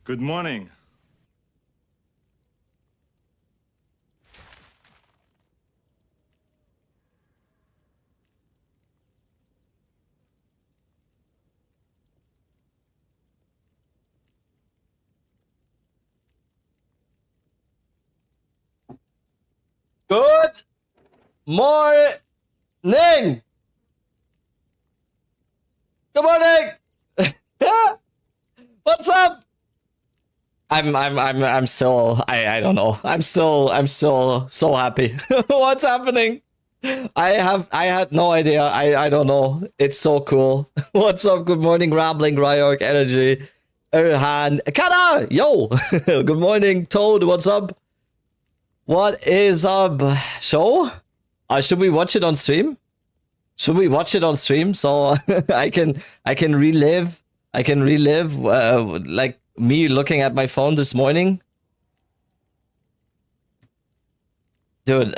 Good morning. Good morning. Good morning. What's up? I'm still I don't know. I'm still so happy. What's happening? I had no idea. I don't know. It's so cool. What's up? Good morning, Rambling Ryark Energy. Erhan Kada! Yo! Good morning, Toad. What's up? What is up, show? Should we watch it on stream? Should we watch it on stream so I can relive like me looking at my phone this morning? Dude.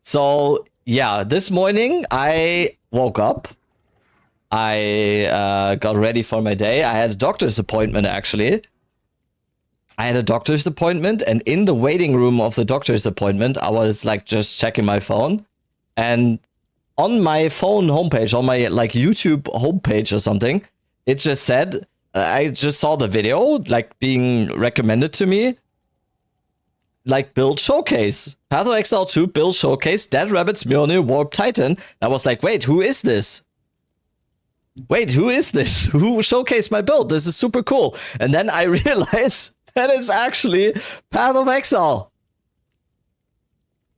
So, yeah, this morning I woke up. I got ready for my day. I had a doctor's appointment, actually. I had a doctor's appointment, and in the waiting room of the doctor's appointment, I was like just checking my phone. And on my phone homepage, on my like YouTube homepage or something, it just said, I just saw the video like being recommended to me. Like build showcase. Patho XL2 build showcase, Dead Rabbits Mjolnir Warp Titan. I was like, wait, who is this? Wait, who is this? Who showcased my build? This is super cool. And then I realized that it's actually Path of Exile.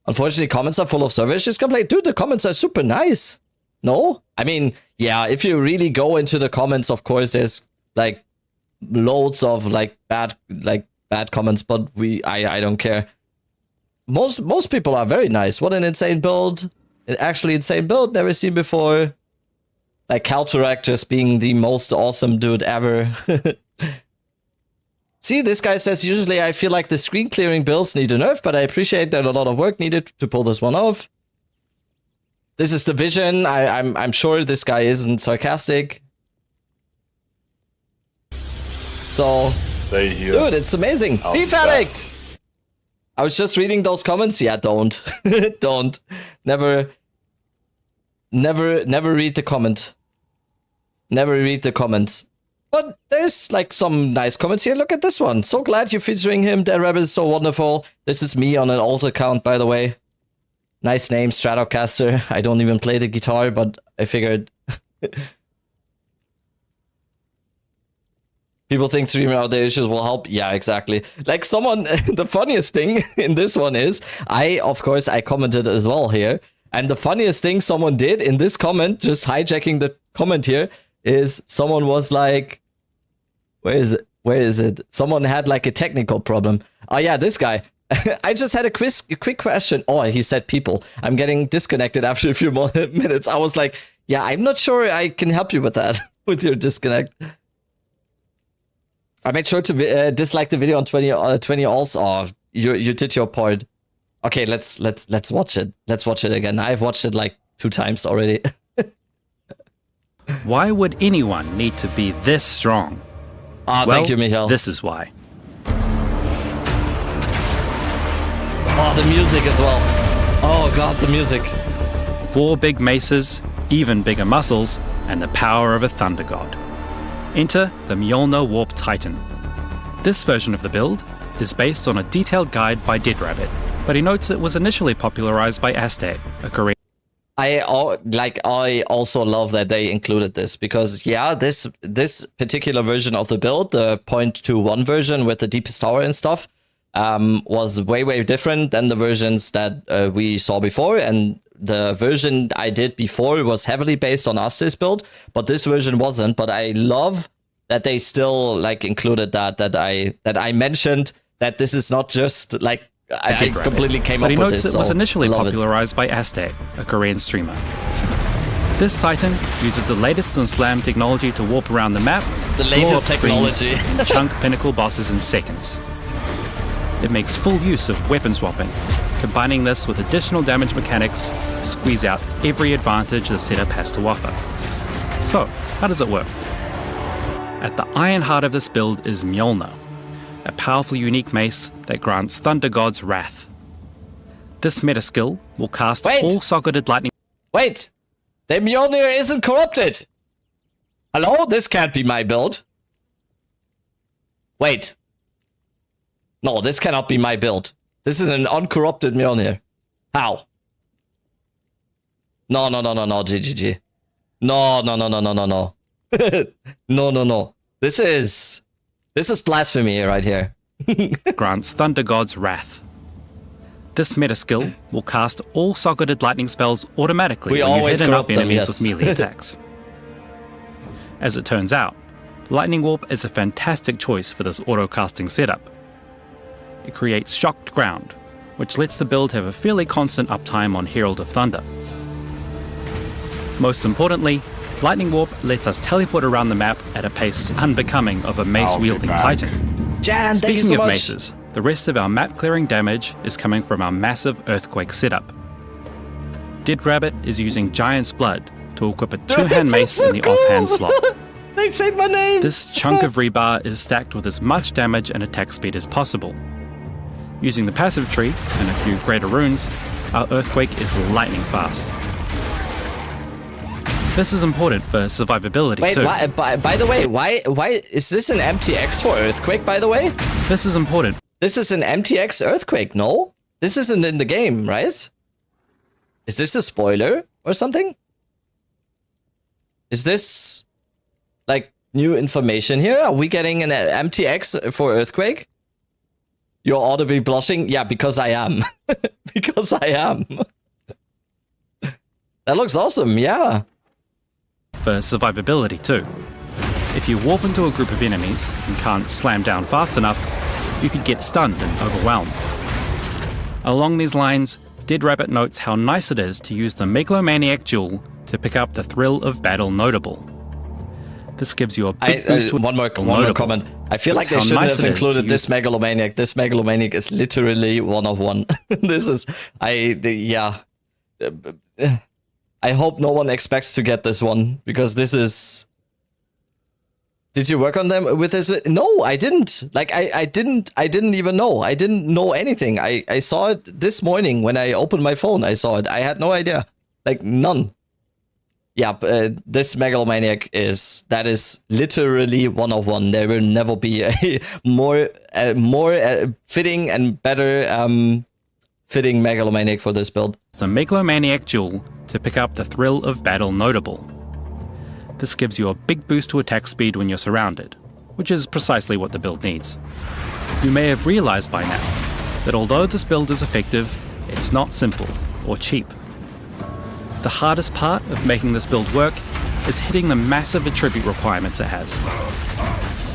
Unfortunately, comments are full of server issues complaint. Dude, the comments are super nice. No? I mean, yeah, if you really go into the comments, of course, there's like loads of like bad comments, but I don't care. Most people are very nice. What an insane build. Actually insane build, never seen before. Like Calterac just being the most awesome dude ever. See, this guy says, usually I feel like the screen clearing builds need a nerf, but I appreciate that a lot of work needed to pull this one off. This is the vision. I'm sure this guy isn't sarcastic. So, Stay here. dude, it's amazing. Beef addict! I was just reading those comments. Yeah, don't. Don't. Never read the comment. Never read the comments. But there's like some nice comments here. Look at this one. So glad you're featuring him. Dead Rabbit is so wonderful. This is me on an alt account, by the way. Nice name, Stratocaster. I don't even play the guitar, but I figured. People think streaming out their issues will help. Yeah, exactly. Like someone, the funniest thing in this one is, of course, I commented as well here. And the funniest thing someone did in this comment, just hijacking the comment here, is someone was like, where is it? Someone had like a technical problem. Oh yeah, this guy. I just had a quick question. Oh, he said people. I'm getting disconnected after a few more minutes. I was like, yeah, I'm not sure I can help you with that, with your disconnect. I made sure to dislike the video on 20 also. Oh, you did your part. Okay, let's watch it. Let's watch it again. I've watched it like 2 times already. Why would anyone need to be this strong? Ah, Well, thank you, Michael. this is why. Oh, the music as well. Oh god, the music. 4 big maces, even bigger muscles, and the power of a thunder god. Enter the Mjolnir Warp Titan. This version of the build is based on a detailed guide by Dead Rabbit, but he notes it was initially popularized by Aste, a Korean. I also love that they included this because yeah, this particular version of the build, the 0.21 version with the deepest tower and stuff, was way different than the versions that we saw before, and the version I did before was heavily based on Aste's build, but this version wasn't. But I love that they still like included that I mentioned that this is not just like I completely came up with this. But he notes it was so initially love it. popularized by Aste, a Korean streamer. This Titan uses the latest in Slam technology to warp around the map, The blow latest up screens, technology. and chunk pinnacle bosses in seconds. It makes full use of weapon swapping, combining this with additional damage mechanics to squeeze out every advantage the setup has to offer. So, how does it work? At the iron heart of this build is Mjolnir, a powerful unique mace that grants Thunder God's wrath. This meta skill will cast all socketed lightning... Wait! The Mjolnir isn't corrupted! Hello? This can't be my build. Wait. No, this cannot be my build. This is an uncorrupted Mjolnir. How? No, GGG. No. No. This is blasphemy right here. grants Thunder God's wrath. This meta skill will cast all socketed lightning spells automatically when you hit enough enemies with melee attacks. As it turns out, Lightning Warp is a fantastic choice for this auto-casting setup. It creates shocked ground, which lets the build have a fairly constant uptime on Herald of Thunder. Most importantly, Lightning Warp lets us teleport around the map at a pace unbecoming of a mace-wielding titan. Jan, thank you so Speaking of much. maces, the rest of our map-clearing damage is coming from our massive Earthquake setup. Dead Rabbit is using Giant's Blood to equip a two-hand mace in the offhand slot. They said my name! This chunk of rebar is stacked with as much damage and attack speed as possible. Using the passive tree and a few greater runes, our Earthquake is lightning fast. This is important for survivability too. Wait, by the way, why is this an MTX for Earthquake, by the way? This is important. This is an MTX Earthquake, no? This isn't in the game, right? Is this a spoiler or something? Is this, like, new information here? Are we getting an MTX for Earthquake? You ought to be blushing? Yeah, because I am. Because I am. That looks awesome, yeah. For survivability too. If you warp into a group of enemies and can't slam down fast enough, you could get stunned and overwhelmed. Along these lines, Dead Rabbit notes how nice it is to use the Megalomaniac Jewel to pick up the Thrill of Battle notable. This gives you a big boost to one more comment. I feel like they shouldn't have included this Megalomaniac. This Megalomaniac is literally one of one. This is... yeah. I hope no one expects to get this one, because this is... Did you work on them with this? No, I didn't. Like, I didn't even know. I didn't know anything. I saw it this morning when I opened my phone. I saw it. I had no idea. Like, none. Yeah, this Megalomaniac is literally one of one. There will never be a more fitting and better fitting Megalomaniac for this build. The Megalomaniac Jewel to pick up the Thrill of Battle notable. This gives you a big boost to attack speed when you're surrounded, which is precisely what the build needs. You may have realized by now that although this build is effective, it's not simple or cheap. The hardest part of making this build work is hitting the massive attribute requirements it has.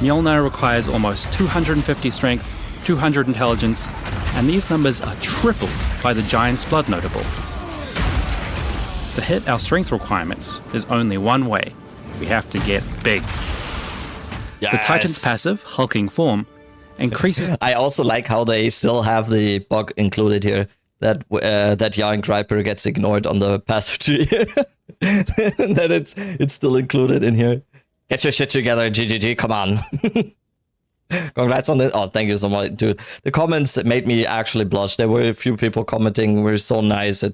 Mjolnir requires almost 250 strength, 200 intelligence, and these numbers are tripled by the Giant's Blood notable. To hit our strength requirements, there's only one way. We have to get big. Yes. The Titan's passive, hulking form, increases... I also like how they still have the bug included here, that that Giant Griper gets ignored on the passive tree. That it's still included in here. Get your shit together, GGG, come on. Congrats on this. Oh, thank you so much, dude. The comments made me actually blush. There were a few people commenting, were so nice.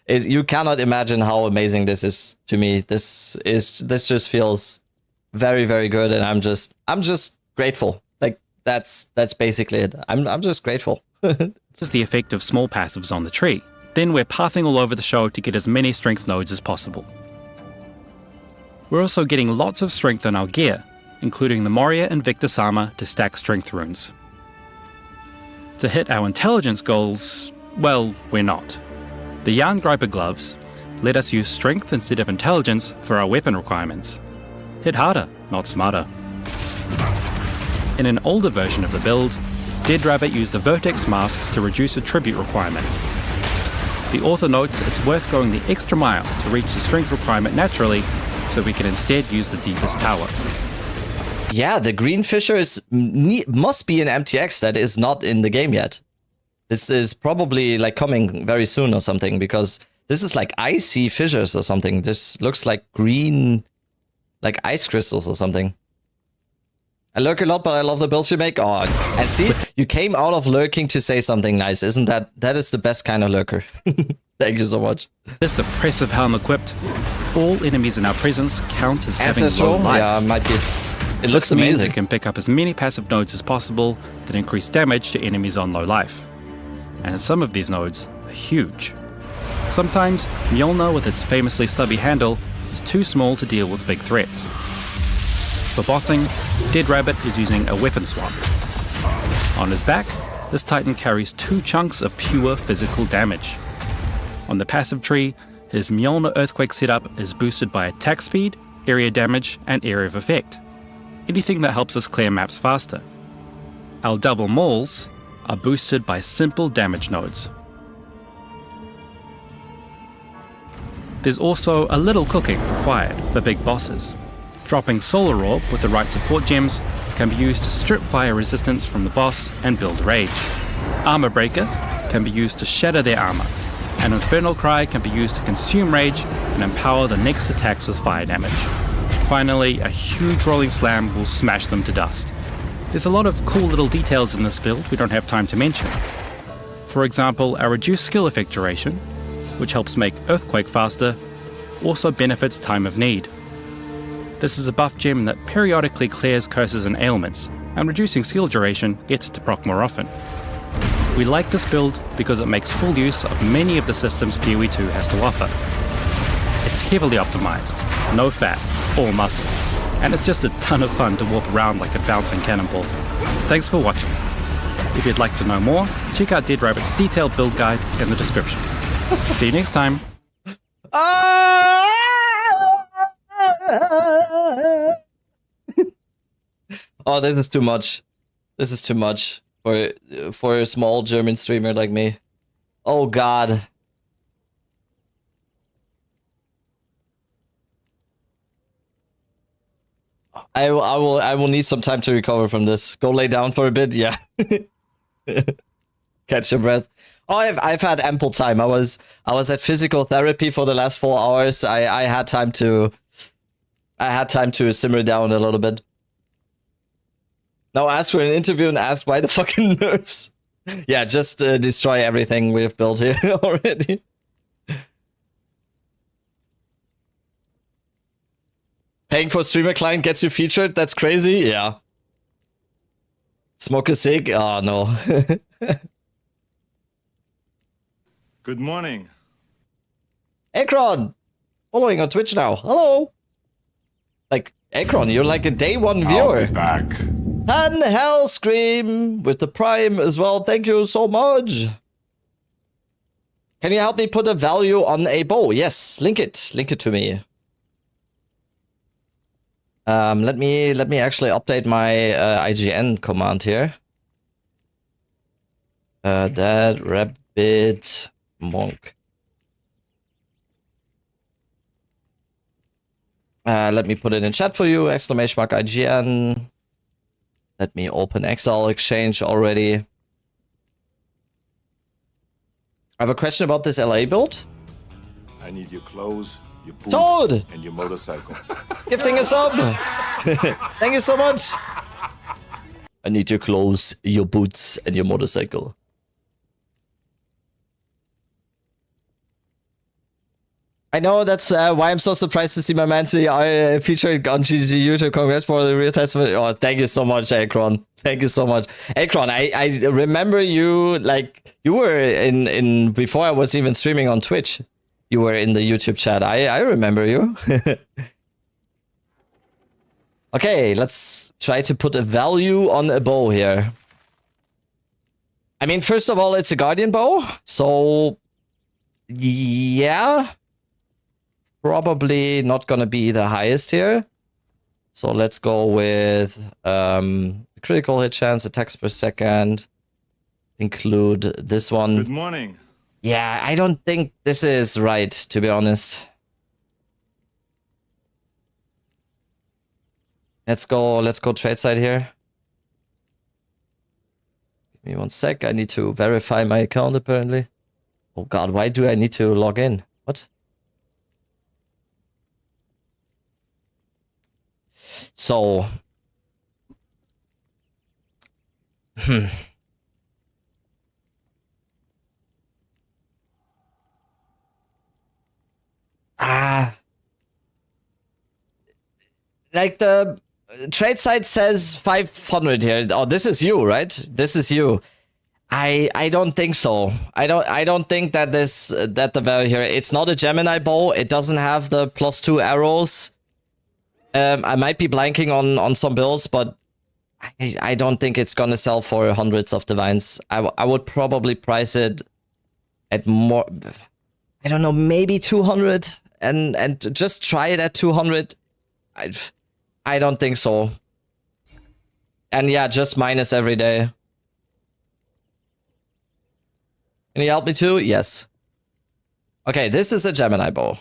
You cannot imagine how amazing this is to me. This just feels very, very good, and I'm just grateful. Like that's basically it. I'm just grateful. This is the effect of small passives on the tree. Then we're pathing all over the show to get as many strength nodes as possible. We're also getting lots of strength on our gear, including the Moria Invictus armor to stack strength runes. To hit our intelligence goals, well, we're not. The Yarn Griper gloves let us use strength instead of intelligence for our weapon requirements. Hit harder, not smarter. In an older version of the build, Dead Rabbit used the Vertex Mask to reduce attribute requirements. The author notes it's worth going the extra mile to reach the strength requirement naturally, so we can instead use the deepest tower. Yeah, the Green Fisher must be an MTX that is not in the game yet. This is probably like coming very soon or something, because this is like icy fissures or something. This looks like green, like ice crystals or something. I lurk a lot, but I love the builds you make. Oh, and see, you came out of lurking to say something nice. Isn't that is the best kind of lurker. Thank you so much. This oppressive helm equipped, all enemies in our presence count as having low life. Yeah, might be. It looks This means amazing. you can pick up as many passive nodes as possible that increase damage to enemies on low life. And some of these nodes are huge. Sometimes, Mjolnir with its famously stubby handle is too small to deal with big threats. For bossing, Dead Rabbit is using a weapon swap. On his back, this Titan carries 2 chunks of pure physical damage. On the passive tree, his Mjolnir Earthquake setup is boosted by attack speed, area damage, and area of effect. Anything that helps us clear maps faster. Our double mauls are boosted by simple damage nodes. There's also a little cooking required for big bosses. Dropping Solar Orb with the right support gems can be used to strip fire resistance from the boss and build rage. Armor Breaker can be used to shatter their armor, and Infernal Cry can be used to consume rage and empower the next attacks with fire damage. Finally, a huge Rolling Slam will smash them to dust. There's a lot of cool little details in this build we don't have time to mention. For example, our reduced skill effect duration, which helps make Earthquake faster, also benefits Time of Need. This is a buff gem that periodically clears curses and ailments, and reducing skill duration gets it to proc more often. We like this build because it makes full use of many of the systems PoE2 has to offer. It's heavily optimized, no fat, all muscle, and it's just a ton of fun to warp around like a bouncing cannonball. Thanks for watching. If you'd like to know more, check out Dead Rabbit's detailed build guide in the description. See you next time. Oh, this is too much. This is too much for a small German streamer like me. Oh God. I will need some time to recover from this. Go lay down for a bit. Yeah. Catch your breath. Oh, I've had ample time. I was at physical therapy for the last 4 hours. I had time to simmer down a little bit. Now ask for an interview and ask why the fucking nerfs. Yeah, just destroy everything we've built here already. Paying for streamer client gets you featured? That's crazy? Yeah. Smoke a cig? Oh, no. Good morning. Akron! Following on Twitch now. Hello! Like, Akron, you're like a day 1 viewer. I'll be back. And Hellscream with the Prime as well. Thank you so much. Can you help me put a value on a bow? Yes, link it. Link it to me. Let me actually update my IGN command here. Dead Rabbit Monk. Let me put it in chat for you. Exclamation mark IGN. Let me open Excel Exchange already. I have a question about this LA build. I need your clothes, your boots, Toad! and your motorcycle. Gifting a sub. Thank you so much. I need your clothes, your boots, and your motorcycle. I know, that's why I'm so surprised to see my man say I featured on GGG YouTube. Congrats for the real testament. Oh, thank you so much, Akron. Thank you so much. Akron, I remember you, like, you were in before I was even streaming on Twitch. You were in the YouTube chat. I remember you. Okay, let's try to put a value on a bow here. I mean, first of all, it's a Guardian bow. So, yeah. Probably not gonna be the highest here. So let's go with critical hit chance, attacks per second. Include this one. Good morning. Yeah, I don't think this is right, to be honest. Let's go trade side here. Give me 1 sec. I need to verify my account apparently. Oh God, why do I need to log in? What? So Like the trade site says 500 here. Oh, this is you, right? This is you. I don't think so. I don't think that the value here. It's not a Gemini bow. It doesn't have the +2 arrows. I might be blanking on some bills, but I don't think it's gonna sell for hundreds of divines. I would probably price it at more. I don't know, maybe 200, and just try it at 200. I don't think so. And yeah, just minus every day. Can you help me too? Yes. Okay, this is a Gemini bow.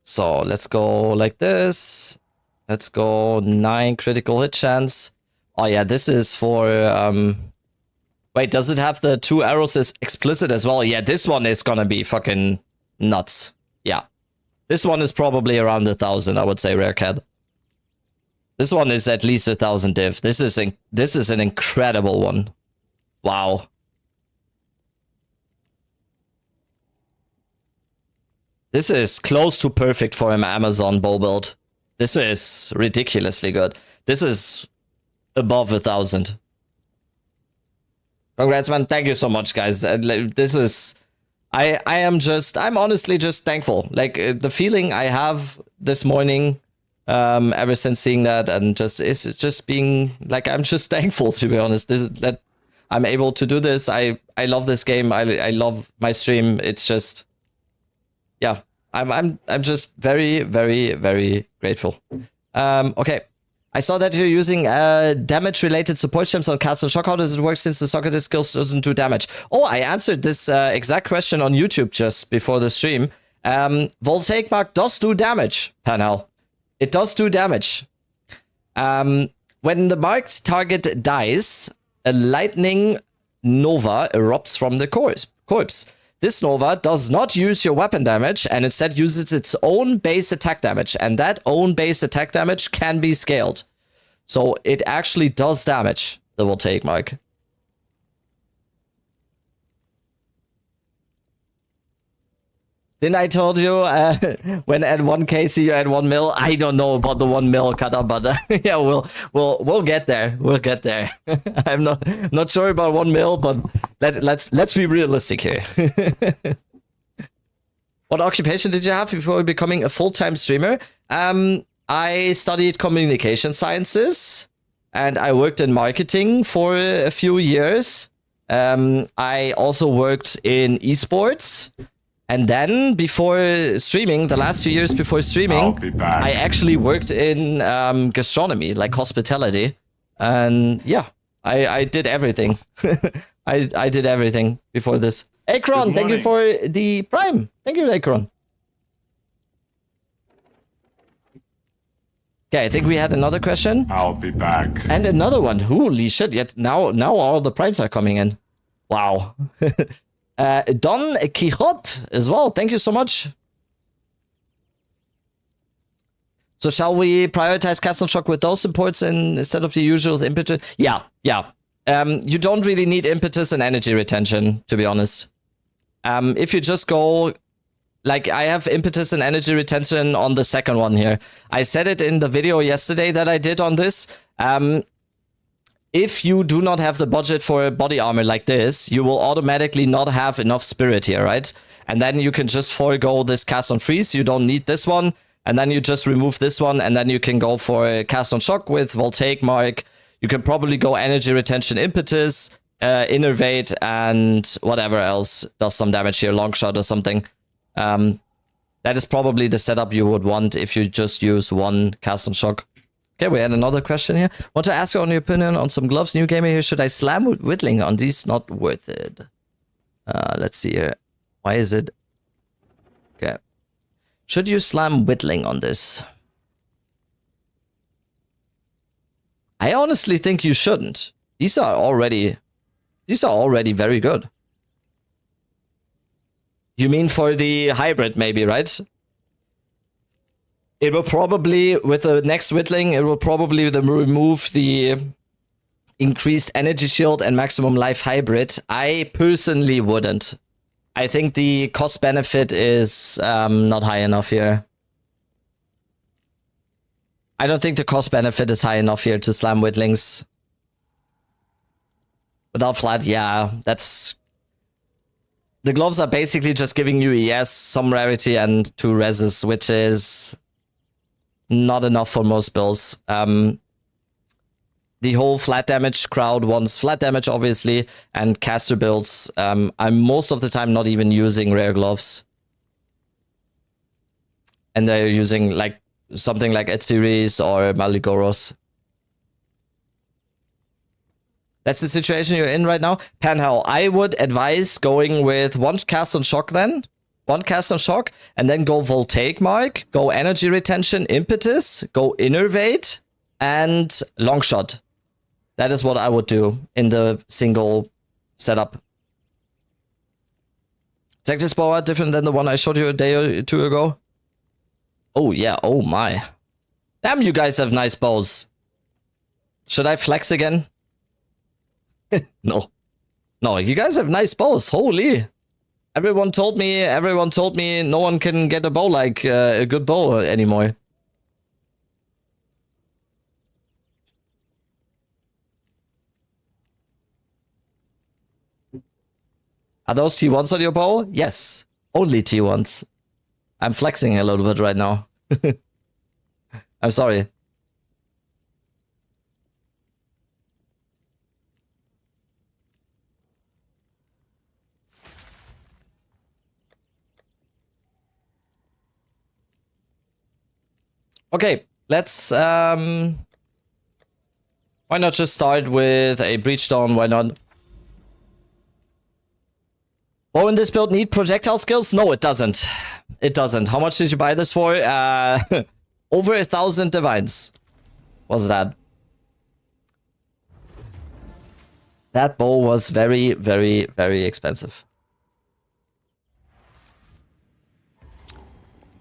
So let's go like this. Let's go 9 critical hit chance. Oh yeah, this is for... Wait, does it have the 2 arrows as explicit as well? Yeah, this one is gonna be fucking nuts. Yeah. This one is probably around 1,000, I would say, rare cat. This one is at least 1,000 div. This is an incredible one. Wow. This is close to perfect for an Amazon bow build. This is ridiculously good. This is above 1,000. Congrats, man. Thank you so much, guys. This is... I'm honestly just thankful. Like, the feeling I have this morning, ever since seeing that, and it's just being, like, I'm just thankful, to be honest, that I'm able to do this. I love this game. I love my stream. It's just... Yeah, I'm just very, very, very grateful. Okay. I saw that you're using damage-related support gems on Castle Shock. How does it work since the Socrates skills doesn't do damage? Oh, I answered this exact question on YouTube just before the stream. Voltaic Mark does do damage, Panel. It does do damage. When the marked target dies, a lightning nova erupts from the corpse. This nova does not use your weapon damage and instead uses its own base attack damage. And that own base attack damage can be scaled. So it actually does damage, the Voltaic Mark. Didn't I told you when at 1k see you at 1 mil? I don't know about the 1 mil cutter, but yeah, we'll get there. We'll get there. I'm not sure about 1 mil, but let's be realistic here. What occupation did you have before becoming a full-time streamer? I studied communication sciences and I worked in marketing for a few years. I also worked in esports. And then, before streaming, the last 2 years before streaming, I actually worked in gastronomy, like hospitality. And yeah, I did everything. I did everything before this. Akron, thank you for the Prime. Thank you, Akron. Okay, I think we had another question. I'll be back. And another one. Holy shit, yet now all the primes are coming in. Wow. Don Quixote as well. Thank you so much. So shall we prioritize Castle Shock with those supports instead of the usual impetus? Yeah. You don't really need impetus and energy retention, to be honest. If you just go... Like, I have impetus and energy retention on the second one here. I said it in the video yesterday that I did on this. If you do not have the budget for a body armor like this, you will automatically not have enough spirit here, right? And then you can just forego this cast on freeze. You don't need this one. And then you just remove this one. And then you can go for a cast on shock with Voltaic Mark. You can probably go energy retention impetus, innervate, and whatever else does some damage here. Long shot or something. That is probably the setup you would want if you just use one cast on shock. Okay, we had another question here. Want to ask you on your opinion on some gloves. New gamer here. Should I slam whittling on these? Not worth it. Let's see here. Why is it? Okay. Should you slam whittling on this? I honestly think you shouldn't. These are already very good. You mean for the hybrid maybe, right? It will probably, with the next whittling, it will probably remove the increased energy shield and maximum life hybrid. I personally wouldn't. I think the cost benefit is not high enough here. I don't think the cost benefit is high enough here to slam whittlings. Without flat, yeah, that's... The gloves are basically just giving you ES, some rarity, and 2 reses, which is not enough for most builds. The whole flat damage crowd wants flat damage, obviously, and caster builds. I'm most of the time not even using rare gloves. And they're using like something like Etziris or Maligoros. That's the situation you're in right now. Panhell, I would advise going with 1 cast on shock then. 1 cast on shock, and then go Voltaic Mark, go Energy Retention, Impetus, go Innervate, and Long Shot. That is what I would do in the single setup. Tactics bow are different than the one I showed you a day or 2 ago. Oh yeah, oh my. Damn, you guys have nice bows. Should I flex again? No. No, you guys have nice bows. Holy. Everyone told me no one can get a bow like a good bow anymore. Are those T1s on your bow? Yes. Only T1s. I'm flexing a little bit right now. I'm sorry. Okay, let's why not just start with a Breachstone, why not? Oh, in this build need projectile skills? No, it doesn't. It doesn't. How much did you buy this for? Over 1,000 divines. What's that? That bow was very, very, very expensive.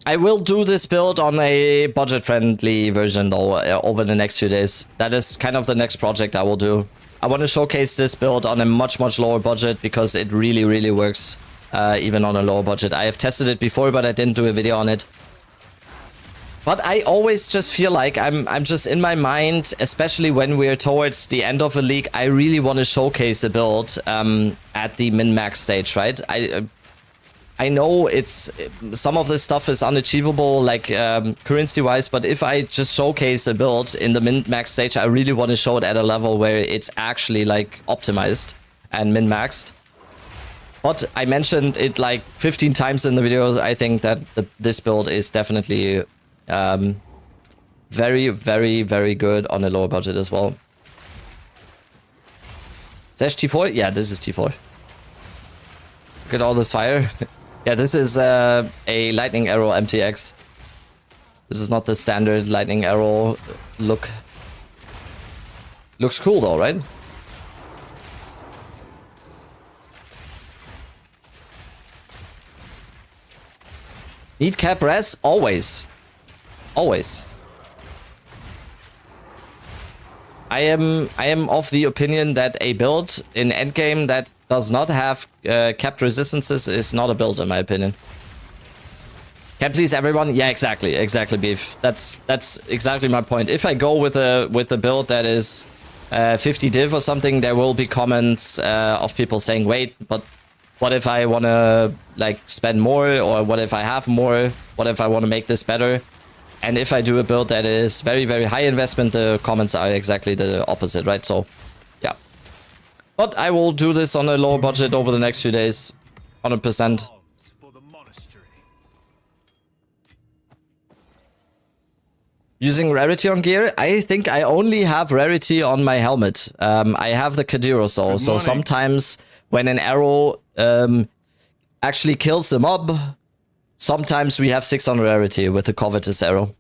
I will do this build on a budget-friendly version, though, over the next few days. That is kind of the next project I will do. I want to showcase this build on a much, much lower budget because it really, really works, even on a lower budget. I have tested it before, but I didn't do a video on it. But I always just feel like I'm just in my mind, especially when we're towards the end of a league, I really want to showcase a build at the min-max stage, right? I know it's some of this stuff is unachievable, like currency-wise, but if I just showcase a build in the min-max stage, I really want to show it at a level where it's actually like optimized and min-maxed. But I mentioned it like 15 times in the videos. I think that this build is definitely very, very, very good on a lower budget as well. Is that T4? Yeah, this is T4. Look at all this fire. Yeah, this is a Lightning Arrow MTX. This is not the standard Lightning Arrow look. Looks cool though, right? Need cap res? Always. Always. I am of the opinion that a build in endgame that does not have capped resistances is not a build, in my opinion. Can please everyone? Yeah, exactly, Beef. That's exactly my point. If I go with a build that is 50 div or something, there will be comments of people saying, "Wait, but what if I want to like spend more, or what if I have more? What if I want to make this better?" And if I do a build that is very, very high investment, the comments are exactly the opposite, right? So, yeah. But I will do this on a lower budget over the next few days. 100%. Using rarity on gear? I think I only have rarity on my helmet. I have the Kadiros though. So sometimes when an arrow actually kills the mob, sometimes we have 6 on rarity with the Covetous arrow.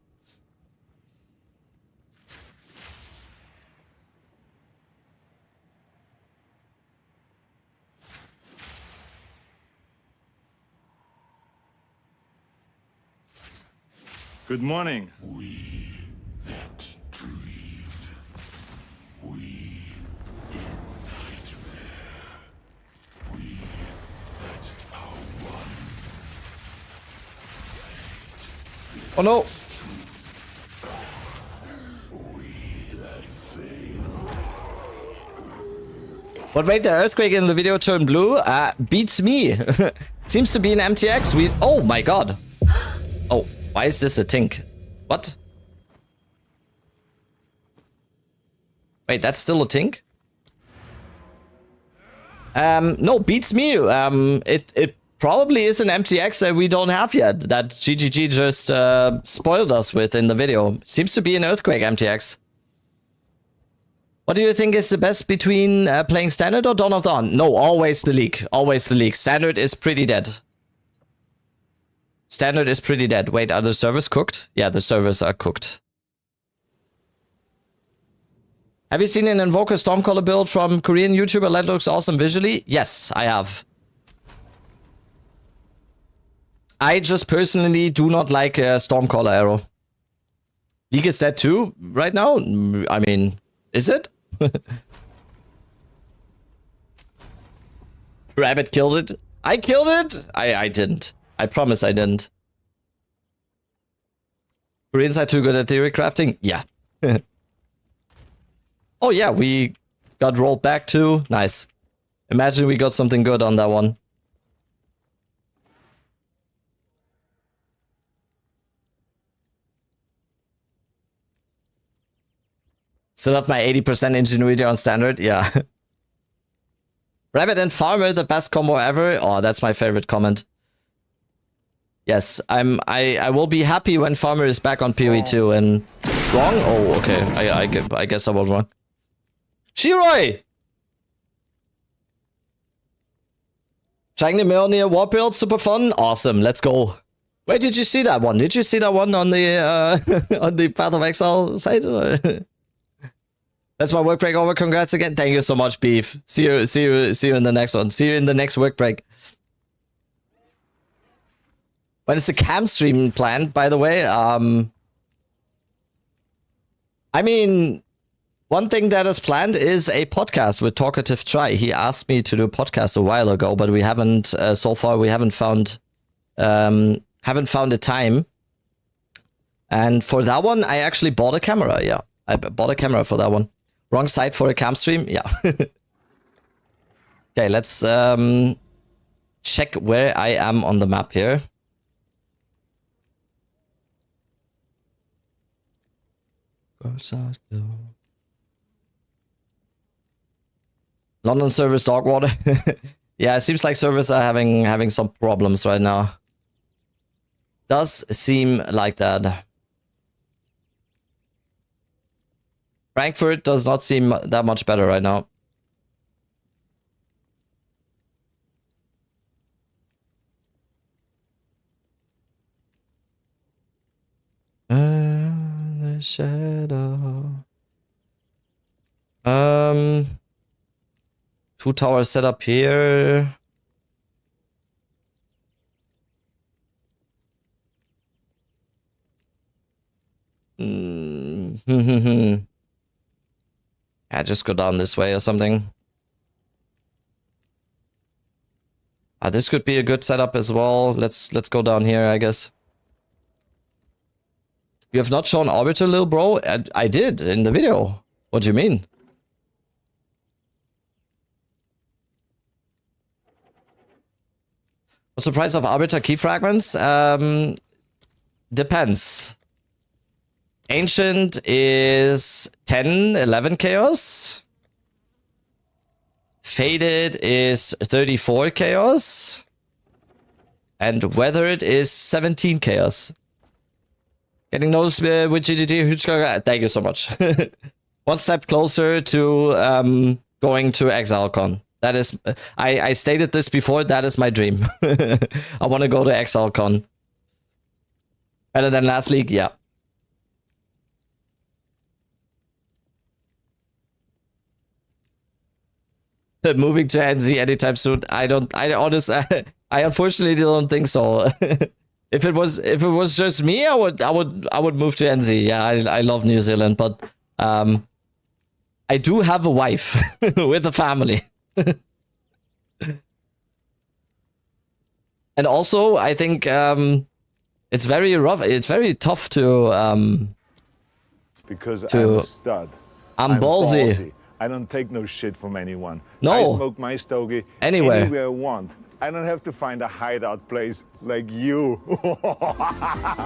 Good morning. Oh no! What made the earthquake in the video turn blue? Beats me. Seems to be an MTX. Oh my god. Oh, why is this a tink? What? Wait, that's still a tink? No, beats me. It probably is an MTX that we don't have yet, that GGG just spoiled us with in the video. Seems to be an earthquake MTX. What do you think is the best between playing Standard or Dawn of Dawn? No, always the League. Always the League. Standard is pretty dead. Standard is pretty dead. Wait, are the servers cooked? Yeah, the servers are cooked. Have you seen an Invoker Stormcaller build from Korean YouTuber that looks awesome visually? Yes, I have. I just personally do not like Stormcaller Arrow. League is dead too right now? I mean, is it? Rabbit killed it. I killed it? I didn't. I promise I didn't. Koreans are too good at theory crafting? Yeah. Oh yeah, we got rolled back too. Nice. Imagine we got something good on that one. Still have my 80% ingenuity on Standard? Yeah. Rabbit and Farmer, the best combo ever? Oh, that's my favorite comment. Yes, I will be happy when Farmer is back on PoE 2 and... Wrong? Oh, okay. I guess I was wrong. Shiroi! Trying the Mjolnir war build, super fun? Awesome, let's go. Where did you see that one? Did you see that one on the on the Path of Exile site? That's my work break over. Congrats again. Thank you so much, Beef. See you in the next one. See you in the next work break. When is the cam stream planned, by the way? I mean, one thing that is planned is a podcast with Talkative Try. He asked me to do a podcast a while ago, but we haven't so far. We haven't found a time. And for that one, I actually bought a camera. Yeah, I bought a camera for that one. Wrong site for a cam stream? Yeah. Okay, let's check where I am on the map here. London servers dog water. Yeah, it seems like servers are having some problems right now. Does seem like that. Frankfurt does not seem that much better right now. The shadow. 2 towers set up here. Yeah, just go down this way or something. This could be a good setup as well. Let's go down here, I guess. You have not shown Orbiter, little bro? I did in the video. What do you mean? What's the price of Arbiter key fragments? Depends. Ancient is 10, 11 chaos. Faded is 34 chaos. And Weathered is 17 chaos. Getting noticed with GGG. Thank you so much. One step closer to going to ExileCon. That is, I stated this before, that is my dream. I want to go to ExileCon. Better than last league, yeah. Moving to NZ anytime soon. I honestly, I unfortunately don't think so. If it was just me, I would move to NZ. Yeah, I love New Zealand, but I do have a wife with a family. And also, I think it's very rough. It's very tough to Because I'm a stud. I'm ballsy. I don't take no shit from anyone. No. I smoke my stogie Anywhere. anywhere I want. I don't have to find a hideout place like you.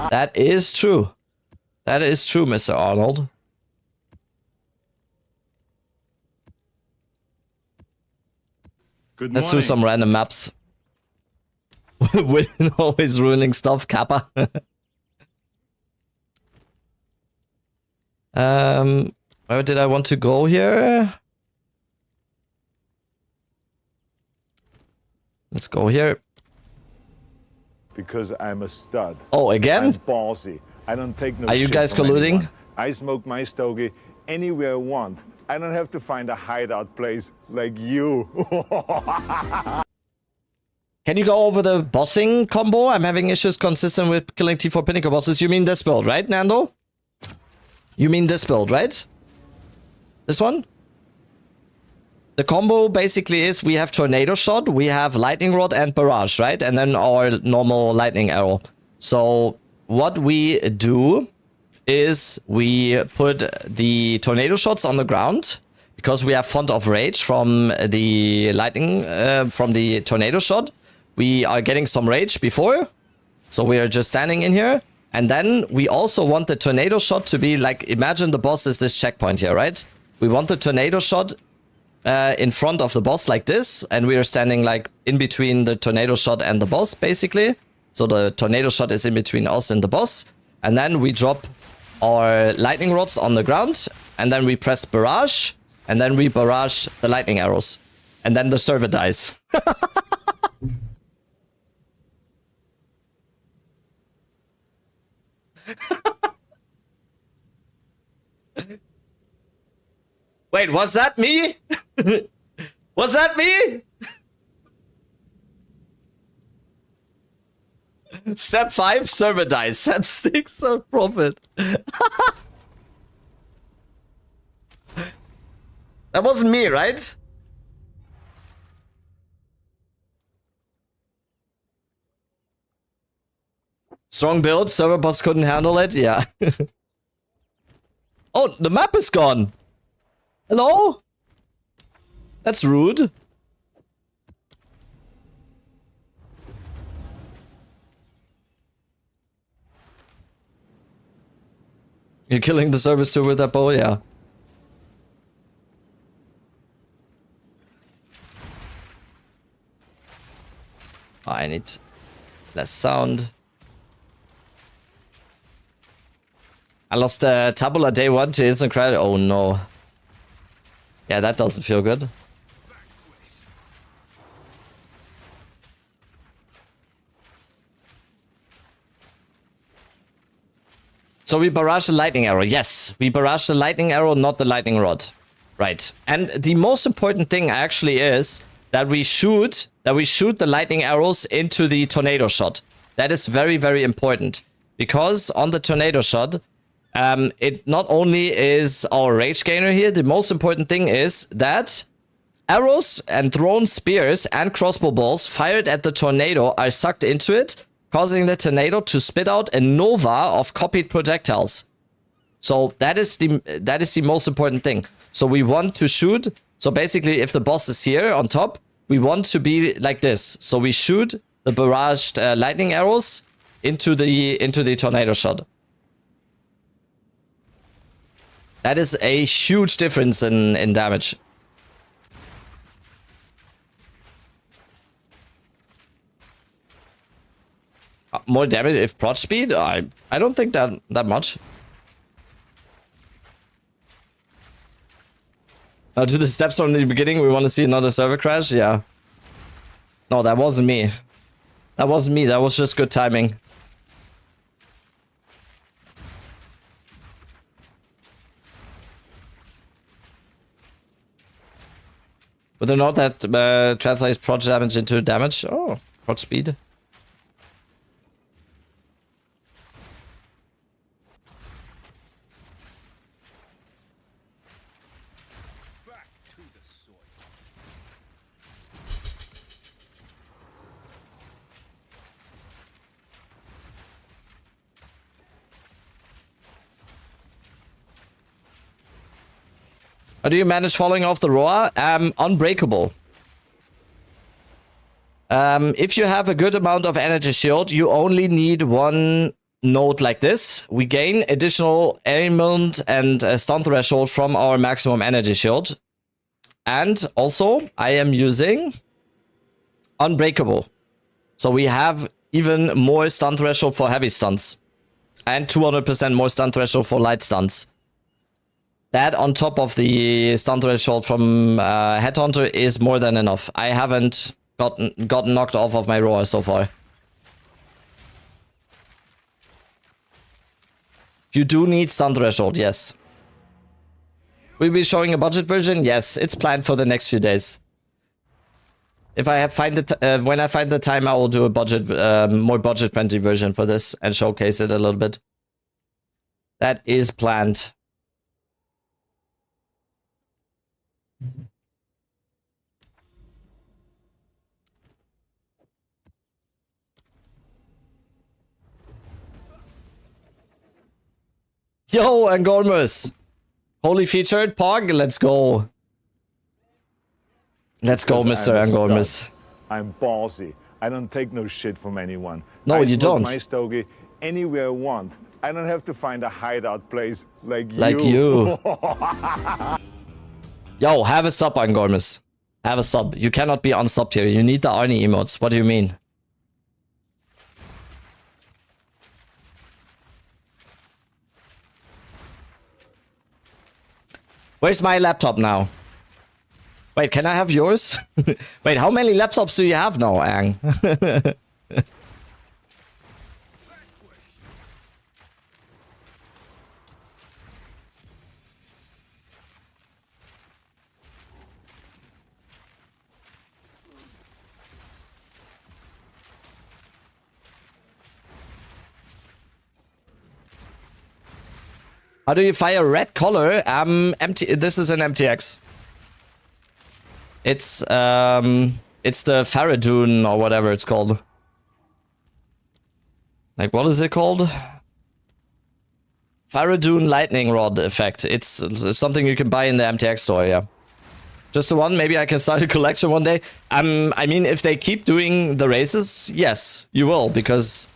That is true. That is true, Mr. Arnold. Good Let's morning. do some random maps. With always ruining stuff, Kappa. Where did I want to go here? Let's go here. Because I'm a stud. Oh, I'm again? ballsy. I don't take no Are you shit guys from colluding? anyone. I smoke my stogie anywhere I want. I don't have to find a hideout place like you. Can you go over the bossing combo? I'm having issues consistent with killing T4 Pinnacle bosses. You mean this build, right, Nando? You mean this build, right? This one? The combo basically is we have Tornado Shot, we have Lightning Rod and Barrage, right? And then our normal Lightning Arrow. So what we do is we put the Tornado Shots on the ground because we have Font of Rage from the from the Tornado Shot. We are getting some rage before, so we are just standing in here. And then we also want the Tornado Shot to be like, imagine the boss is this checkpoint here, right? We want the Tornado Shot in front of the boss like this, and we are standing like in between the Tornado Shot and the boss, basically. So the Tornado Shot is in between us and the boss. And then we drop our Lightning Rods on the ground, and then we press Barrage, and then we barrage the Lightning Arrows. And then the server dies. Wait, was that me? Was that me? Step 5, server dies. Step 6, profit. That wasn't me, right? Strong build, server boss couldn't handle it, yeah. Oh, the map is gone. Hello? That's rude. You're killing the service too with that bow, yeah. I need less sound. I lost Tabula day 1 to instant credit. Oh no. Yeah, that doesn't feel good. So we barrage the lightning arrow. Yes, we barrage the lightning arrow, not the lightning rod. Right. And the most important thing actually is that we shoot the lightning arrows into the tornado shot. That is very, very important. Because on the tornado shot, it not only is our rage gainer here, the most important thing is that arrows and thrown spears and crossbow balls fired at the tornado are sucked into it, causing the tornado to spit out a nova of copied projectiles. So that is the most important thing. So we want to shoot. So basically, if the boss is here on top, we want to be like this. So we shoot the barraged lightning arrows into the tornado shot. That is a huge difference in damage. More damage if prod speed? I don't think that much. Do the steps from the beginning. We want to see another server crash? Yeah. No, that wasn't me. That wasn't me. That was just good timing. Would they note that translates prod damage into damage? Oh, prod speed. How do you manage falling off the Roar? Unbreakable. If you have a good amount of energy shield, you only need one node like this. We gain additional ailment and stun threshold from our maximum energy shield. And also, I am using Unbreakable. So we have even more stun threshold for heavy stuns. And 200% more stun threshold for light stuns. That on top of the stun threshold from Headhunter is more than enough. I haven't gotten knocked off of my Roar so far. You do need stun threshold, yes. We'll be showing a budget version? Yes, it's planned for the next few days. If I when I find the time, I will do a budget, more budget-friendly version for this and showcase it a little bit. That is planned. Yo, Angormus! Holy featured Pog, let's go. Let's go, Mr. Angormus. I'm ballsy. I don't take no shit from anyone. No, you don't. My stogie anywhere I want. I don't have to find a hideout place like you. Like you. Yo, have a sub, Angormus. Have a sub. You cannot be unsubbed here. You need the Arnie emotes. What do you mean? Where's my laptop now? Wait, can I have yours? Wait, how many laptops do you have now, Ang? How do you fire red color? This is an MTX. It's the Faradun or whatever it's called. Like, what is it called? Faradun lightning rod effect. It's something you can buy in the MTX store, yeah. Just the one? Maybe I can start a collection one day. I mean, if they keep doing the races, yes, you will, because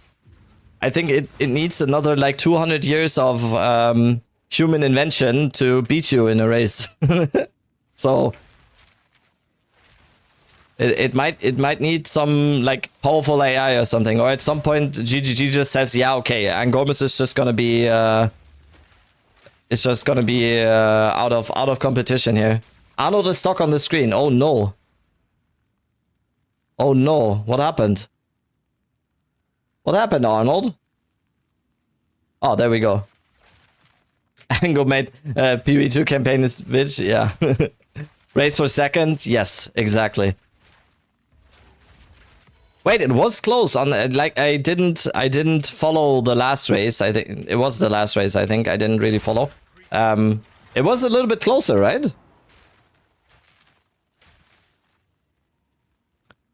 I think it needs another like 200 years of human invention to beat you in a race. So it might need some like powerful AI or something, or at some point GGG just says, yeah, okay, Angormus is just gonna be out of competition here. Arnold is stuck on the screen. Oh no. Oh no. What happened? What happened, Arnold? Oh, there we go. Ango made PV2 campaign is bitch. Yeah. Race for second. Yes, exactly. Wait, it was close on like I didn't follow the last race. I think it was the last race. I think I didn't really follow. It was a little bit closer, right?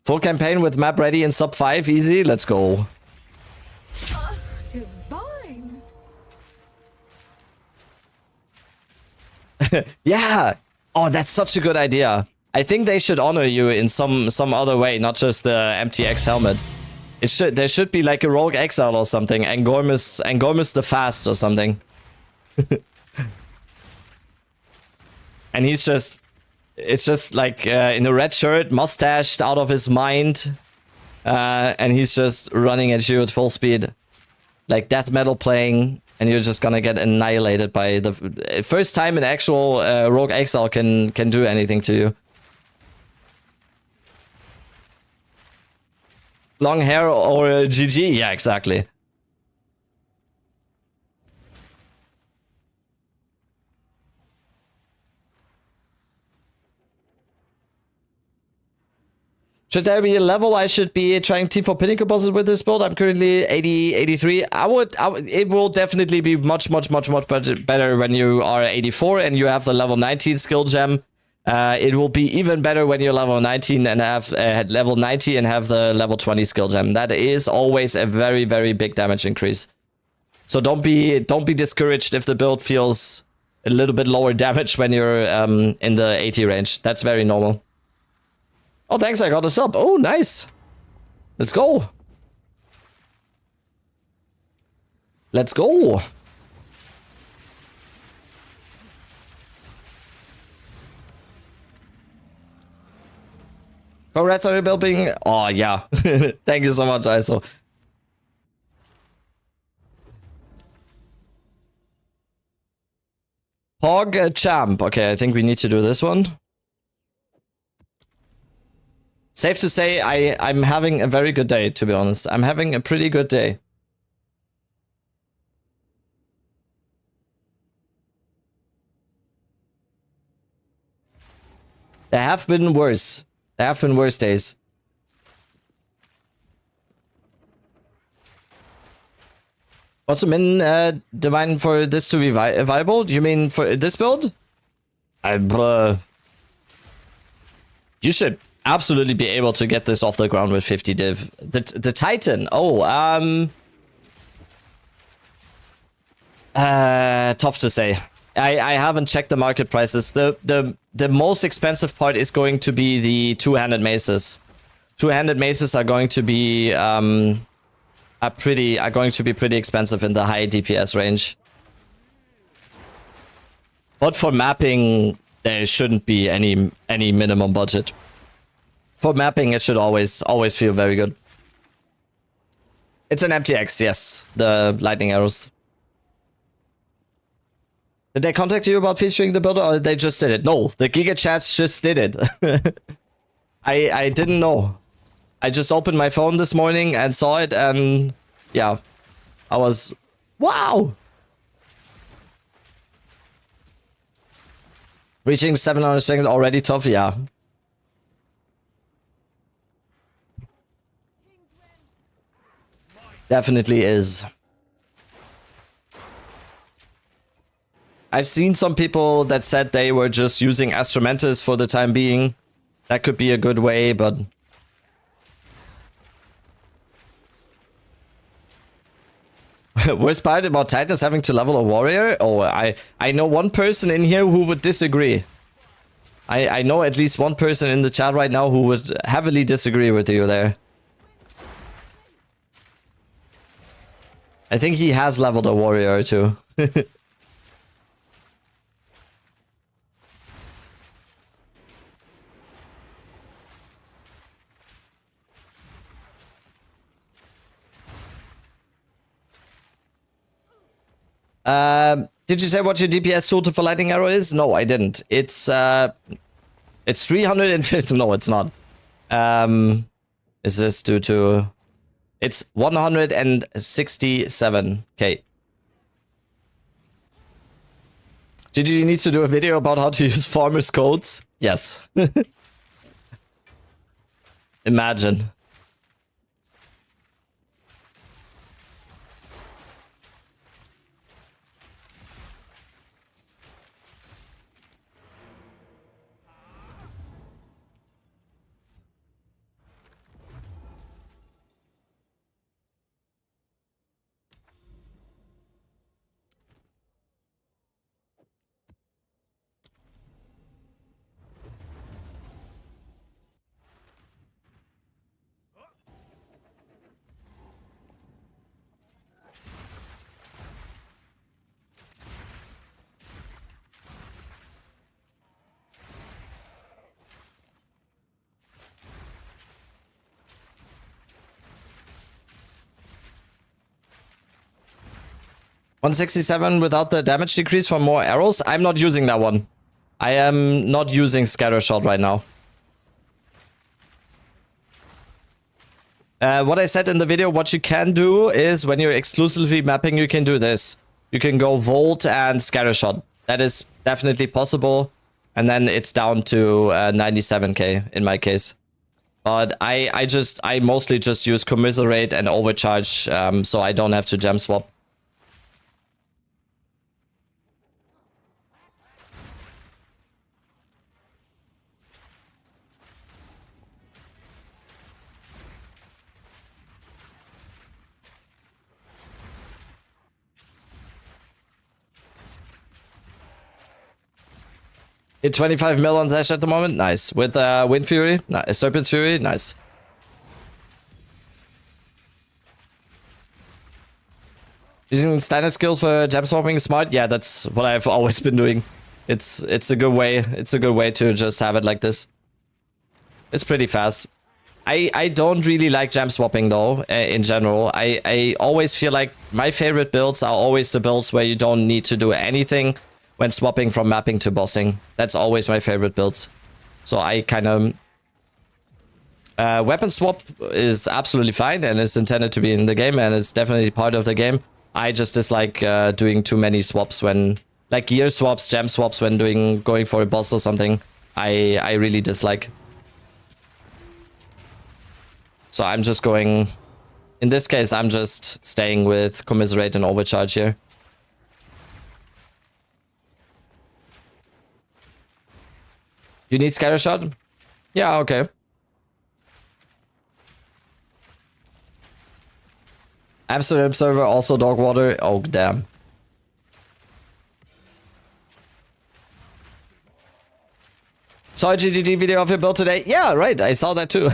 Full campaign with map ready in sub 5, easy. Let's go. Divine. Yeah. Oh, that's such a good idea. I think they should honor you in some other way, not just the MTX helmet. There should be like a Rogue Exile or something. Angormus the Fast or something. And it's just like in a red shirt, mustached out of his mind. And he's just running at you at full speed. Like death metal playing, and you're just gonna get annihilated by the first time an actual Rogue Exile can do anything to you. Long hair or GG? Yeah, exactly. Should there be a level I should be trying T4 Pinnacle bosses with this build? I'm currently 83. It will definitely be much better when you are 84 and you have the level 19 skill gem. It will be even better when you're level 19 and have level 90 and have the level 20 skill gem. That is always a very big damage increase. So don't be discouraged if the build feels a little bit lower damage when you're in the 80 range. That's very normal. Oh, thanks, I got a sub. Oh, nice. Let's go. Let's go. Congrats on your building. Oh, yeah. Thank you so much, ISO. Hog champ. Okay, I think we need to do this one. Safe to say, I'm having a very good day, to be honest. I'm having a pretty good day. There have been worse. There have been worse days. What's the min divine for this to be viable? Do you mean for this build? You should absolutely be able to get this off the ground with 50 div. The Titan. Oh, tough to say. I haven't checked the market prices. The most expensive part is going to be the two-handed maces. Two-handed maces are going to be pretty expensive in the high DPS range. But for mapping, there shouldn't be any minimum budget. For mapping, it should always feel very good. It's an MTX, yes. The lightning arrows. Did they contact you about featuring the builder, or they just did it? No, the Giga Chats just did it. I didn't know. I just opened my phone this morning and saw it, and yeah, I was, wow. Reaching 700 strength already tough, yeah. Definitely is. I've seen some people that said they were just using Astromantis for the time being. That could be a good way, but... Worst part about Titans having to level a warrior? Oh, I know one person in here who would disagree. I know at least one person in the chat right now who would heavily disagree with you there. I think he has leveled a warrior or two. Did you say what your DPS total for lightning arrow is? No, I didn't. It's 350. No, it's not. Is this due to? It's 167k. GGG needs to do a video about how to use farmers codes. Yes. Imagine. $167 without the damage decrease from more arrows. I'm not using that one. I am not using scatter shot right now. What I said in the video, what you can do is when you're exclusively mapping, you can do this. You can go Volt and scatter shot. That is definitely possible. And then it's down to 97k in my case. But I mostly just use commiserate and overcharge, so I don't have to gem swap. Hit 25 mil on Zash at the moment. Nice. With Wind Fury. Serpent's Fury. Nice. Using standard skills for gem swapping is smart. Yeah, that's what I've always been doing. It's a good way. It's a good way to just have it like this. It's pretty fast. I don't really like gem swapping though, in general. I always feel like my favorite builds are always the builds where you don't need to do anything when swapping from mapping to bossing. That's always my favorite builds. So I kind of... weapon swap is absolutely fine and is intended to be in the game and it's definitely part of the game. I just dislike doing too many swaps when... Like gear swaps, gem swaps when going for a boss or something. I really dislike. So I'm just going... In this case, I'm just staying with Commiserate and Overcharge here. You need Scatter Shot? Yeah, okay. Amsterdam server, also dog water. Oh, damn. Saw a GGG video of your build today. Yeah, right. I saw that too.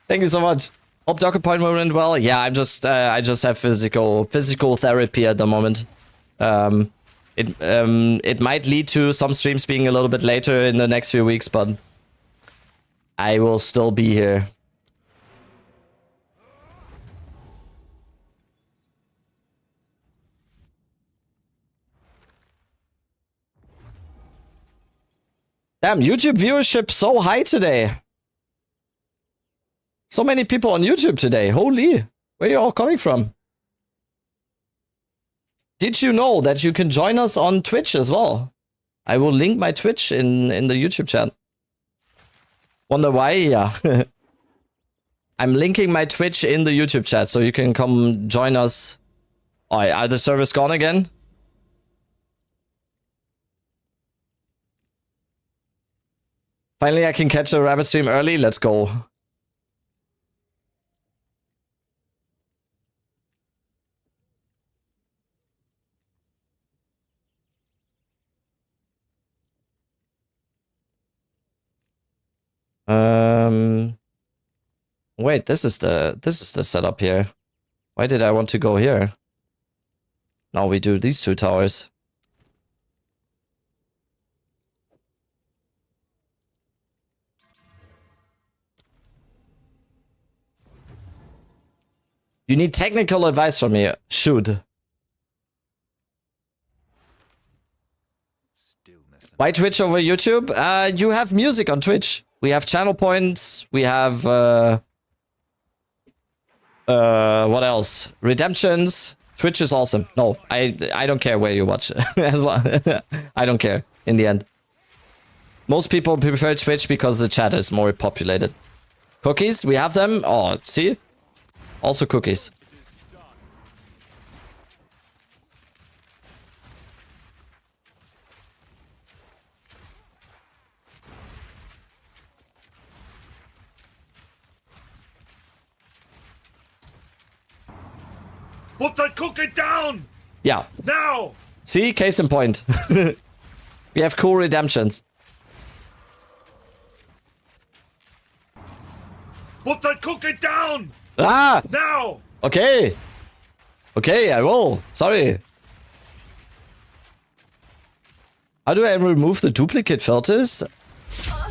Thank you so much. Hope Docker Point went well. Yeah, I just have physical therapy at the moment. It might lead to some streams being a little bit later in the next few weeks, but I will still be here. Damn, YouTube viewership so high today. So many people on YouTube today. Holy, where are you all coming from? Did you know that you can join us on Twitch as well? I will link my Twitch in the YouTube chat. Wonder why? Yeah. I'm linking my Twitch in the YouTube chat so you can come join us. Oh, are the servers gone again? Finally, I can catch a rabbit stream early. Let's go. Wait, this is the setup here. Why did I want to go here? Now we do these two towers. You need technical advice from me. Shoot. Why Twitch over YouTube? You have music on Twitch. We have channel points. We have what else? Redemptions. Twitch is awesome. No, I don't care where you watch as well. I don't care in the end. Most people prefer Twitch because the chat is more populated. Cookies, we have them. Oh, see? Also cookies. Put that cookie down! Yeah. Now! See? Case in point. We have cool redemptions. Put that cookie down! Ah! Now! Okay. Okay, I will. Sorry. How do I remove the duplicate filters?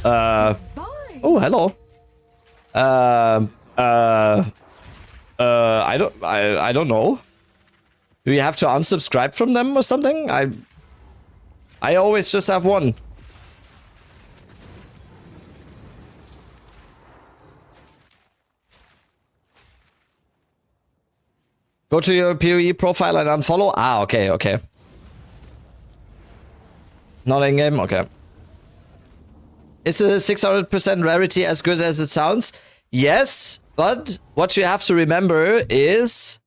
Oh, hello. I don't know. Do you have to unsubscribe from them or something? I always just have one. Go to your PoE profile and unfollow. Ah, okay, okay. Not in game, okay. Is a 600% rarity as good as it sounds? Yes, but what you have to remember is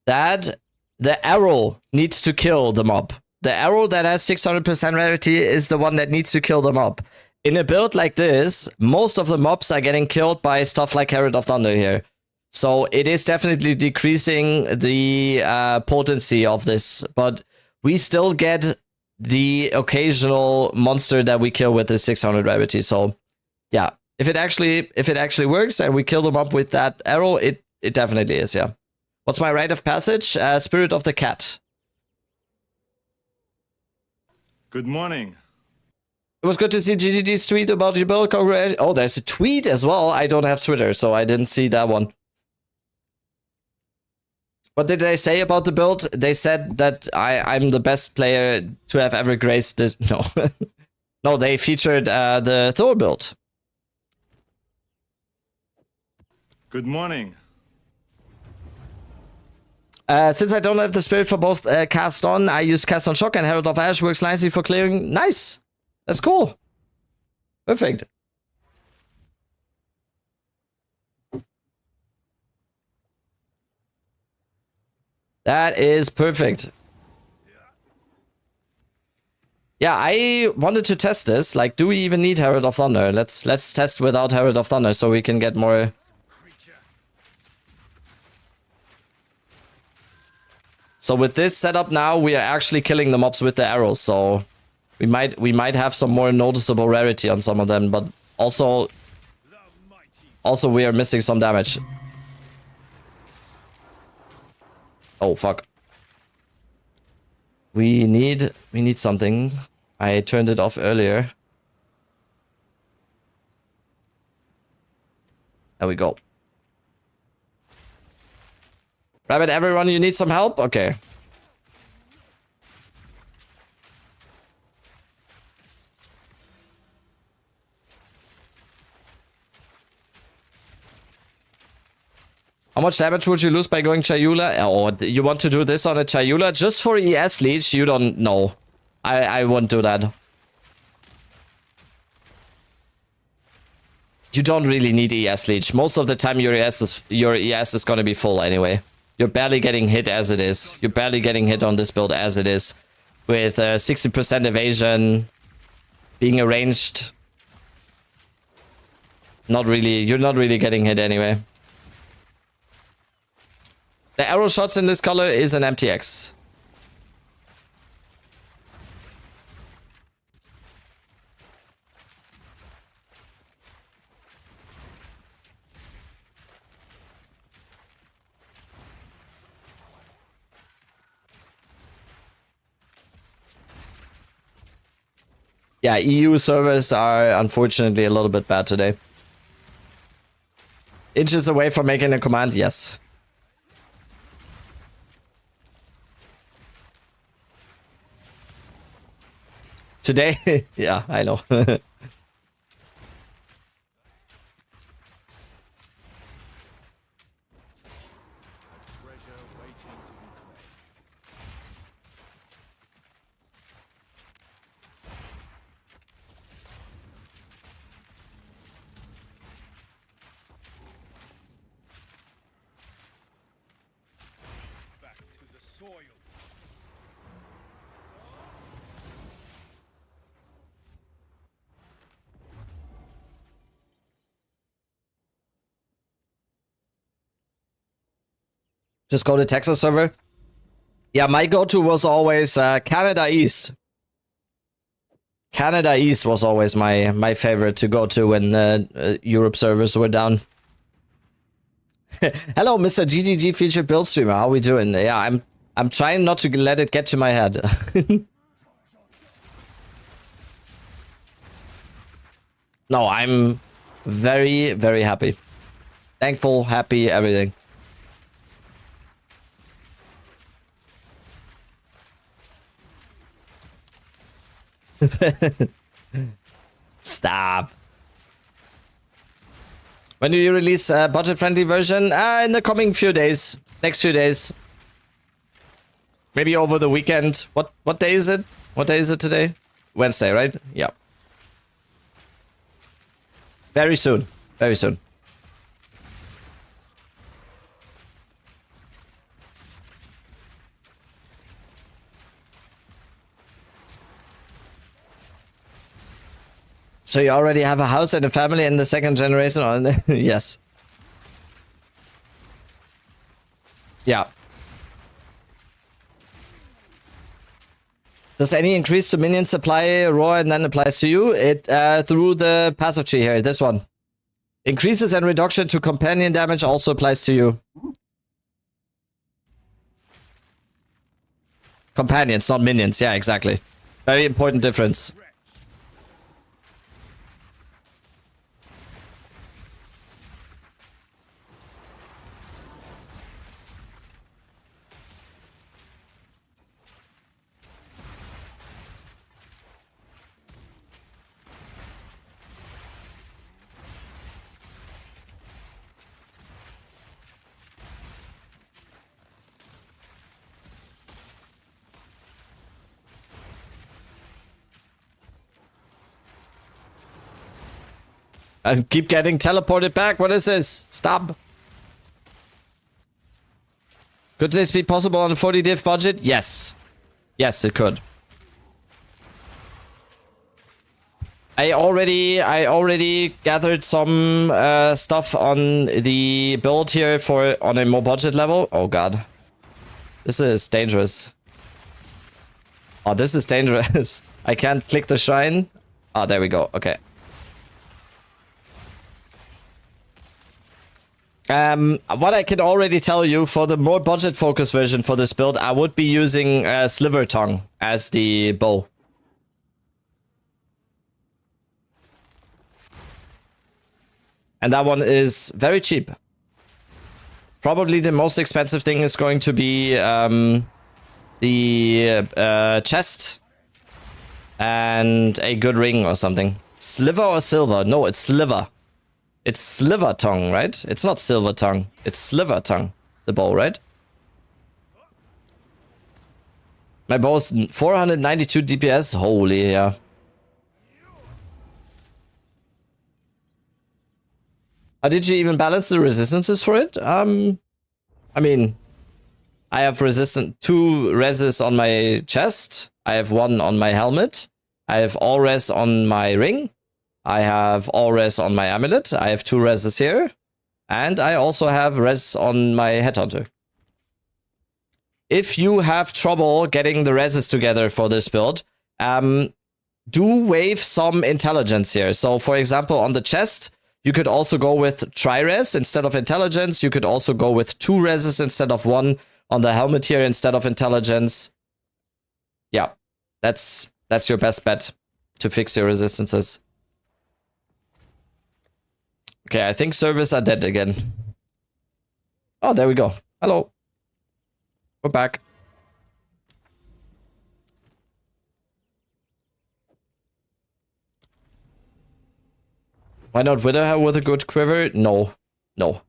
that the arrow needs to kill the mob. The arrow that has 600% rarity is the one that needs to kill the mob. In a build like this, most of the mobs are getting killed by stuff like Herald of Thunder here. So it is definitely decreasing the potency of this, but we still get the occasional monster that we kill with the 600 rarity. So yeah, if it actually works and we kill them up with that arrow, it definitely is. Yeah. What's my rite of passage? Spirit of the cat. Good morning. It was good to see GGG's tweet about your build. Oh, there's a tweet as well. I don't have Twitter, so I didn't see that one. What did they say about the build? They said that I'm the best player to have ever graced this. No. No, they featured the Thor build. Good morning. Since I don't have the spirit for both cast on, I use cast on shock, and Herald of Ash works nicely for clearing. Nice. That's cool. Perfect. That is perfect. Yeah, I wanted to test this. Like, do we even need Herald of Thunder? Let's test without Herald of Thunder so we can get more. So with this setup now, we are actually killing the mobs with the arrows. So we might have some more noticeable rarity on some of them, but also we are missing some damage. Oh fuck. We need something. I turned it off earlier. There we go. Rabbit, everyone, you need some help? Okay. How much damage would you lose by going Chayula? Oh, you want to do this on a Chayula just for ES leech? You don't know. I won't do that. You don't really need ES leech. Most of the time your ES is gonna be full anyway. You're barely getting hit as it is. You're barely getting hit on this build as it is. With 60% evasion, being arranged. Not really. You're not really getting hit anyway. The arrow shots in this color is an MTX. Yeah, EU servers are unfortunately a little bit bad today. Inches away from making a command, yes. Today? Yeah, I know. Just go to Texas server. Yeah, my go-to was always Canada East. Canada East was always my favorite to go to when Europe servers were down. Hello, Mr. GGG featured build streamer. How we doing? Yeah, I'm trying not to let it get to my head. No, I'm very, very happy. Thankful, happy, everything. Stop. When do you release a budget-friendly version? In the coming few days. Next few days. Maybe over the weekend. What day is it? What day is it today? Wednesday, right? Yeah. Very soon. Very soon. So you already have a house and a family in the second generation? Yes. Yeah. Does any increase to minions apply raw and then applies to you? It through the passive tree here, this one. Increases and reduction to companion damage also applies to you. Companions, not minions. Yeah, exactly. Very important difference. I keep getting teleported back. What is this? Stop. Could this be possible on a 40 div budget? Yes. Yes, it could. I already gathered some stuff on the build here for on a more budget level. Oh god. This is dangerous. Oh, this is dangerous. I can't click the shrine. Oh, there we go. Okay. What I can already tell you, for the more budget-focused version for this build, I would be using Sliver Tongue as the bow. And that one is very cheap. Probably the most expensive thing is going to be the chest and a good ring or something. Sliver or silver? No, it's sliver. It's Sliver Tongue, right? It's not Silver Tongue. It's Sliver Tongue, the bow, right? My bow's 492 DPS. Holy, yeah. How did you even balance the resistances for it? I mean, I have 2 reses on my chest. I have 1 on my helmet. I have all res on my ring. I have all res on my amulet. I have 2 reses here. And I also have res on my headhunter. If you have trouble getting the reses together for this build, do wave some intelligence here. So for example, on the chest, you could also go with tri-res instead of intelligence. You could also go with 2 reses instead of 1 on the helmet here instead of intelligence. Yeah, that's your best bet to fix your resistances. Okay, I think servers are dead again. Oh, there we go. Hello. We're back. Why not Wither her with a good quiver? No. No.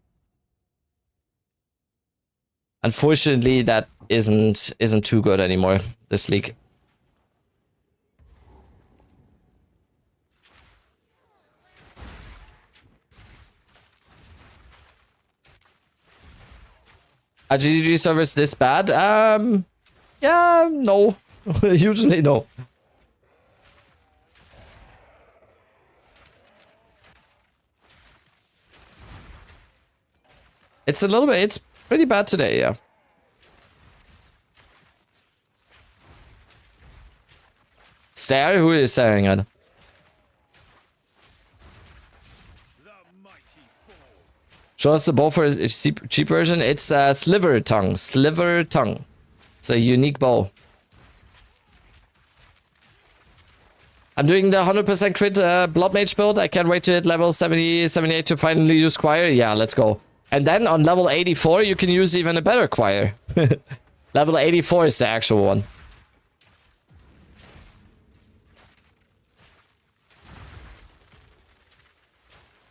Unfortunately, that isn't too good anymore, this league. Are GGG servers this bad? Yeah, no. Usually no. It's a little bit, it's pretty bad today, yeah. Stare? Who is staring at? Show us the bow for a cheap version. It's Sliver Tongue. Sliver Tongue. It's a unique bow. I'm doing the 100% crit Blood Mage build. I can't wait to hit level 70, 78 to finally use Choir. Yeah, let's go. And then on level 84, you can use even a better Choir. Level 84 is the actual one.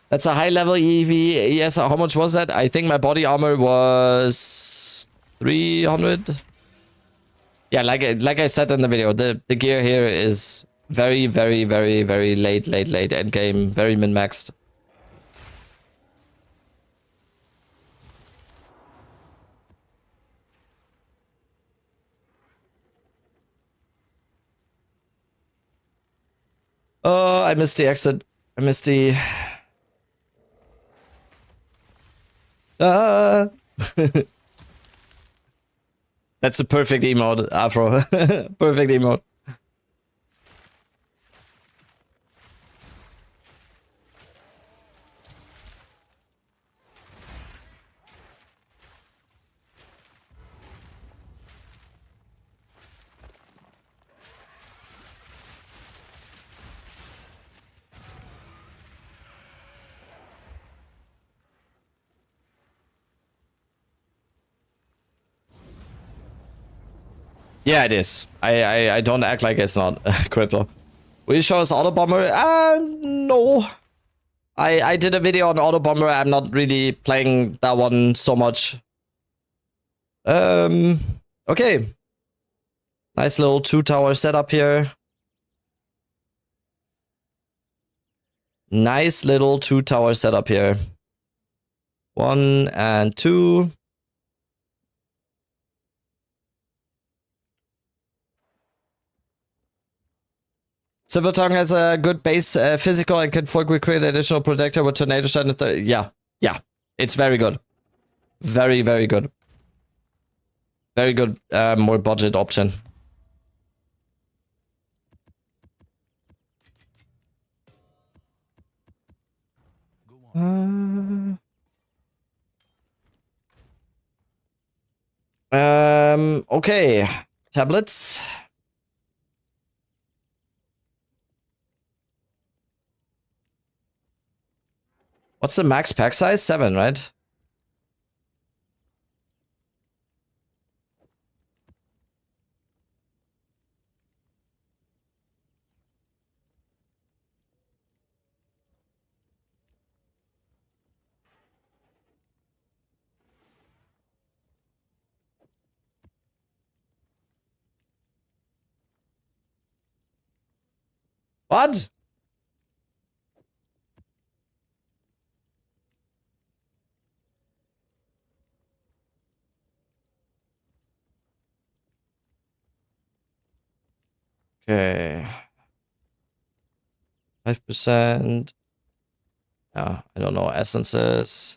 That's a high level EV. Yes, how much was that? I think my body armor was 300. Yeah, like I said in the video, the gear here is very, very, very, very late end game. Very min-maxed. Oh, I missed the exit. I missed the... That's a perfect emote, Afro. Perfect emote. Yeah, it is. I don't act like it's not crypto. Will you show us Auto Bomber? No. I did a video on Auto Bomber. I'm not really playing that one so much. Okay. Nice little 2-tower setup here. Nice little 2-tower setup here. 1 and 2. Silver Tongue has a good base physical and can fully create additional protector with Tornado Shot. Yeah, it's very good. Very, very good. Very good, more budget option. Okay. Tablets. What's the max pack size? 7, right? What? Okay. 5%. Yeah, I don't know. Essences.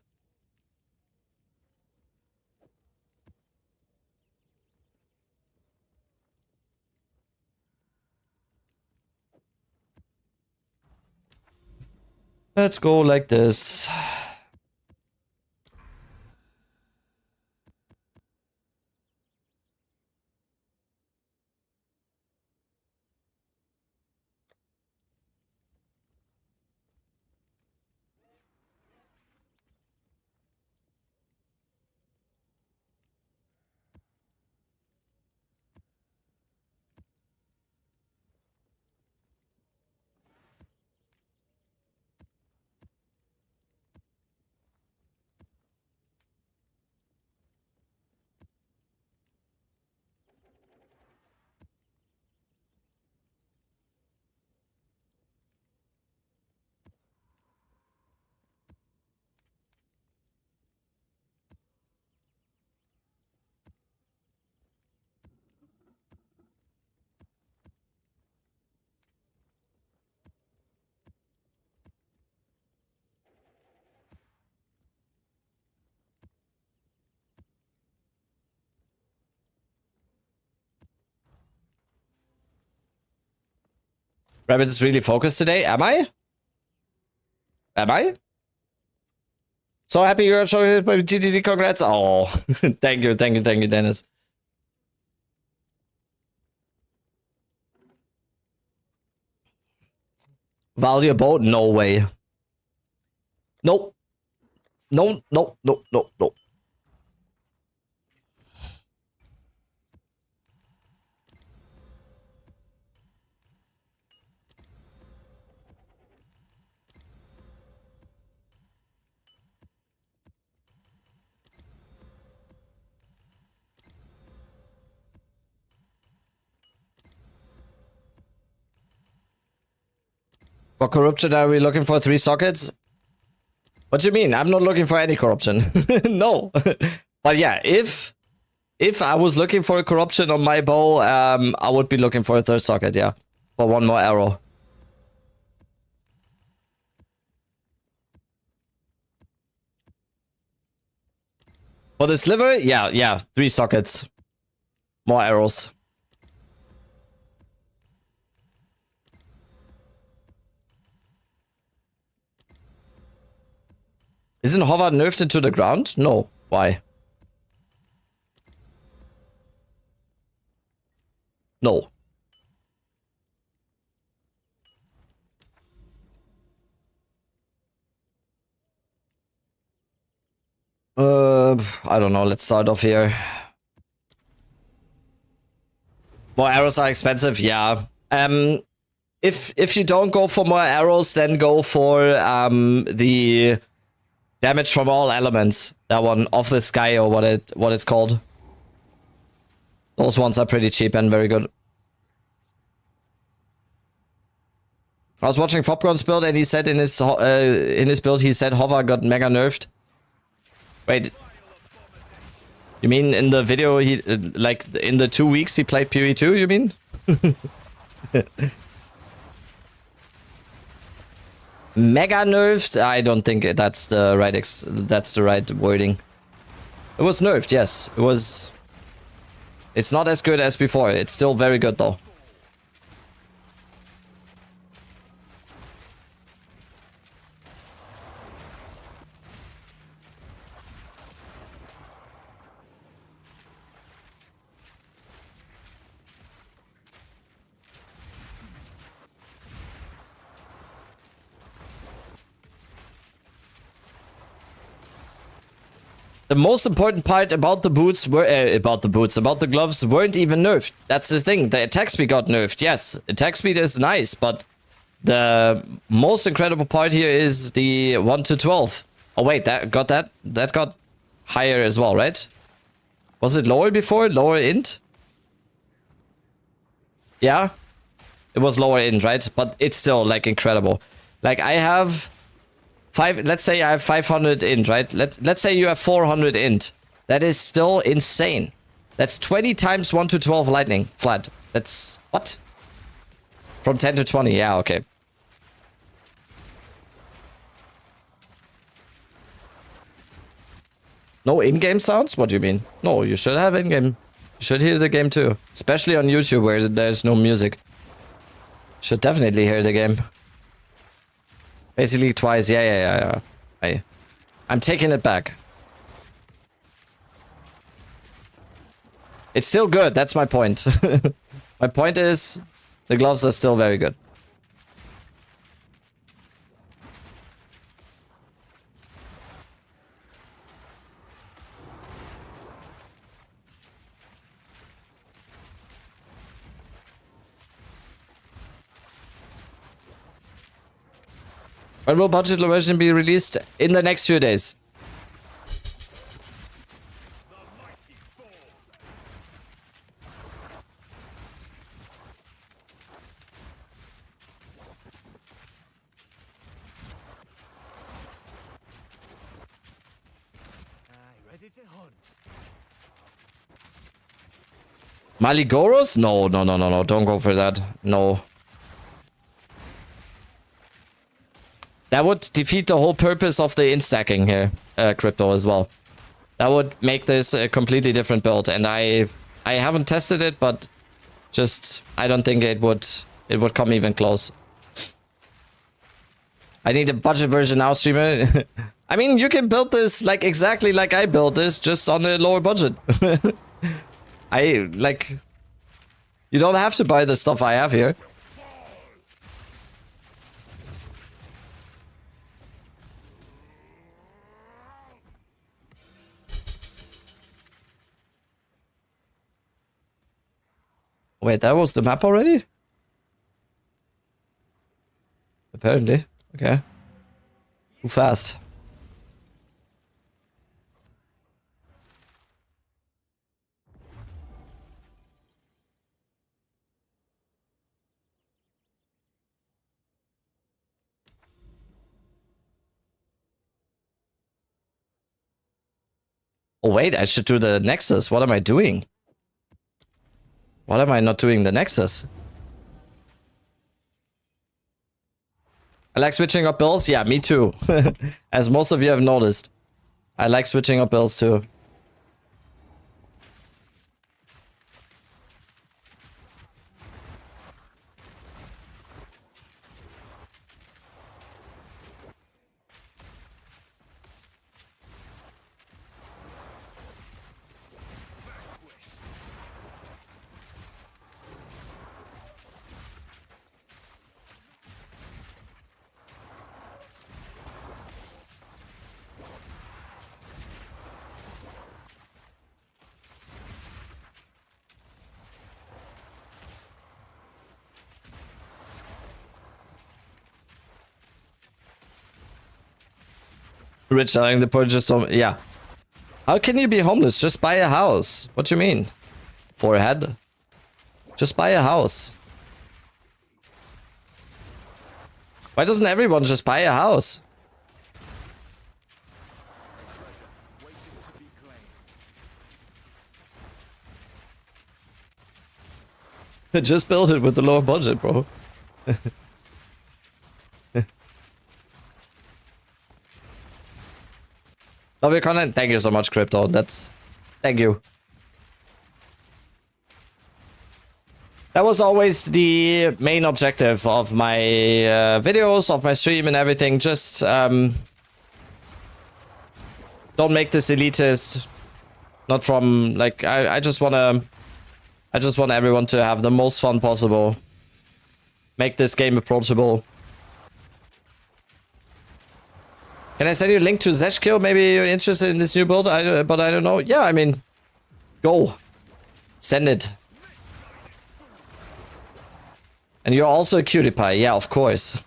Let's go like this. Rabbit is really focused today. Am I? Am I? So happy you're showing it by GGG. Congrats. Oh, thank you, Dennis. Valuable? No way. Nope. No. For corruption, are we looking for 3 sockets? What do you mean? I'm not looking for any corruption. No. But yeah, if I was looking for a corruption on my bow, I would be looking for a 3rd socket, yeah. For 1 more arrow. For the sliver? Yeah, 3 sockets. More arrows. Isn't hover nerfed into the ground? No. Why? No. I don't know. Let's start off here. More arrows are expensive, yeah. If you don't go for more arrows, then go for the damage from all elements. That one, off the sky, or what it's called. Those ones are pretty cheap and very good. I was watching Fopcorn's build, and he said in his build, he said Hover got mega nerfed. Wait, you mean in the video he like in the 2 weeks he played PoE2? You mean? Mega nerfed? I don't think that's the right wording. It was nerfed, yes. It was. It's not as good as before. It's still very good though. The most important part about the boots were about the gloves weren't even nerfed. That's the thing. The attack speed got nerfed. Yes, attack speed is nice, but the most incredible part here is the 1 to 12. Oh wait, that got higher as well, right? Was it lower before? Lower int? Yeah, it was lower int, right? But it's still like incredible. Like I have. Let's say I have 500 int, right? Let's say you have 400 int. That is still insane. That's 20 times 1 to 12 lightning flat. That's what? From 10 to 20. Yeah, okay. No in-game sounds? What do you mean? No, you should have in-game. You should hear the game too. Especially on YouTube where there's no music. Should definitely hear the game. Basically twice, yeah. I'm taking it back. It's still good, that's my point. My point is, the gloves are still very good. When will budget version be released? In the next few days. Maligoros? No, don't go for that. No. That would defeat the whole purpose of the in-stacking here, crypto as well. That would make this a completely different build, and I haven't tested it, but just I don't think it would come even close. I need a budget version now, streamer. I mean, you can build this like exactly like I built this, just on a lower budget. You don't have to buy the stuff I have here. Wait, that was the map already? Apparently. Okay. Too fast. Oh wait, I should do the Nexus. What am I doing? What am I not doing the Nexus? I like switching up builds. Yeah, me too. As most of you have noticed. I like switching up builds too. Rich selling the poor just don't... Yeah. How can you be homeless? Just buy a house. What do you mean? Forehead? Just buy a house. Why doesn't everyone just buy a house? Just build it with the lower budget, bro. Love your content. Thank you so much, Crypto. Thank you. That was always the main objective of my videos, of my stream and everything. Just don't make this elitist. Not from like I just want everyone to have the most fun possible. Make this game approachable. Can I send you a link to Zeshkill? Maybe you're interested in this new build, but I don't know. Yeah, I mean, go. Send it. And you're also a cutie pie. Yeah, of course.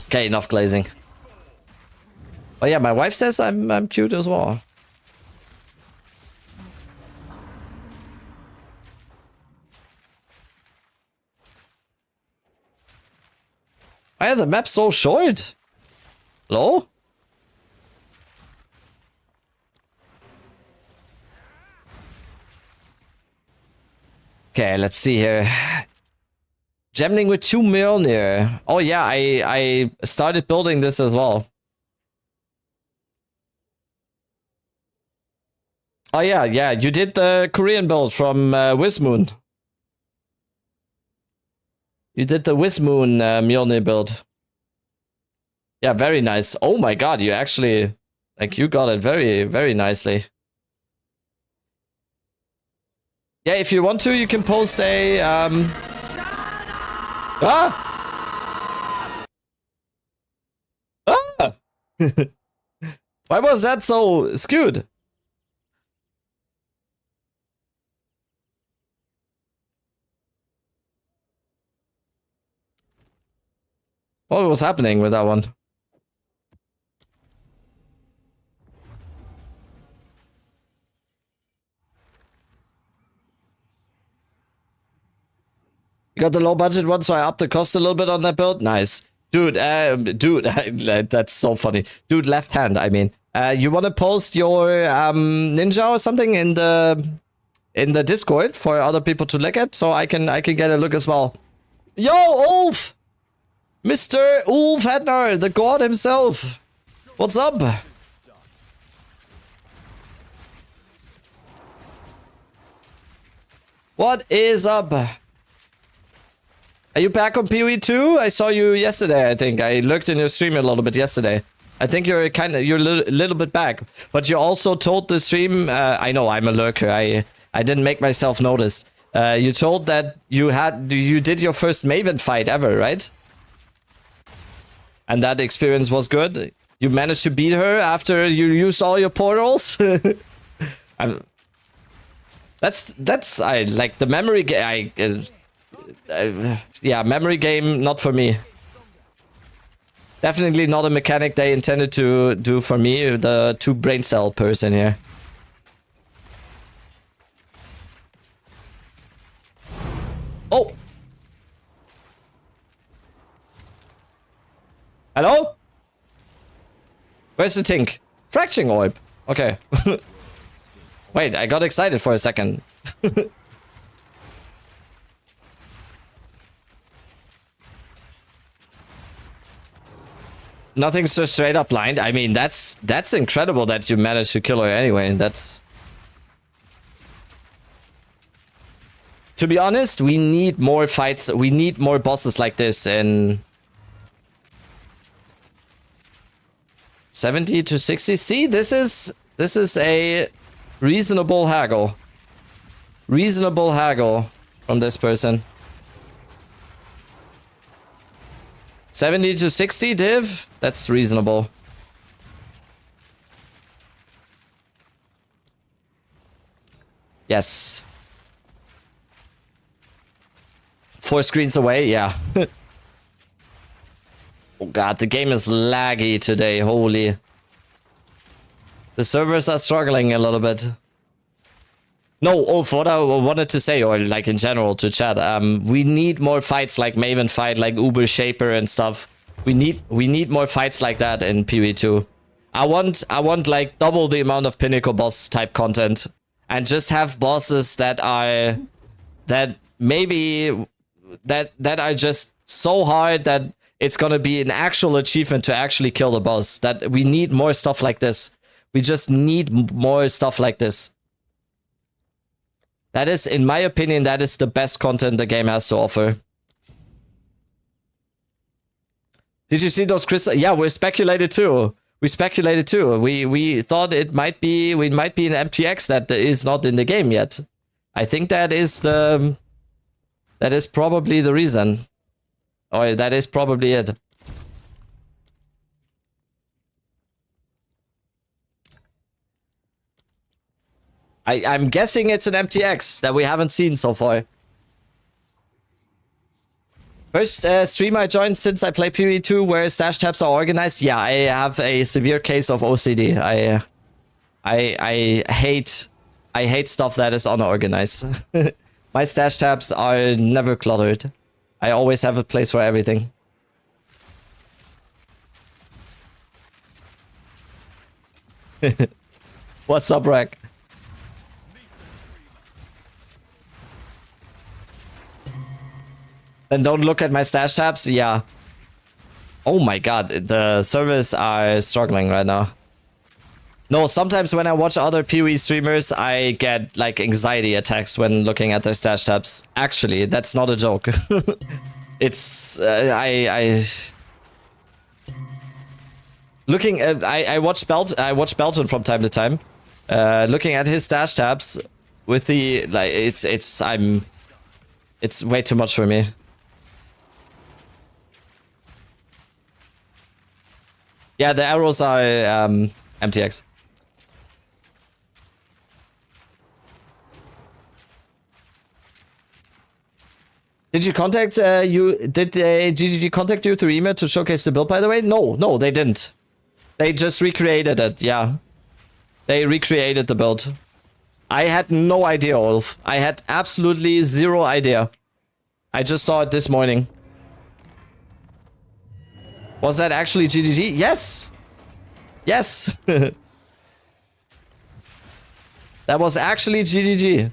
Okay, enough glazing. Oh yeah, my wife says I'm cute as well. Why are the maps so short? Hello? Okay, let's see here. Gemling with 2 Mjolnir. Oh yeah, I started building this as well. Oh yeah, you did the Korean build from Wismoon. You did the Wismoon Mjolnir build. Yeah, very nice. Oh my god, you actually... Like, you got it very, very nicely. Yeah, if you want to, you can post a... Ah! Ah! Why was that so skewed? What was happening with that one? You got the low budget one, so I upped the cost a little bit on that build. Nice. Dude, that's so funny. Dude, left hand, I mean. You want to post your ninja or something in the Discord for other people to look at, so I can get a look as well. Yo, Ulf! Mr. Ulf Hednar, the god himself. What's up? What is up? Are you back on PoE 2? I saw you yesterday, I think. I looked in your stream a little bit yesterday. I think you're a little bit back. But you also told the stream, I know I'm a lurker. I didn't make myself notice. You told that you did your first Maven fight ever, right? And that experience was good. You managed to beat her after you used all your portals. That's I like the memory game. Yeah, memory game not for me. Definitely not a mechanic they intended to do for me. The 2 brain cell person here. Oh. Hello? Where's the Tink? Fracturing orb. Okay. Wait, I got excited for a second. Nothing's just straight up blind. I mean, that's incredible that you managed to kill her anyway. That's... To be honest, we need more fights. We need more bosses like this in... 70 to 60. See, this is a reasonable haggle. Reasonable haggle from this person. 70 to 60 div? That's reasonable. Yes. 4 screens away, yeah. god, the game is laggy today. Holy. The servers are struggling a little bit. No, for what I wanted to say, or like in general to chat, we need more fights like Maven fight, like Uber Shaper and stuff. We need more fights like that in PvE2. I want like double the amount of pinnacle boss type content, and just have bosses that are just so hard that it's gonna be an actual achievement to actually kill the boss. That we need more stuff like this. We just need more stuff like this. That is, in my opinion, that is the best content the game has to offer. Did you see those crystals? Yeah, we speculated too. We speculated too. We thought we might be in MTX that is not in the game yet. I think that is probably the reason. Or that is probably it. I'm guessing it's an MTX that we haven't seen so far. First stream I joined since I play PvE2 where stash tabs are organized. Yeah, I have a severe case of OCD. I hate stuff that is unorganized. My stash tabs are never cluttered. I always have a place for everything. What's up, Rack? Then don't look at my stash tabs. Yeah. Oh my god, the servers are struggling right now. No, sometimes when I watch other PoE streamers, I get like anxiety attacks when looking at their stash tabs. Actually, that's not a joke. It's looking at I watch Belton from time to time. Looking at his stash tabs with the like it's way too much for me. Yeah, the arrows are MTX. Did you contact did GGG contact you through email to showcase the build, by the way? No, they didn't. They just recreated it, yeah. They recreated the build. I had no idea, Ulf. I had absolutely zero idea. I just saw it this morning. Was that actually GGG? Yes! Yes! That was actually GGG.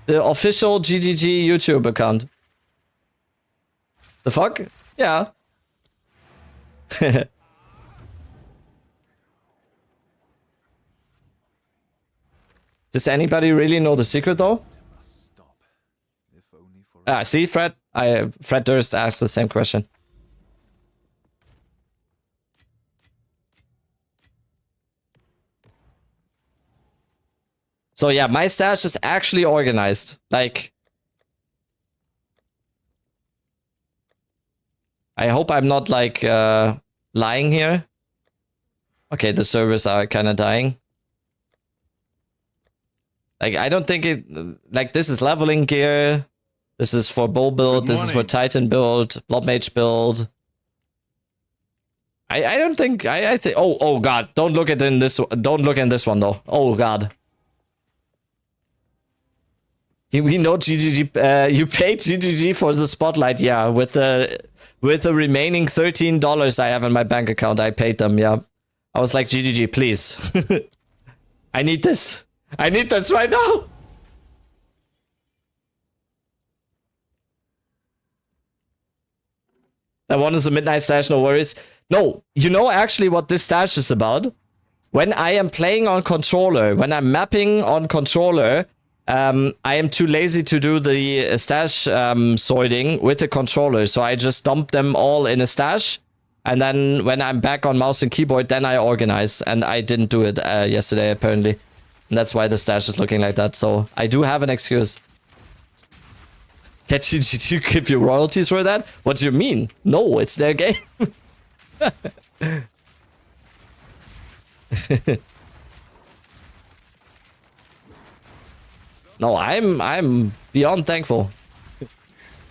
The official GGG YouTube account. The fuck? Yeah. Does anybody really know the secret though? Ah, see, Fred? Fred Durst asked the same question. So yeah, my stash is actually organized. Like, I hope I'm not like lying here. Okay, the servers are kind of dying. Like, I don't think it, like, this is leveling gear. This is for bull build. This is for Titan build, Blood Mage build. I don't think I think. Oh god! Don't look at in this. Don't look in this one though. Oh god. We know GGG. You paid GGG for the spotlight. Yeah, with the remaining $13 I have in my bank account, I paid them. Yeah, I was like, GGG, please. I need this. I need this right now. That one is a midnight stash, no worries. No, you know actually what this stash is about? When I am playing on controller, when I'm mapping on controller, I am too lazy to do the stash sorting with the controller. So I just dump them all in a stash. And then when I'm back on mouse and keyboard, then I organize. And I didn't do it yesterday, apparently. And that's why the stash is looking like that. So I do have an excuse. Did you give you royalties for that? What do you mean? No, it's their game. No, I'm beyond thankful.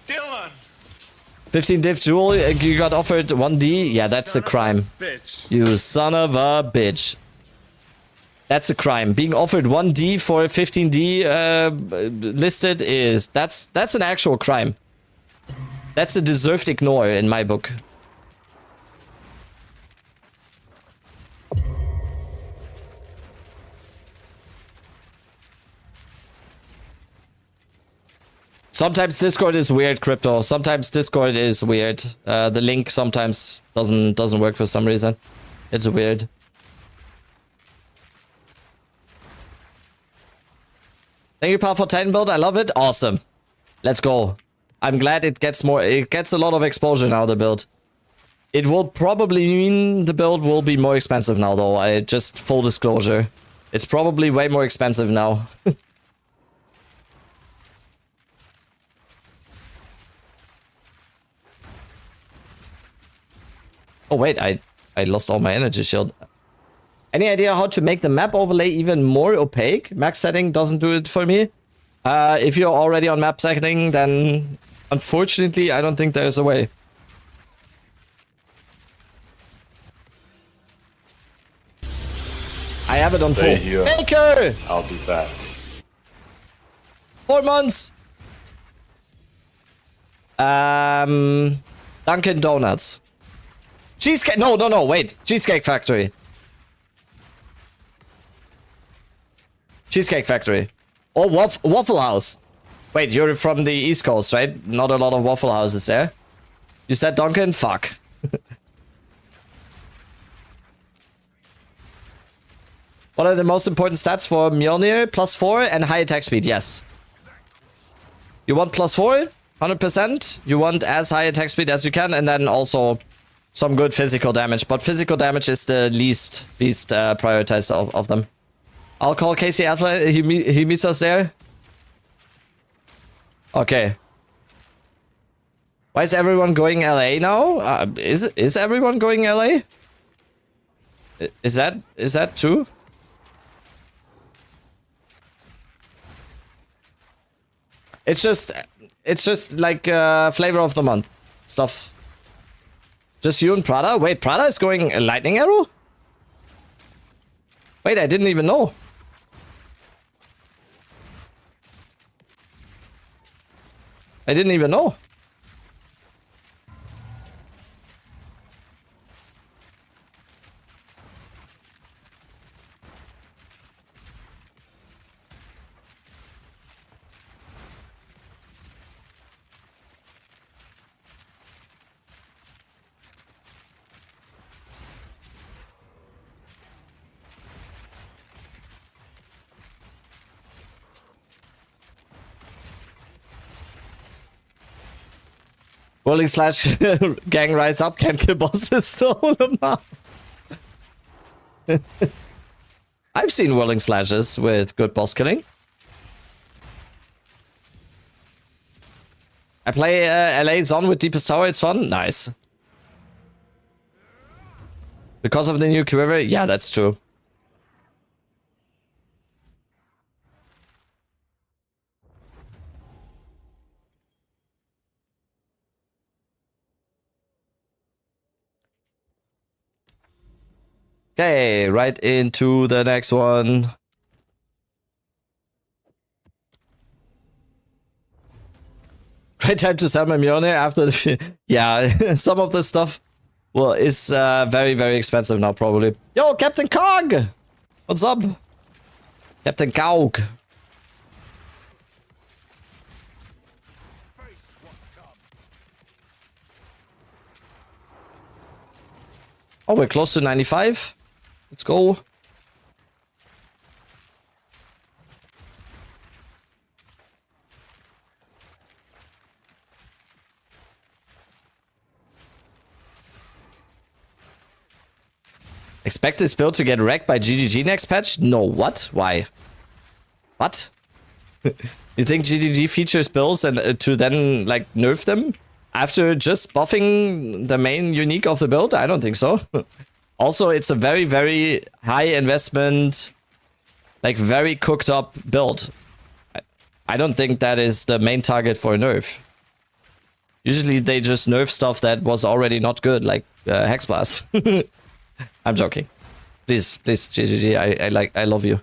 Dylan, 15 div jewel, you got offered 1D? Yeah, that's a crime. Bitch. You son of a bitch. That's a crime. Being offered 1D for 15D listed is... That's an actual crime. That's a deserved ignore in my book. Sometimes Discord is weird, Crypto. Sometimes Discord is weird. The link sometimes doesn't work for some reason. It's weird. Thank you, pal, for Titan build. I love it. Awesome. Let's go. I'm glad it gets more. It gets a lot of exposure now, the build. It will probably mean the build will be more expensive now, though. I just full disclosure. It's probably way more expensive now. Oh wait, I lost all my energy shield. Any idea how to make the map overlay even more opaque? Max setting doesn't do it for me. If you're already on map setting, then unfortunately I don't think there's a way. I have it on full. Baker! I'll be back. 4 months! Dunkin' Donuts. Cheesecake. No, wait. Cheesecake Factory. Cheesecake Factory. Or Waffle House. Wait, you're from the East Coast, right? Not a lot of Waffle Houses there. You said Dunkin'? Fuck. What are the most important stats for Mjolnir? +4 and high attack speed, yes. You want +4? 100%. You want as high attack speed as you can, and then also some good physical damage. But physical damage is the least prioritized of them. I'll call Casey Athlete. He meets us there. Okay. Why is everyone going LA now? Is everyone going LA? Is that true? It's just like flavor of the month stuff. Just you and Prada? Wait, Prada is going a Lightning Arrow? Wait, I didn't even know. I didn't even know. Rolling slash gang rise up, can't kill bosses, stole them up. I've seen whirling slashes with good boss killing. I play LA Zone with Deepest Tower, it's fun. Nice. Because of the new quiver? Yeah, that's true. Okay, right into the next one. Great time to sell my Mjolnir after the... Yeah, some of the stuff, well, is very, very expensive now, probably. Yo, Captain Cog! What's up? Captain Cog. Oh, we're close to 95. Let's go. Expect this build to get wrecked by GGG next patch? No, what? Why? What? You think GGG features builds and to then like nerf them after just buffing the main unique of the build? I don't think so. Also, it's a very, very high investment, like very cooked up build. I don't think that is the main target for a nerf. Usually they just nerf stuff that was already not good, like Hex Blast. I'm joking. Please, please, GGG, I love you.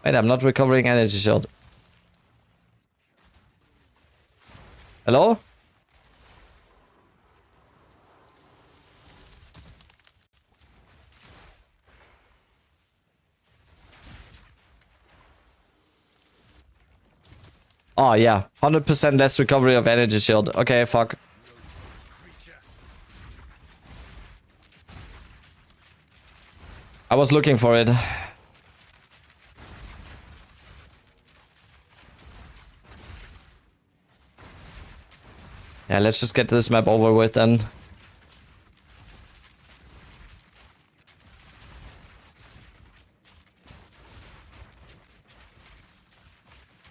Wait, I'm not recovering energy shield. Hello? Oh yeah, 100% less recovery of energy shield. Okay, fuck. I was looking for it. Yeah, let's just get this map over with then.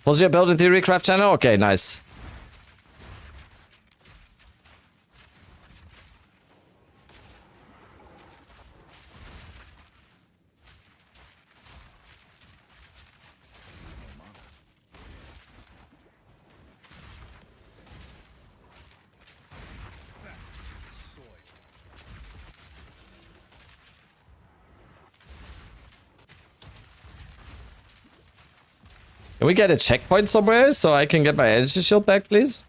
Was your build in theory craft channel? Okay, nice. Can we get a checkpoint somewhere so I can get my energy shield back, please?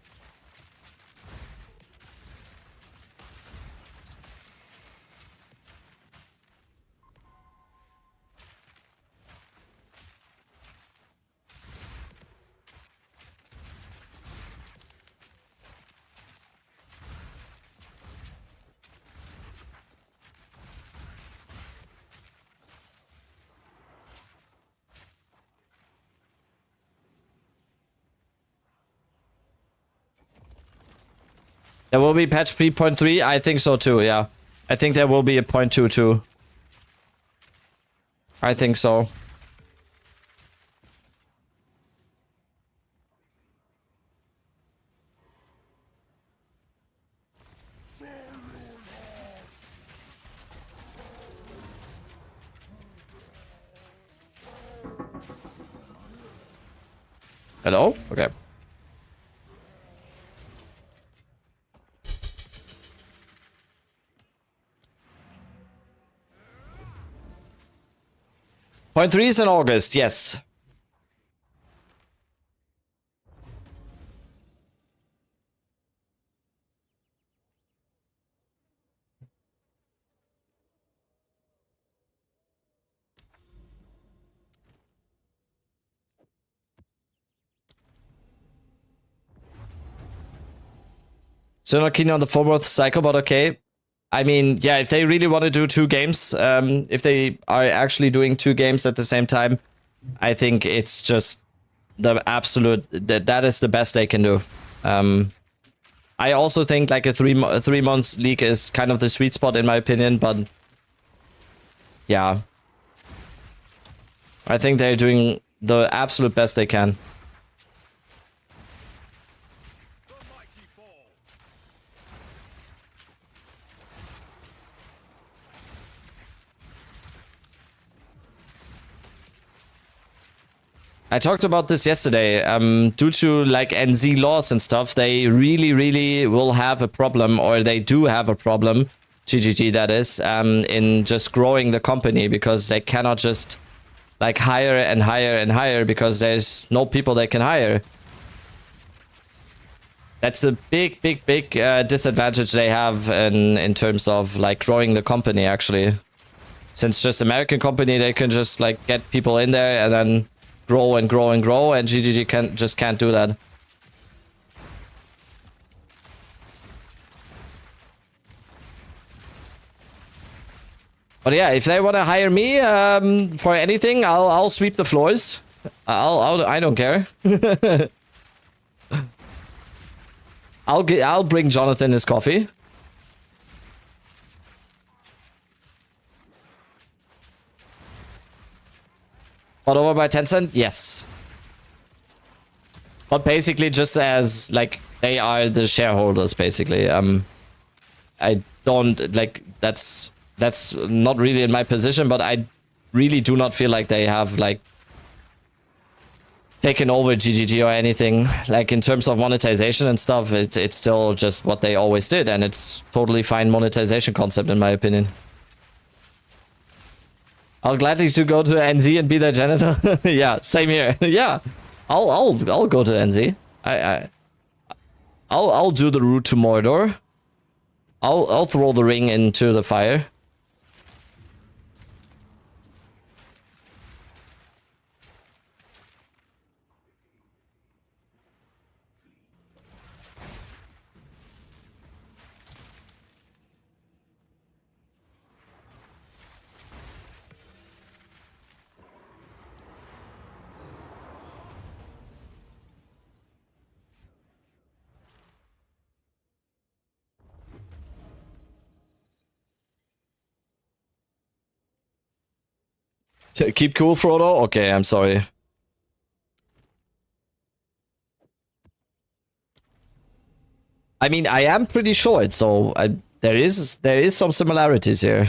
There will be patch 3.3. I think so too, yeah. I think there will be a 0.2 too. I think so. Hello? Okay. Point 3 is in August, yes. So not keen on the 4-month cycle, but okay. I mean, yeah, if they really want to do 2 games, if they are actually doing 2 games at the same time, I think it's just the absolute, that is the best they can do. I also think like a 3 months leak is kind of the sweet spot in my opinion, but yeah. I think they're doing the absolute best they can. I talked about this yesterday. Due to like NZ laws and stuff, they really will have a problem, or they do have a problem, GGG that is, in just growing the company, because they cannot just like hire and hire because there's no people they can hire. That's a big disadvantage they have in terms of like growing the company actually. Since just American company, they can just like get people in there and then grow and grow and grow, and GGG can't do that. But yeah, if they want to hire me for anything, I'll sweep the floors. I don't care. I'll bring Jonathan his coffee. Bought over by Tencent? Yes. But basically just as, like, they are the shareholders, basically. I don't, like, that's that's not really in my position, but I really do not feel like they have like taken over GGG or anything. Like in terms of monetization and stuff, it's still just what they always did, and it's totally fine monetization concept in my opinion. I'll gladly to go to NZ and be their janitor. Yeah, same here. Yeah, I'll go to NZ. I'll do the route to Mordor. I'll throw the ring into the fire. Keep cool, Frodo. Okay, I'm sorry. I mean, I am pretty short, so there is some similarities here.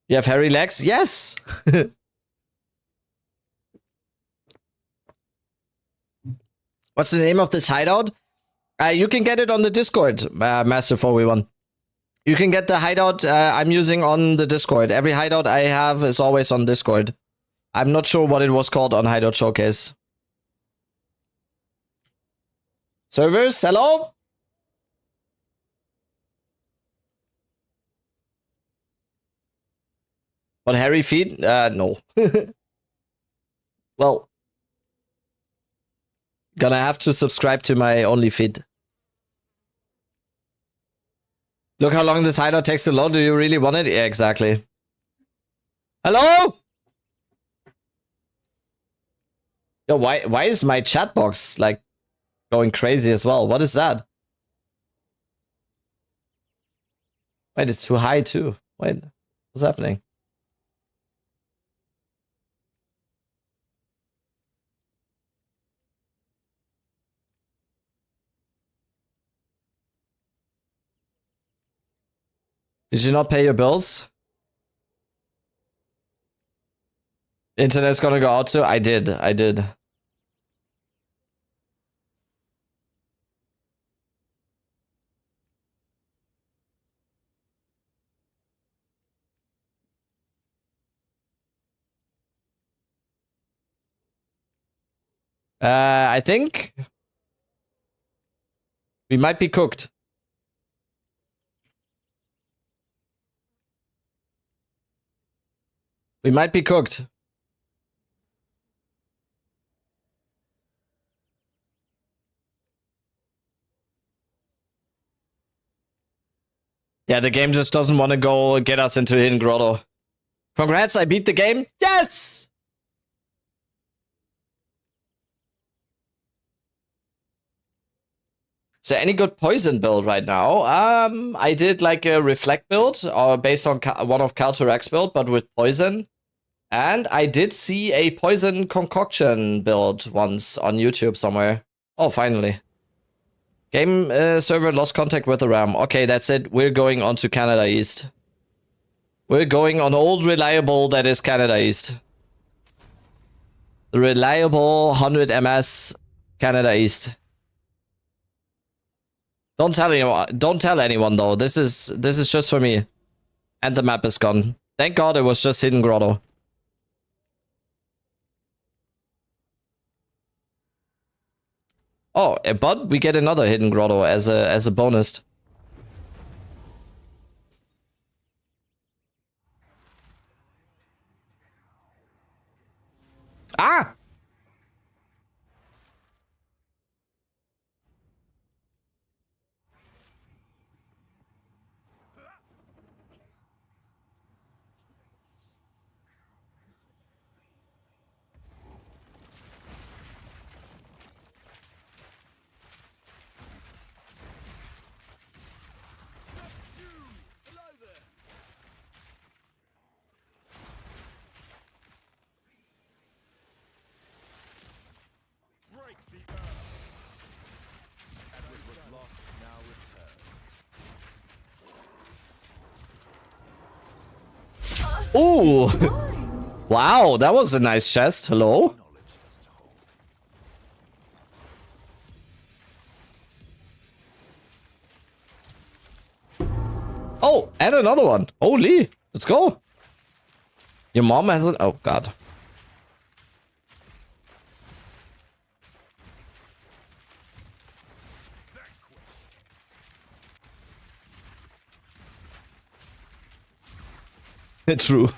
You have hairy legs? Yes. What's the name of this hideout? You can get it on the Discord, Master 4v1. You can get the hideout I'm using on the Discord. Every hideout I have is always on Discord. I'm not sure what it was called on Hideout Showcase. Servers, hello? What, hairy feet? No. Well, gonna have to subscribe to my OnlyFeed. Look how long this hideout takes to load. Do you really want it? Yeah, exactly. Hello? Yo, why is my chat box like going crazy as well? What is that? Wait, it's too high too. Wait, what's happening? Did you not pay your bills? Internet's gonna go out too? I did. I think we might be cooked. We might be cooked. Yeah, the game just doesn't want to go get us into Hidden Grotto. Congrats, I beat the game. Yes! Is there any good poison build right now? I did like a reflect build based on one of Kalturak's build, but with poison. And I did see a poison concoction build once on YouTube somewhere. Oh, finally. Game server lost contact with the RAM. Okay, that's it. We're going on to Canada East. We're going on old reliable that is Canada East. The reliable 100 MS Canada East. Don't tell anyone. Don't tell anyone though. This is just for me. And the map is gone. Thank God it was just Hidden Grotto. Oh, but we get another Hidden Grotto as a bonus. Ah! Ooh. Wow, that was a nice chest. Hello? Oh, and another one. Holy. Let's go. Your mom hasn't... Oh, God. True.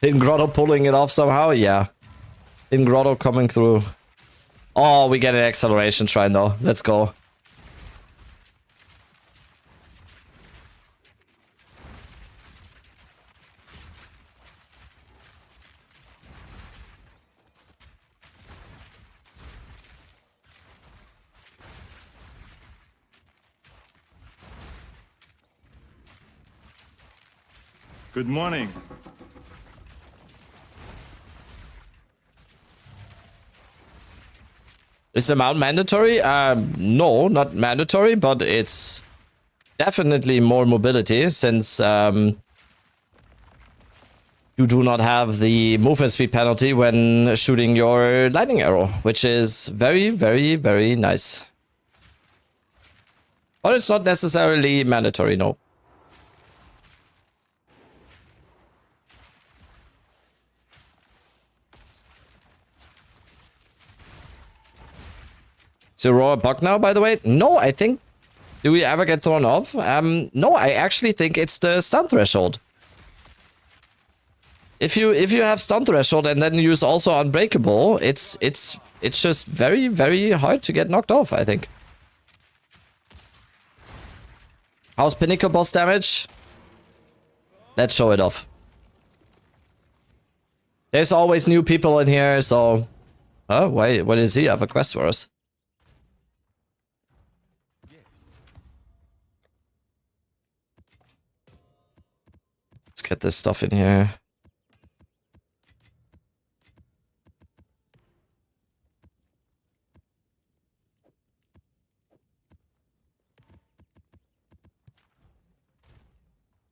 Hidden Grotto pulling it off somehow? Yeah. Hidden Grotto coming through. Oh, we get an acceleration shrine though. Let's go. Good morning. Is the mount mandatory? No, not mandatory, but it's definitely more mobility since you do not have the movement speed penalty when shooting your lightning arrow, which is very, very, very nice. But it's not necessarily mandatory, no. Is Aurora a bug now, by the way? No, I think... Do we ever get thrown off? No, I actually think it's the stun threshold. If you have stun threshold and then use also unbreakable, it's just very, very hard to get knocked off, I think. How's Pinnacle boss damage? Let's show it off. There's always new people in here, so... Oh, why does he have a quest for us? Let's get this stuff in here.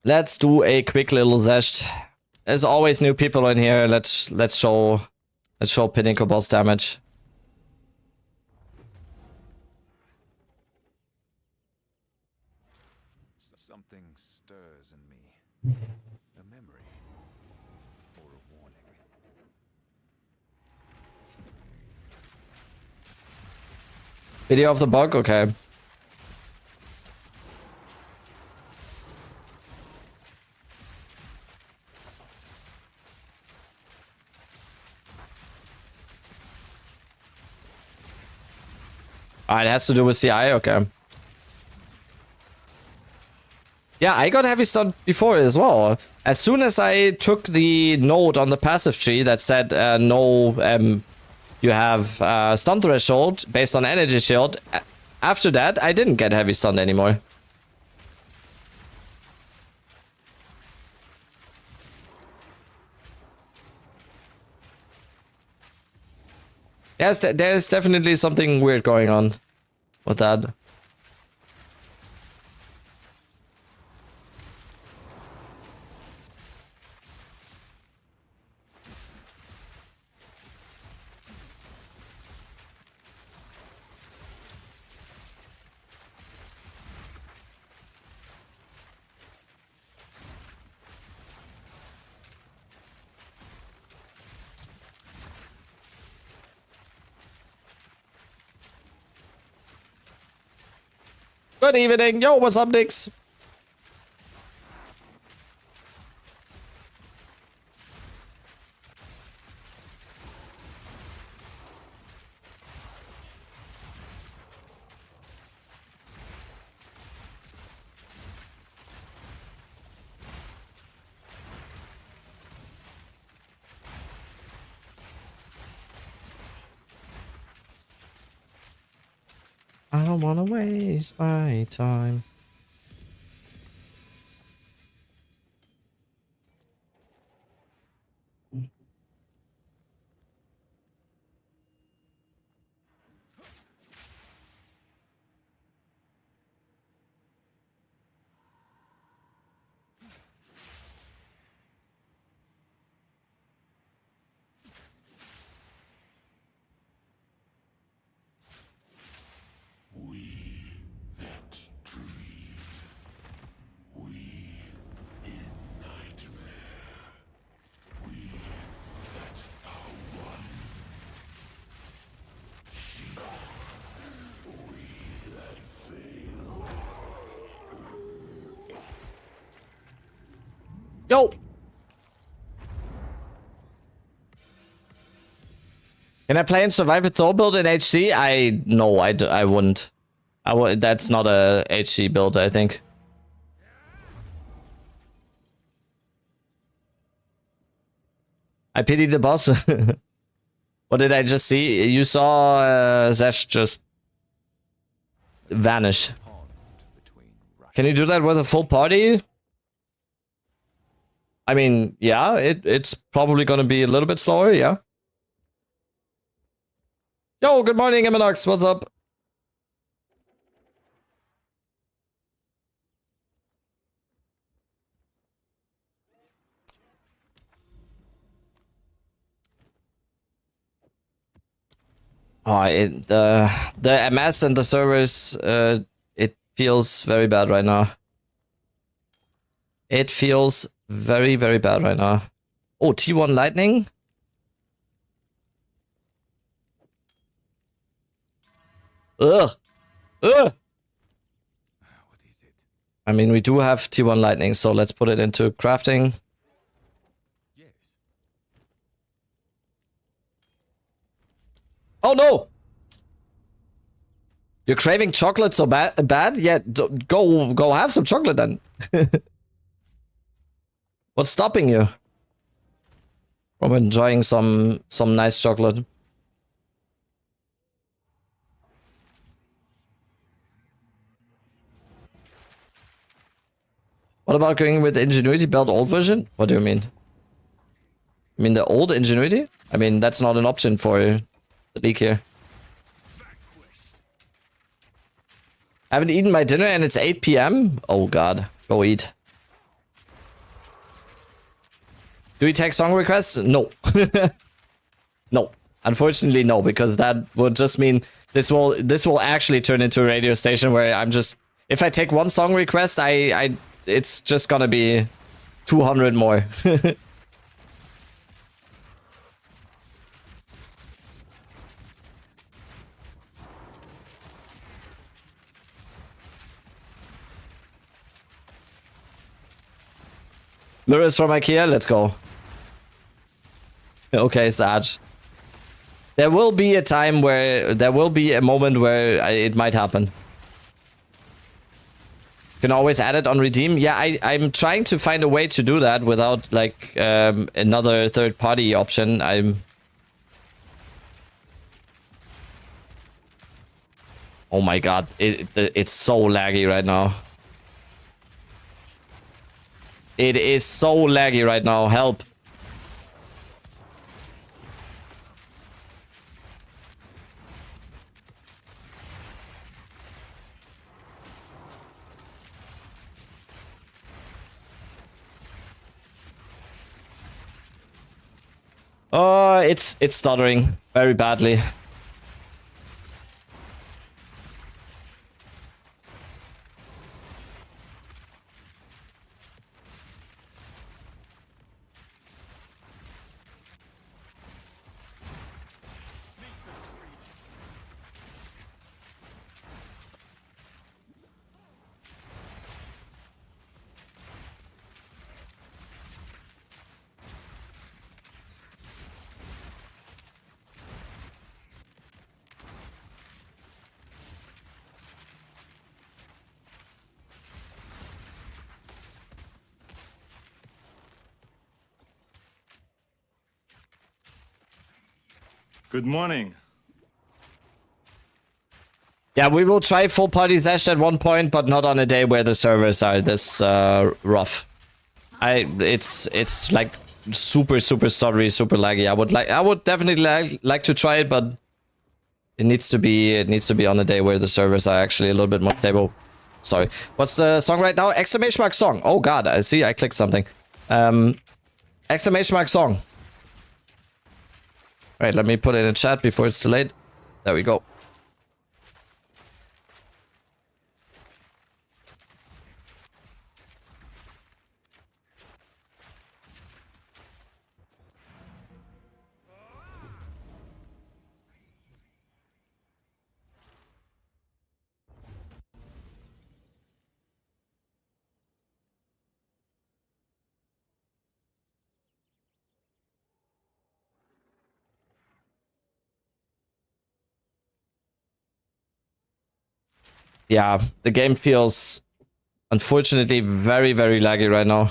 Let's do a quick little zest. There's always new people in here. Let's show Pinnacle boss damage. Something stirs in me. A memory or a warning. Video of the bug? Okay. It has to do with CI? Okay. Yeah, I got heavy stun before as well. As soon as I took the note on the passive tree that said no, you have stun threshold based on energy shield, after that I didn't get heavy stun anymore. Yes, there's definitely something weird going on with that. Good evening. Yo, what's up, Nix? I don't want to waste my time. Yo! Can I play him Survive with Thor build in HD? No, I wouldn't. That's not a HD build, I think. I pity the boss. What did I just see? You saw Zesh just vanish. Can you do that with a full party? I mean, yeah, it's probably gonna be a little bit slower, yeah. Yo, good morning, Eminox, what's up? Oh, the MS and the servers, it feels very bad right now. It feels very, very bad right now. Oh, T1 Lightning? Ugh! Ugh! What is it? I mean, we do have T1 Lightning, so let's put it into crafting. Yes. Oh no! You're craving chocolate so bad? Yeah, go have some chocolate then. What's stopping you from enjoying some nice chocolate? What about going with Ingenuity build old version? What do you mean? I mean the old Ingenuity? I mean, that's not an option for the league here. Haven't eaten my dinner and it's 8 PM? Oh god, go eat. Do we take song requests? No. No. Unfortunately, no, because that would just mean this will actually turn into a radio station where I'm just, if I take one song request, it's just gonna be 200 more. Mirrors from IKEA, let's go. Okay, Saj. There will be a time where, there will be a moment where it might happen. Can always add it on Redeem. Yeah, I'm trying to find a way to do that without like another third party option. Oh my god, it's so laggy right now. It is so laggy right now, help. Oh, it's stuttering very badly. Good morning. Yeah, we will try full party Zesh at one point, but not on a day where the servers are this rough. It's like super stuttery, super laggy. I would definitely like to try it, but it needs to be on a day where the servers are actually a little bit more stable. Sorry. What's the song right now? Exclamation mark song. Oh god, I see I clicked something. Exclamation mark song. Right, let me put it in the chat before it's too late. There we go. Yeah, the game feels unfortunately very, very laggy right now.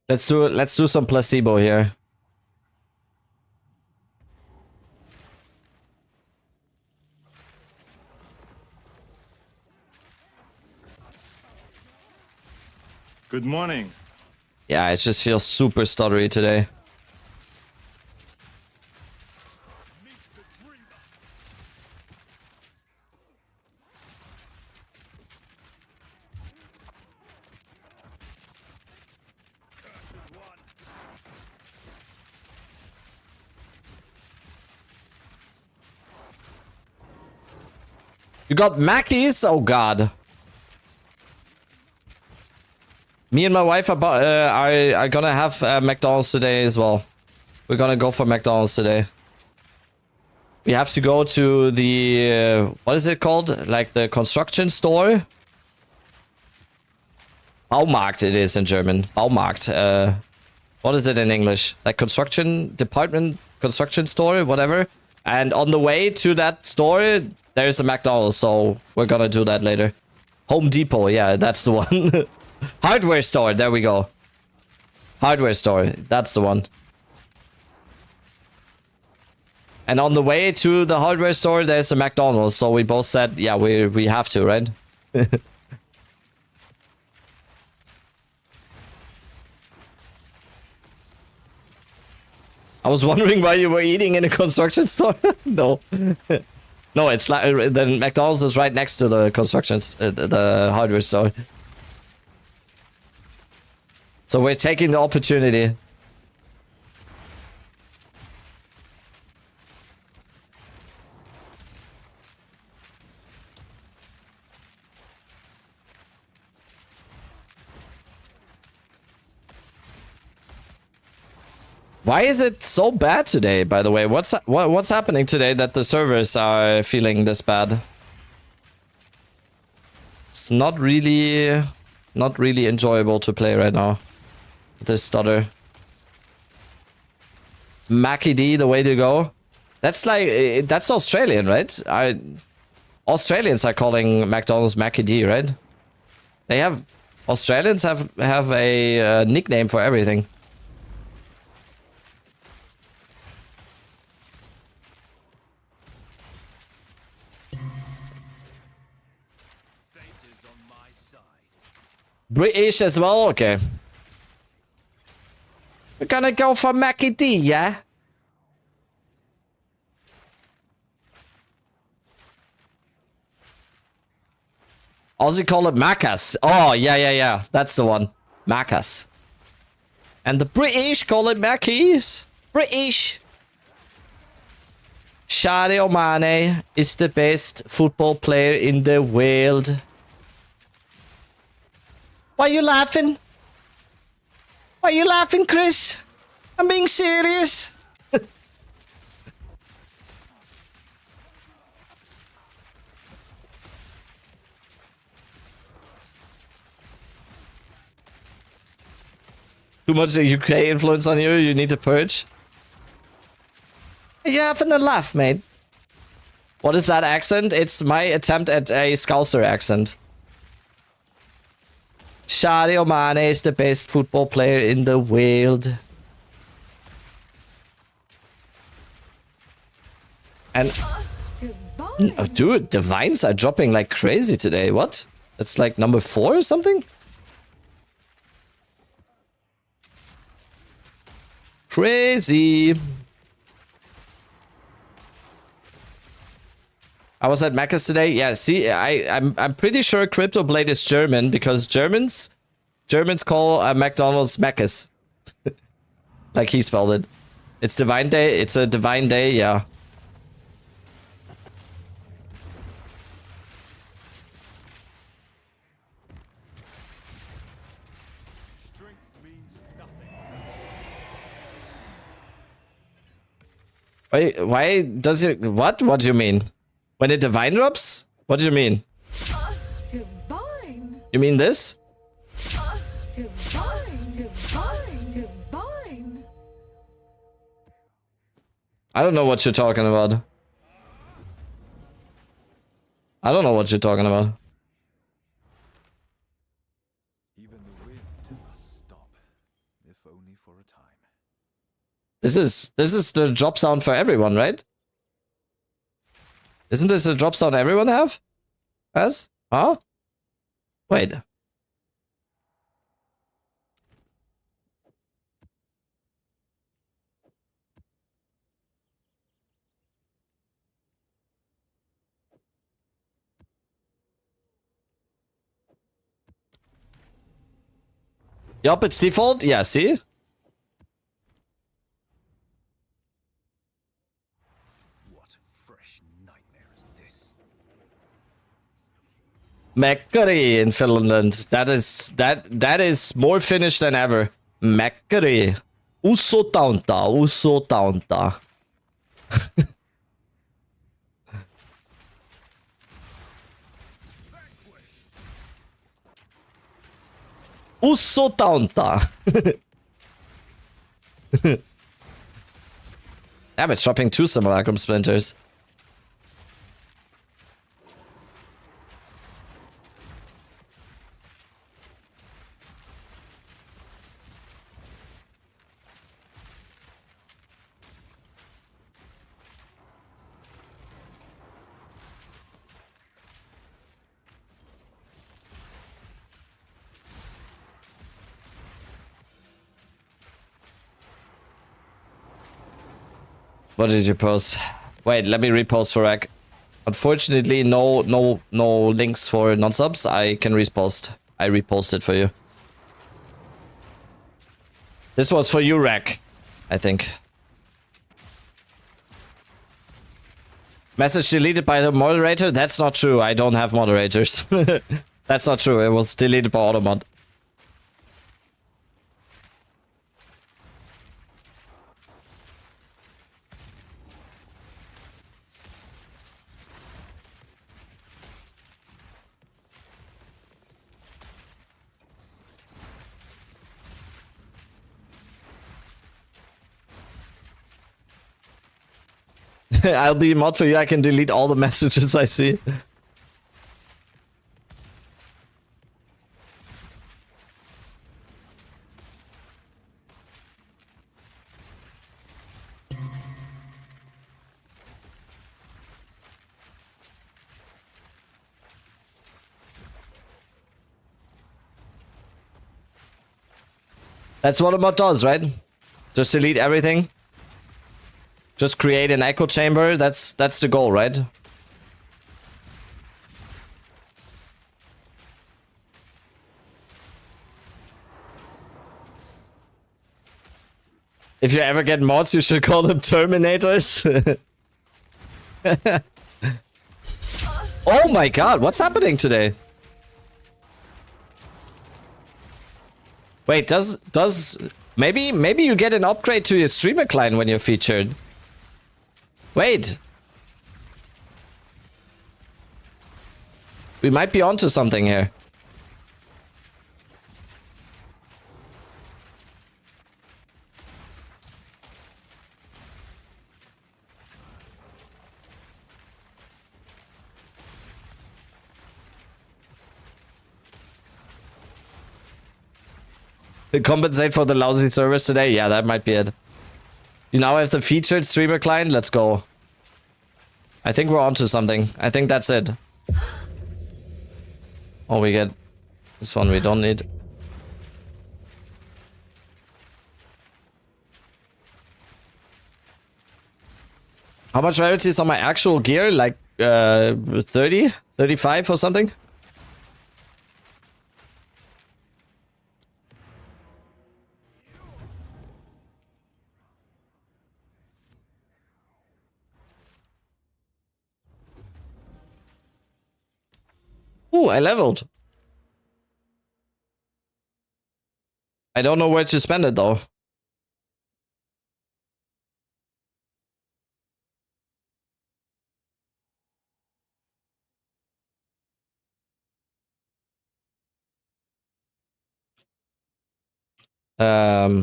Let's do some placebo here. Good morning. Yeah, it just feels super stuttery today. You got Mackies? Oh god. Me and my wife are gonna have McDonald's today as well. We're gonna go for McDonald's today. We have to go to the what is it called? Like the construction store? Baumarkt it is in German. Baumarkt. What is it in English? Like construction department, construction store, whatever. And on the way to that store, there's a McDonald's, so we're gonna do that later. Home Depot, yeah, that's the one. Hardware store, there we go. Hardware store, that's the one. And on the way to the hardware store, there's a McDonald's, so we both said, yeah, we have to, right? I was wondering why you were eating in a construction store. No. No, it's like the McDonald's is right next to the the hardware store. So we're taking the opportunity. Why is it so bad today, by the way? What's happening today that the servers are feeling this bad? It's not really enjoyable to play right now. This stutter. Mackie D, the way to go. That's like, that's Australian, right? Australians are calling McDonald's Mackie D, right? They have, Australians have a nickname for everything. British as well? Okay. We're gonna go for Mackie D, yeah? Aussie call it Macas. Oh, yeah. That's the one. Macas. And the British call it Mackies. British. Sadio Mane is the best football player in the world. Why are you laughing? Why are you laughing, Chris? I'm being serious. Too much UK influence on you, you need to purge. Are you having a laugh, mate? What is that accent? It's my attempt at a Scouser accent. Sadio Mane is the best football player in the world. And oh, dude, the vines are dropping like crazy today. What? It's like number 4 or something? Crazy. I was at Macca's today. Yeah, see, I'm pretty sure Crypto Blade is German because Germans call McDonald's Macca's. Like he spelled it. It's Divine Day. It's a divine day, yeah. Why does it... What? What do you mean? When the divine drops? What do you mean? Divine. You mean this? Divine. Divine, divine, divine. I don't know what you're talking about. I don't know what you're talking about. Even the wind must stop, if only for a time. This is the drop sound for everyone, right? Isn't this a drop sound everyone has? Huh? Wait. Yup, it's default. Yeah, see? What fresh nightmare is this? Mäkkari in Finland. That is more Finnish than ever. Mäkkari. Uso taunta, uso taunta. Uso taunta. Damn, it's dropping 2 simulacrum splinters. What did you post? Wait, let me repost for Rack. Unfortunately, no links for non-subs. I can repost. I reposted for you. This was for you, Rack, I think. Message deleted by the moderator? That's not true. I don't have moderators. That's not true. It was deleted by Automod. I'll be a mod for you. I can delete all the messages I see. That's what a mod does, right? Just delete everything. Just create an echo chamber. That's the goal, right? If you ever get mods, you should call them Terminators. Oh my god, what's happening today? Wait, does maybe you get an upgrade to your streamer client when you're featured? Wait. We might be onto something here. Compensate for the lousy service today? Yeah, that might be it. You now have the featured streamer client? Let's go. I think we're onto something. I think that's it. Oh, we get this one we don't need. How much rarity is on my actual gear? Like 30? 35 or something? Ooh, I leveled. I don't know where to spend it though. I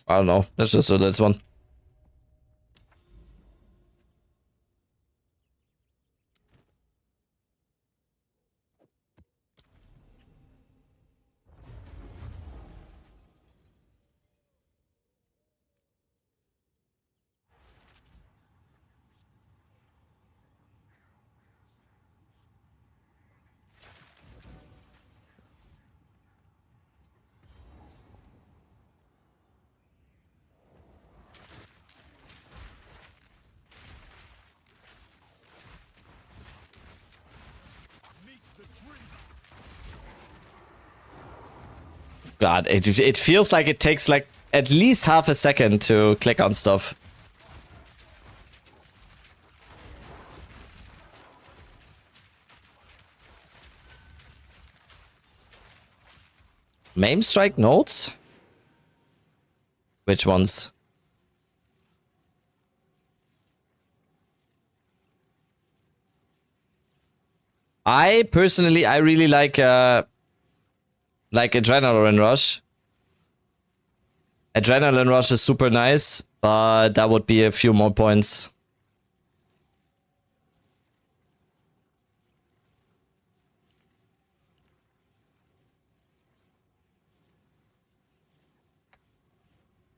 don't know. Let's just do this one. God, it feels like it takes like at least half a second to click on stuff. Maim strike nodes? Which ones? I personally, I really like Adrenaline Rush. Adrenaline Rush is super nice, but that would be a few more points.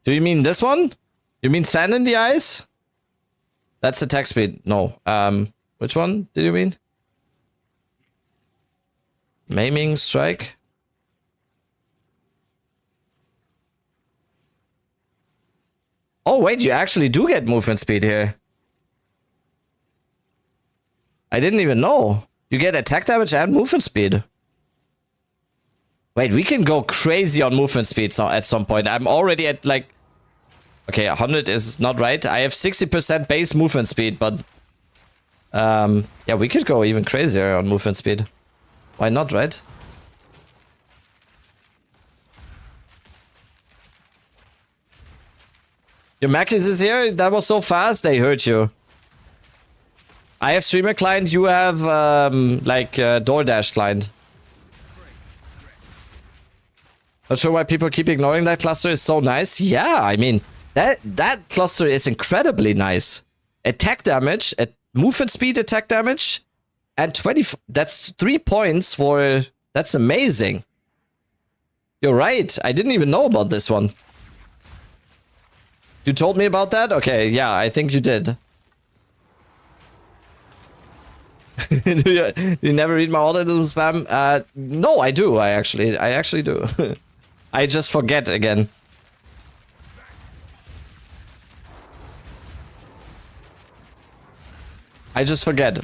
Do you mean this one? You mean Sand in the Eyes? That's attack speed. No. Which one did you mean? Maiming Strike? Oh, wait, you actually do get movement speed here. I didn't even know. You get attack damage and movement speed. Wait, we can go crazy on movement speed at some point. I'm already at like... Okay, 100 is not right. I have 60% base movement speed, but... yeah, we could go even crazier on movement speed. Why not, right? Your Mackless is here? That was so fast, they hurt you. I have streamer client, you have DoorDash client. Not sure why people keep ignoring that cluster is so nice. Yeah, I mean, that cluster is incredibly nice. Attack damage, movement speed attack damage, and 20, that's 3 points for, that's amazing. You're right, I didn't even know about this one. You told me about that? Okay, yeah, I think you did. You never read my order spam? No, I do. I actually do. I just forget again. I just forget.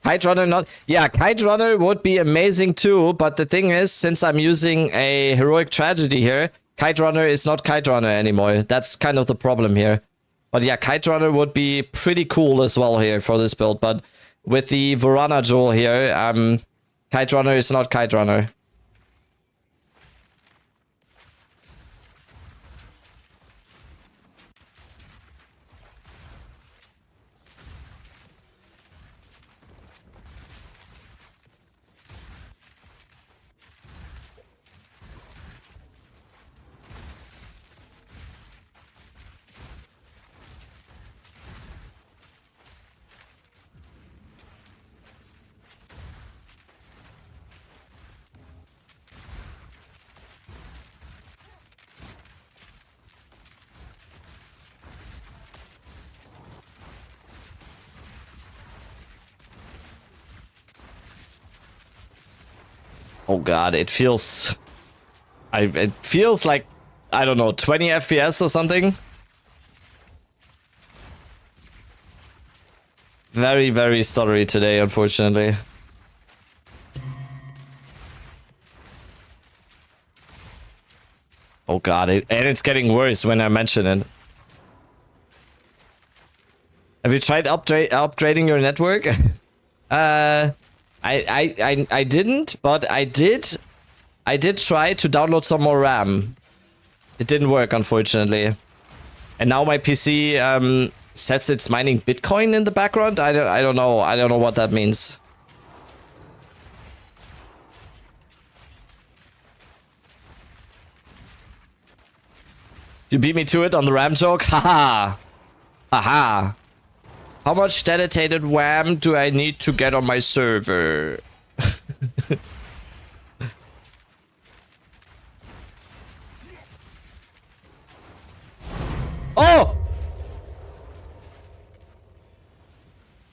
Kite Runner not... Yeah, Kite Runner would be amazing too, but the thing is, since I'm using a Heroic Tragedy here, Kite Runner is not Kite Runner anymore. That's kind of the problem here. But yeah, Kite Runner would be pretty cool as well here for this build, but with the Varana Jewel here, Kite Runner is not Kite Runner. Oh god, it feels... it feels like, I don't know, 20 FPS or something. Very, very stuttery today, unfortunately. Oh god, and it's getting worse when I mention it. Have you tried upgrading your network? I didn't, but I did try to download some more RAM. It didn't work, unfortunately. And now my PC says it's mining Bitcoin in the background. I don't know. I don't know what that means. You beat me to it on the RAM joke? Haha. Haha. How much dedicated WAM do I need to get on my server? Oh!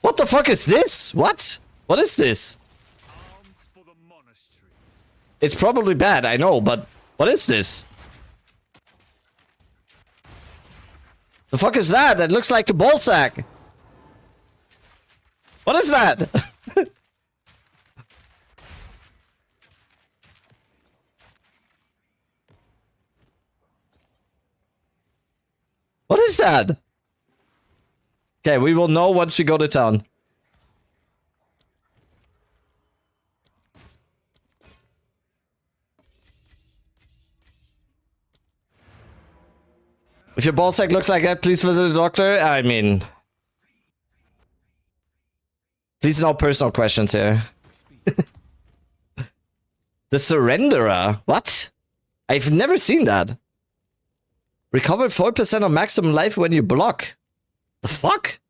What the fuck is this? What? What is this? It's probably bad, I know, but what is this? The fuck is that? That looks like a ball sack. What is that? What is that? Okay, we will know once we go to town. If your ball sack looks like that, please visit a doctor. I mean... Please no personal questions here. The Surrenderer? What? I've never seen that. Recover 4% of maximum life when you block. The fuck?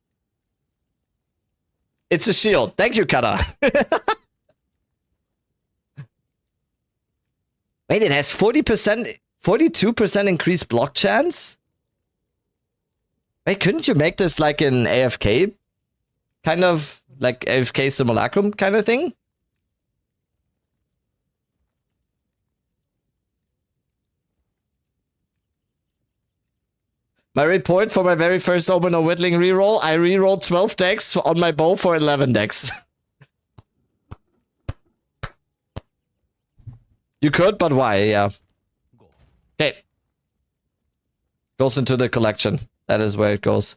It's a shield. Thank you, Kata. Wait, it has 40%, 42% increased block chance? Wait, couldn't you make this like an AFK? Kind of like AFK simulacrum kind of thing? My report for my very first Omen or Whittling reroll, I rerolled 12 decks on my bow for 11 decks. You could, but why? Yeah. Okay. Goes into the collection. That is where it goes.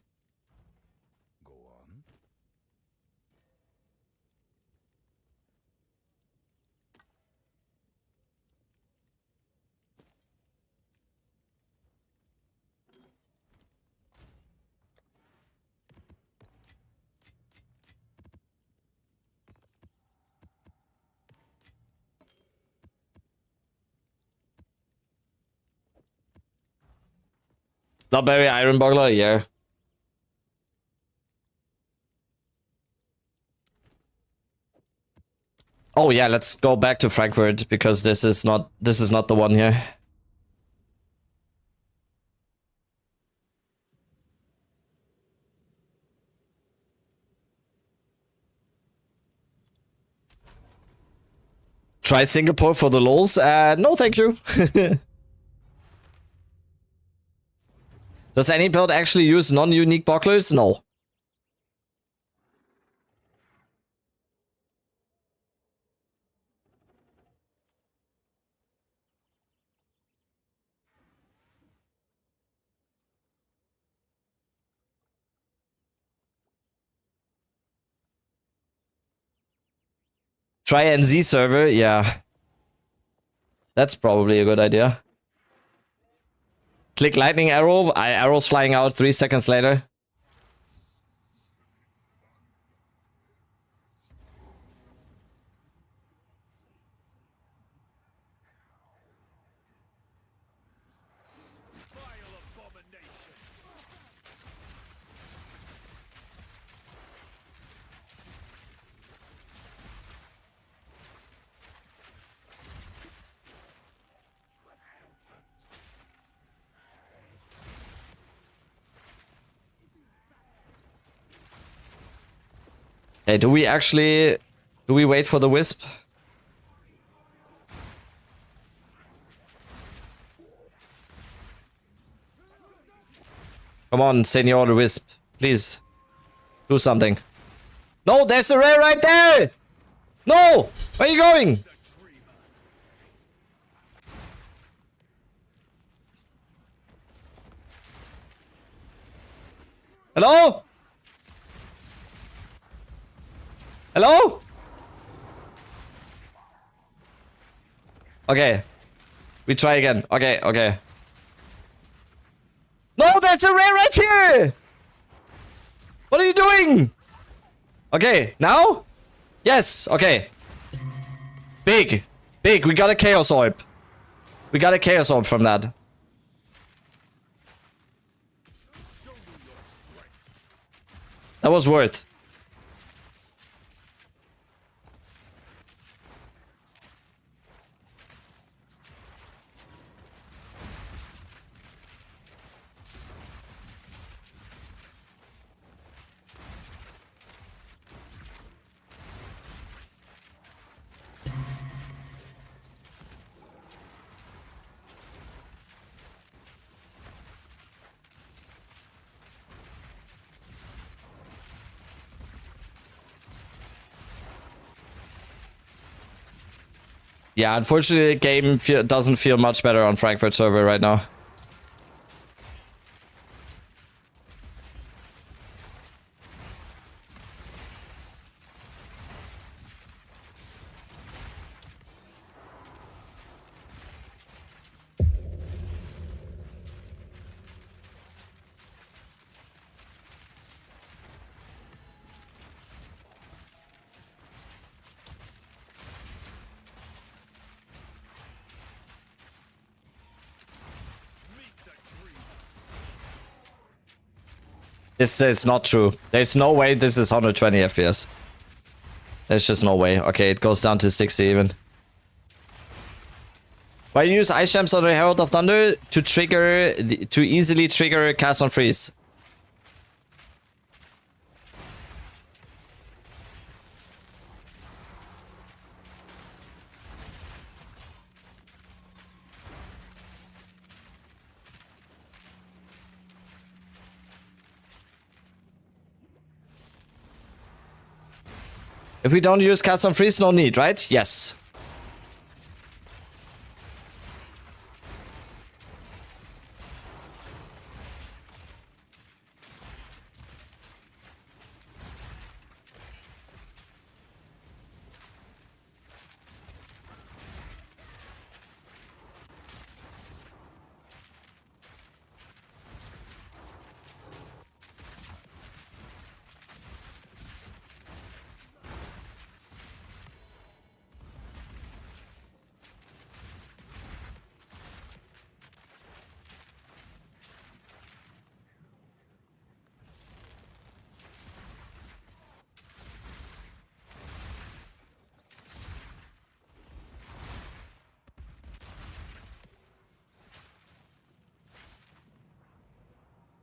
Not very Iron Boggler, yeah. Oh yeah, let's go back to Frankfurt because this is not the one here. Try Singapore for the lols? No, thank you. Does any build actually use non-unique bogglers? No. Try NZ server, yeah. That's probably a good idea. Click lightning arrow, arrows flying out 3 seconds later. Hey, do we wait for the wisp? Come on, Senor the Wisp. Please. Do something. No, there's a ray right there! No! Where are you going? Hello? Hello? Okay. We try again. Okay, okay. No, that's a ray right here! What are you doing? Okay, now? Yes, okay. Big. Big. We got a Chaos Orb. We got a Chaos Orb from that. That was worth. Yeah, unfortunately, the game doesn't feel much better on Frankfurt server right now. This is not true. There's no way this is 120 FPS. There's just no way. Okay, it goes down to 60 even. Why you use Ice Gems on the Herald of Thunder to trigger to easily trigger cast on freeze? If we don't use cast on freeze, no need, right? Yes.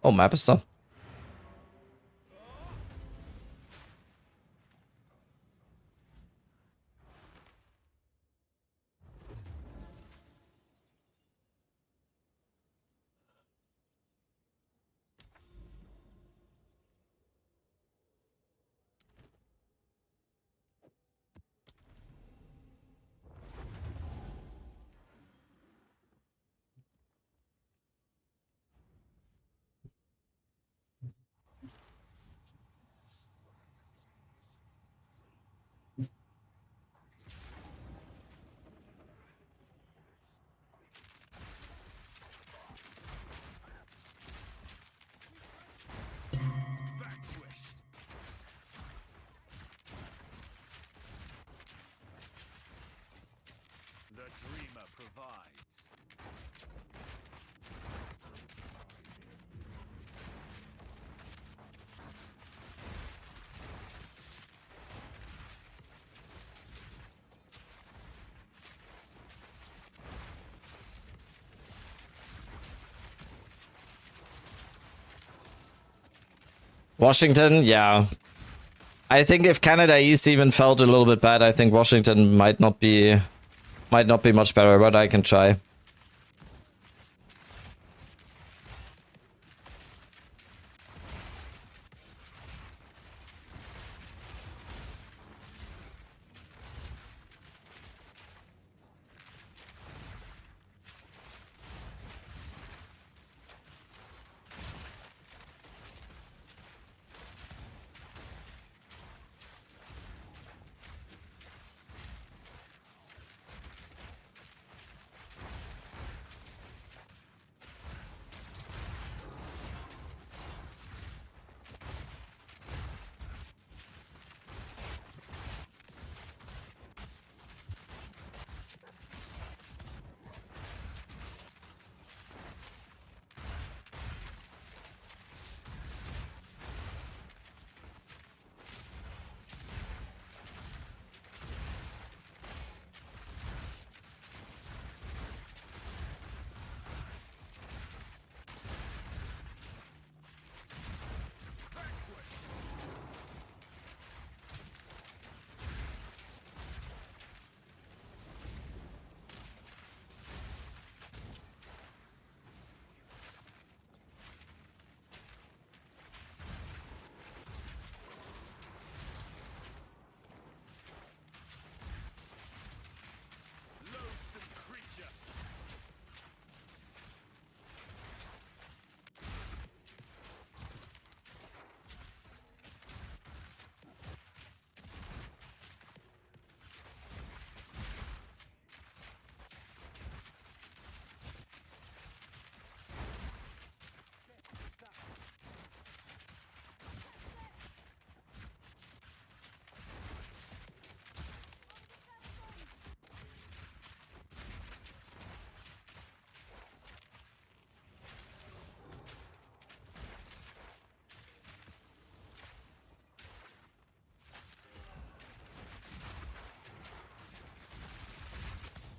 Oh, map is done. Washington, yeah. I think if Canada East even felt a little bit bad, I think Washington might not be much better, but I can try.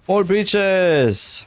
More breaches.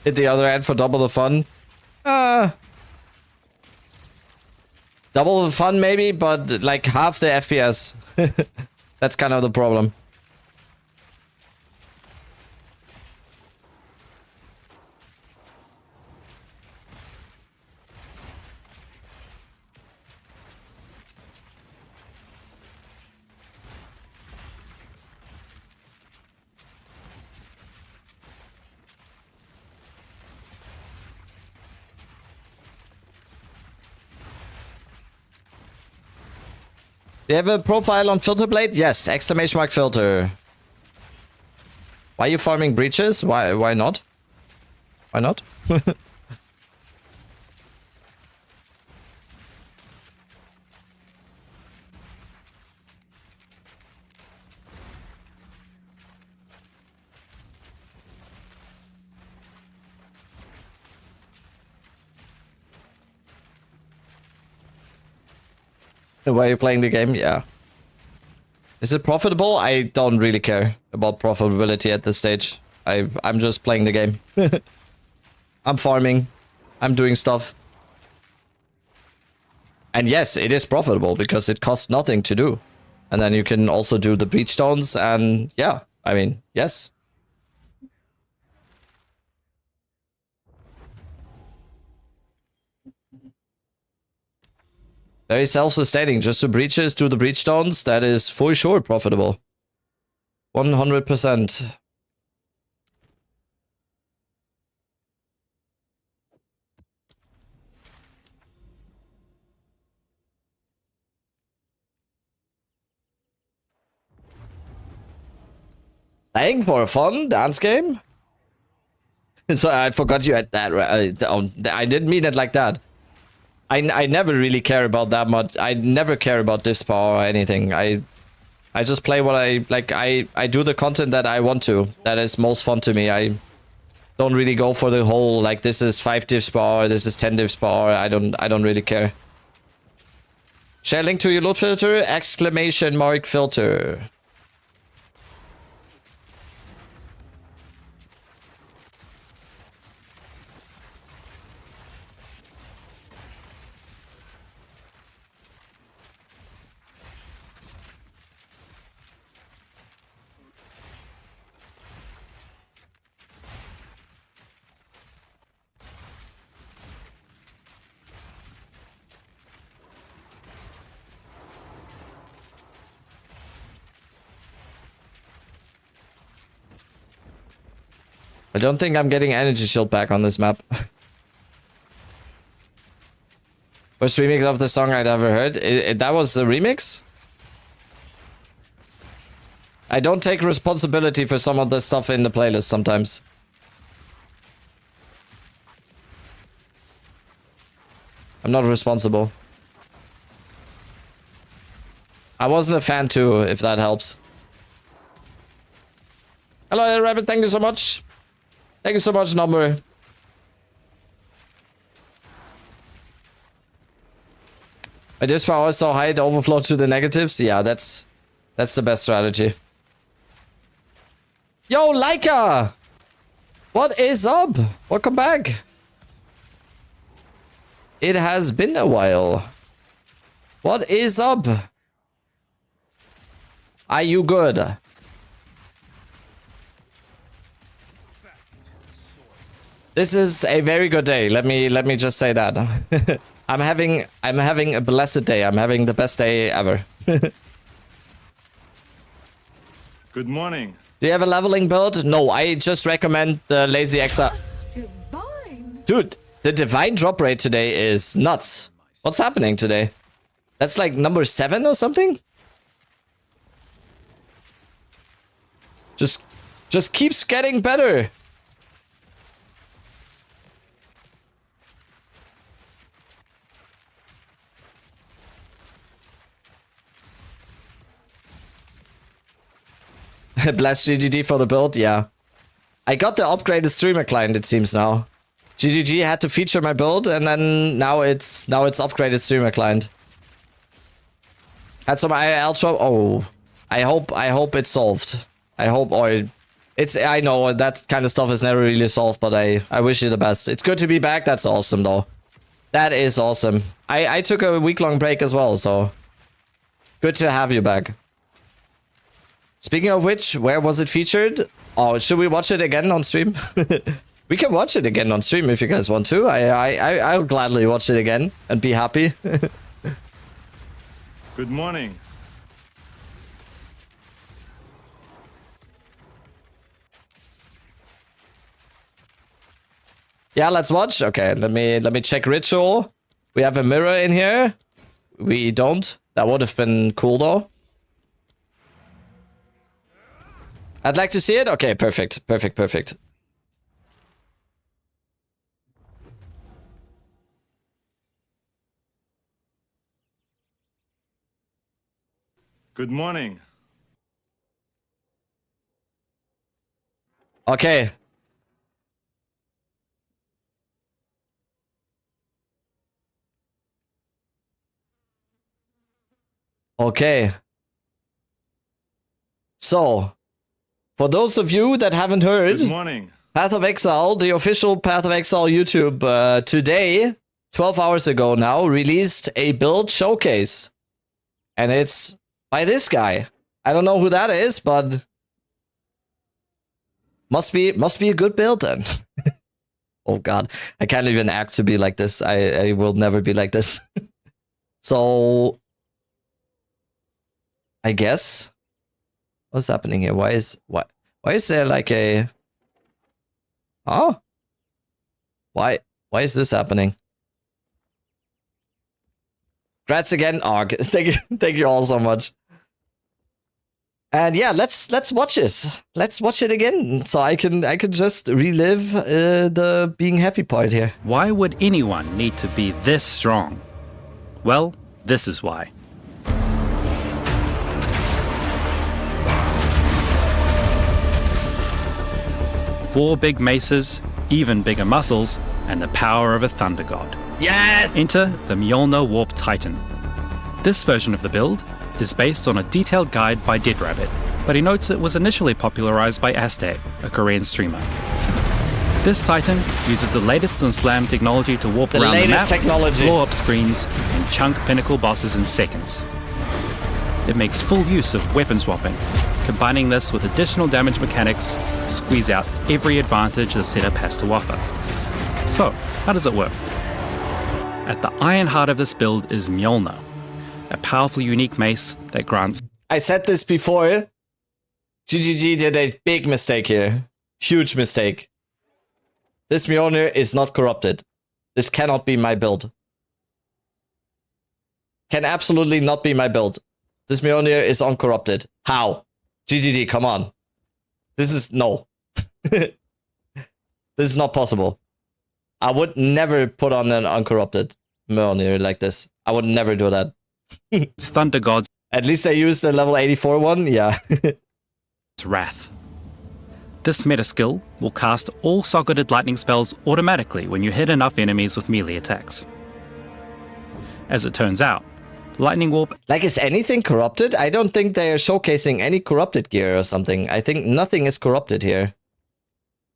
Hit the other end for double the fun. Double the fun maybe, but like half the FPS. That's kind of the problem. Do you have a profile on Filter Blade? Yes, exclamation mark filter. Why are you farming breaches? Why not? Why not? Why are you playing the game? Yeah. Is it profitable? I don't really care about profitability at this stage. I'm just playing the game. I'm farming. I'm doing stuff. And yes, it is profitable because it costs nothing to do. And then you can also do the breach stones and yeah, I mean, yes. Very self-sustaining. Just the breaches, do the breach stones. That is for sure profitable. 100%. Playing for a fun dance game? So I forgot you had that. I didn't mean it like that. I never really care about that much. I never care about diff power or anything. I just play what I like. I do the content that I want to. That is most fun to me. I don't really go for the whole like this is 5 diff power, this is 10 diff power. I don't really care. Share link to your load filter, exclamation mark filter. I don't think I'm getting energy shield back on this map. First remix of the song I'd ever heard. That was the remix? I don't take responsibility for some of the stuff in the playlist sometimes. I'm not responsible. I wasn't a fan too, if that helps. Hello, Rabbit. Thank you so much. Thank you so much, number. My diff power is so high it overflow to the negatives. Yeah, that's the best strategy. Yo, Laika! What is up? Welcome back. It has been a while. What is up? Are you good? This is a very good day. Let me just say that. I'm having a blessed day. I'm having the best day ever. Good morning. Do you have a leveling build? No, I just recommend the Lazy Exile. Divine. Dude, the divine drop rate today is nuts. What's happening today? That's like number 7 or something? Just keeps getting better. Blast GGG for the build, yeah. I got the upgraded streamer client, it seems now. GGG had to feature my build, and then now it's upgraded streamer client. Had some IRL trouble. Oh, I hope it's solved. I hope, or I know that kind of stuff is never really solved, but I wish you the best. It's good to be back. That's awesome, though. That is awesome. I took a week-long break as well, so good to have you back. Speaking of which, where was it featured? Oh, should we watch it again on stream? We can watch it again on stream if you guys want to. I'll gladly watch it again and be happy. Good morning. Yeah, let's watch. Okay, let me check ritual. We have a mirror in here. We don't. That would have been cool though. I'd like to see it. Okay, perfect. Perfect, perfect. Good morning. Okay. Okay. So, for those of you that haven't heard, Good morning. Path of Exile, the official Path of Exile YouTube, today, 12 hours ago now, released a build showcase. And it's by this guy. I don't know who that is, but must be a good build then. Oh god, I can't even act to be like this. I will never be like this. So, I guess, what's happening here? Why is there like a... Huh? Why is this happening? Congrats again, Og. Thank you all so much. And yeah, let's watch this. Let's watch it again, so I can just relive the being happy part here. Why would anyone need to be this strong? Well, this is why. Four big maces, even bigger muscles, and the power of a thunder god. Yes! Enter the Mjolnir Warp Titan. This version of the build is based on a detailed guide by Deadrabbit, but he notes it was initially popularized by Aste, a Korean streamer. This Titan uses the latest in Slam technology to warp around the map, blow up screens, and chunk pinnacle bosses in seconds. It makes full use of weapon swapping, combining this with additional damage mechanics to squeeze out every advantage the setup has to offer. So, how does it work? At the iron heart of this build is Mjolnir, a powerful unique mace that grants... I said this before. GGG did a big mistake here. Huge mistake. This Mjolnir is not corrupted. This cannot be my build. Can absolutely not be my build. This Mjolnir is uncorrupted. How? GGG, come on. This is... no. This is not possible. I would never put on an uncorrupted Mjolnir like this. I would never do that. Thunder God's At least I used the level 84 one, yeah. Wrath. This meta skill will cast all socketed lightning spells automatically when you hit enough enemies with melee attacks. As it turns out, Lightning Warp... Like, is anything corrupted? I don't think they are showcasing any corrupted gear or something. I think nothing is corrupted here.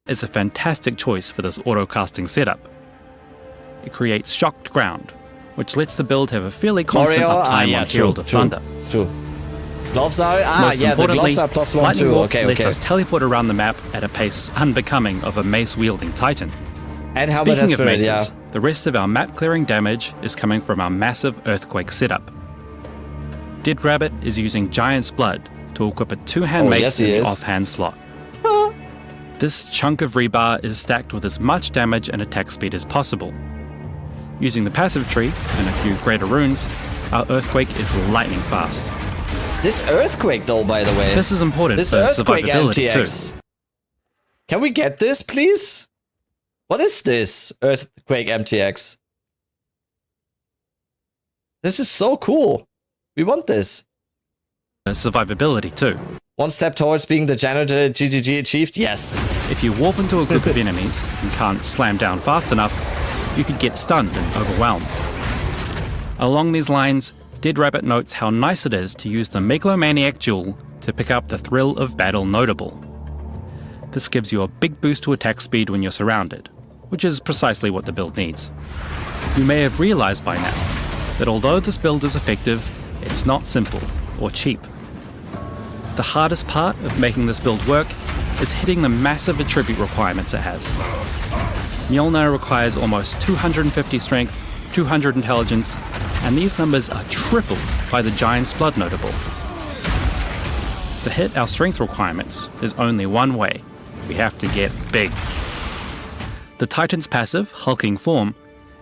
is a fantastic choice for this auto-casting setup. It creates shocked ground, which lets the build have a fairly constant uptime on Herald of Thunder. True. Gloves are... Most the importantly, gloves are +1 Lightning too. Warp Okay, lets okay. us teleport around the map at a pace unbecoming of a mace-wielding titan. And helmet Speaking has of spirit, maces, yeah. the rest of our map-clearing damage is coming from our massive Earthquake setup. Deadrabbit is using Giant's Blood to equip a 2-hand Oh, mace yes, he in the is. offhand slot. This chunk of rebar is stacked with as much damage and attack speed as possible. Using the passive tree and a few greater runes, our Earthquake is lightning fast. This Earthquake, though, by the way. This is important This for Earthquake survivability MTX. too. Can we get this, please? What is this Earthquake MTX? This is so cool. We want this. Survivability too. One step towards being the janitor GGG achieved? Yes. If you warp into a group of enemies and can't slam down fast enough, you could get stunned and overwhelmed. Along these lines, Dead Rabbit notes how nice it is to use the Megalomaniac Jewel to pick up the thrill of battle notable. This gives you a big boost to attack speed when you're surrounded, which is precisely what the build needs. You may have realized by now that although this build is effective, it's not simple or cheap. The hardest part of making this build work is hitting the massive attribute requirements it has. Mjolnir requires almost 250 strength, 200 intelligence, and these numbers are tripled by the Giant's Blood notable. To hit our strength requirements, there's only one way. We have to get big. The Titan's passive, hulking form,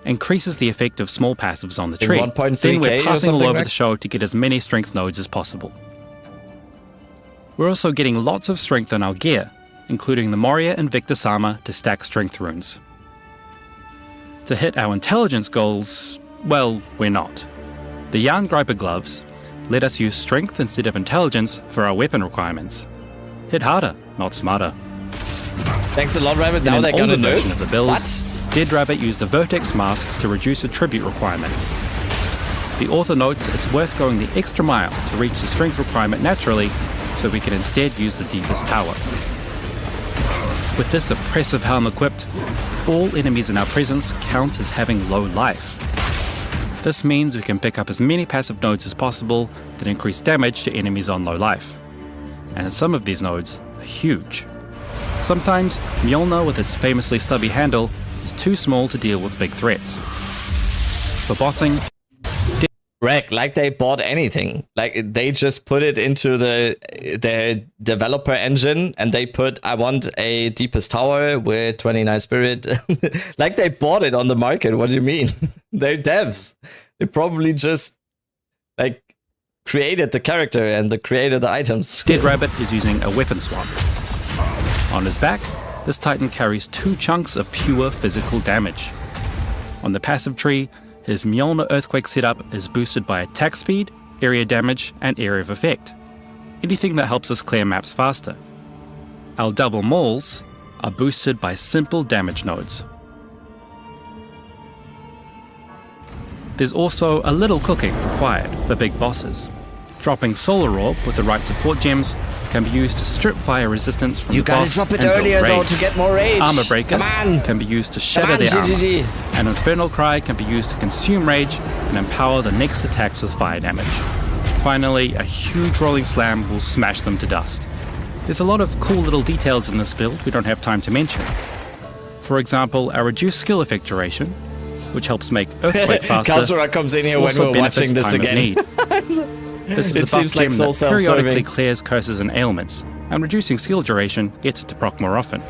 increases the effect of small passives on the In tree. 1.3K Then we're or passing all something, over Mac? the show to get as many strength nodes as possible. We're also getting lots of strength on our gear, including the Moria Invictus armor to stack strength runes. To hit our intelligence goals, well, we're not. The Yarn Griper gloves let us use strength instead of intelligence for our weapon requirements. Hit harder, not smarter. Thanks a lot, Rabbit. In Now an they're gonna older nerf. version of the build, What? Dead Rabbit used the Vertex Mask to reduce attribute requirements. The author notes it's worth going the extra mile to reach the strength requirement naturally, so we can instead use the deepest tower. With this oppressive helm equipped, all enemies in our presence count as having low life. This means we can pick up as many passive nodes as possible that increase damage to enemies on low life. And some of these nodes are huge. Sometimes, Mjolnir with its famously stubby handle is too small to deal with big threats. For bossing, Wreck, like they bought anything. Like they just put it into their developer engine and they put, I want a deepest tower with 29 spirit. Like they bought it on the market. What do you mean? They're devs. They probably just like created the character and created the items. Dead Rabbit is using a weapon swap. On his back, this Titan carries 2 chunks of pure physical damage. On the passive tree, his Mjolnir Earthquake setup is boosted by attack speed, area damage, and area of effect. Anything that helps us clear maps faster. Our double mauls are boosted by simple damage nodes. There's also a little cooking required for big bosses. Dropping Solar Orb with the right support gems can be used to strip fire resistance from You the gotta boss drop it and build earlier though rage. to get more rage. Armor Breaker Come on. can be used to Come shatter on, their armor. GGG. An Infernal Cry can be used to consume rage and empower the next attacks with fire damage. Finally, a huge rolling slam will smash them to dust. There's a lot of cool little details in this build we don't have time to mention. For example, our reduced skill effect duration, which helps make Earthquake faster, Kaltura comes in here when also we're benefits watching this time of again. need. This is It a buff seems like gem so that periodically self-serving. clears curses and ailments, and reducing skill duration gets it to proc more often.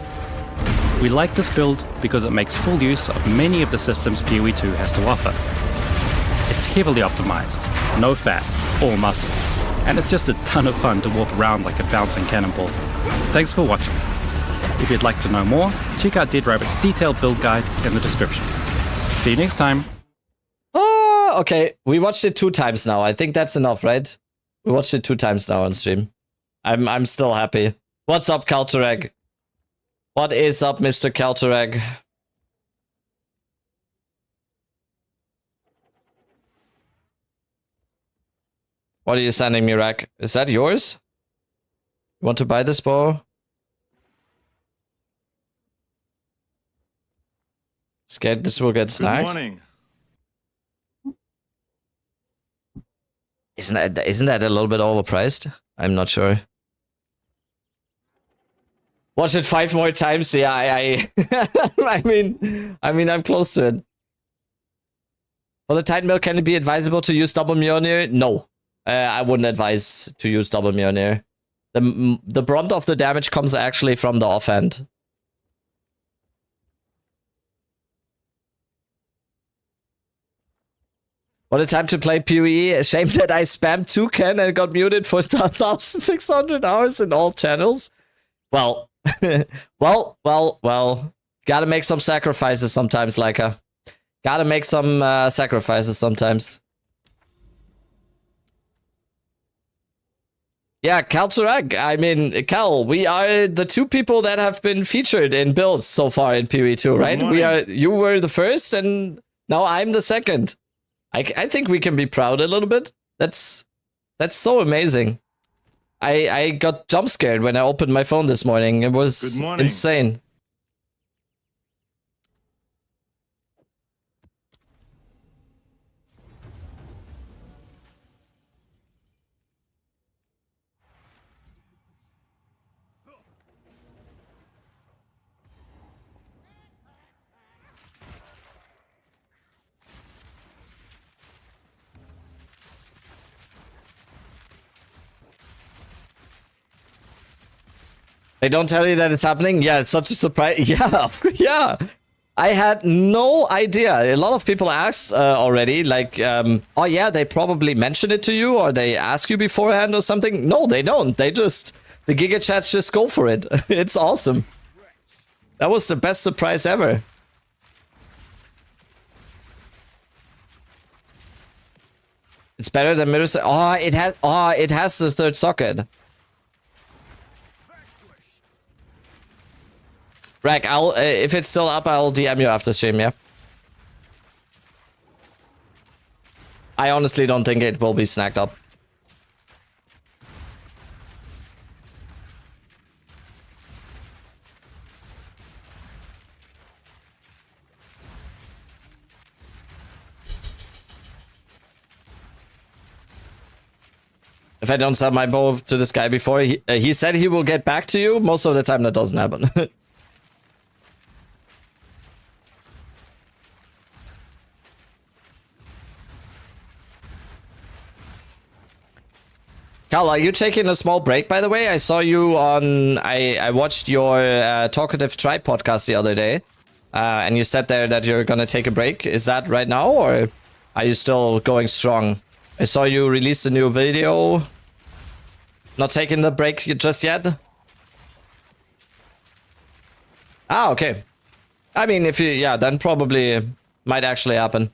We like this build because it makes full use of many of the systems PoE 2 has to offer. It's heavily optimized, no fat, all muscle, and it's just a ton of fun to warp around like a bouncing cannonball. Thanks for watching. If you'd like to know more, check out Dead Rabbit's detailed build guide in the description. See you next time. Okay, we watched it 2 times now. I think that's enough, right? We watched it 2 times now on stream. I'm still happy. What's up, Kalturag? What is up, Mr. Kalturag? What are you sending me, Rack? Is that yours? You want to buy this bow? Scared this will get Good snagged? morning. Isn't that a little bit overpriced? I'm not sure. Watch it 5 more times. Yeah, I I mean, I'm close to it. For the Titan build, can it be advisable to use double Mjolnir? No. I wouldn't advise to use double Mjolnir. The brunt of the damage comes actually from the offhand. What a time to play PoE. A shame that I spammed Toucan and got muted for 1,600 hours in all channels. Well, well. Gotta make some sacrifices sometimes, Leica. Gotta make some sacrifices sometimes. Yeah, Cal Turag. I mean, Cal, we are the two people that have been featured in builds so far in PoE2, right? You were the first, and now I'm the second. I think we can be proud a little bit. That's so amazing. I got jump scared when I opened my phone this morning. It was insane. They don't tell you that it's happening? Yeah, it's such a surprise. Yeah, yeah. I had no idea. A lot of people asked already, like, oh yeah, they probably mention it to you or they ask you beforehand or something. No, they don't. They just, the Giga Chats just go for it. It's awesome. That was the best surprise ever. It's better than mirror. Oh, it has the third socket. Rack, I'll if it's still up, I'll DM you after stream, yeah? I honestly don't think it will be snacked up. If I don't sell my bow to this guy before, he said he will get back to you. Most of the time that doesn't happen. Carl, are you taking a small break, by the way? I saw you on... I watched your Talkative Tribe podcast the other day. And you said there that you're gonna take a break. Is that right now, or are you still going strong? I saw you release a new video. Not taking the break just yet? Ah, okay. I mean, if you... Yeah, then probably might actually happen.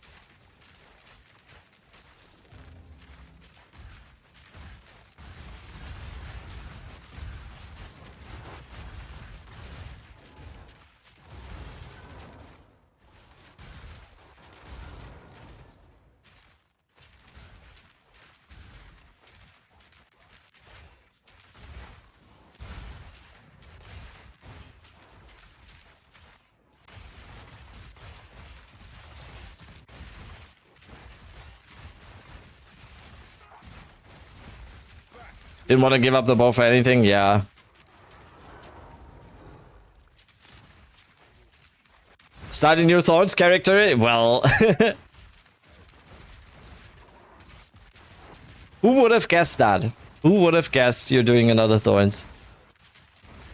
Didn't want to give up the bow for anything? Yeah. Starting your Thorns character? Well... Who would have guessed that? Who would have guessed you're doing another Thorns?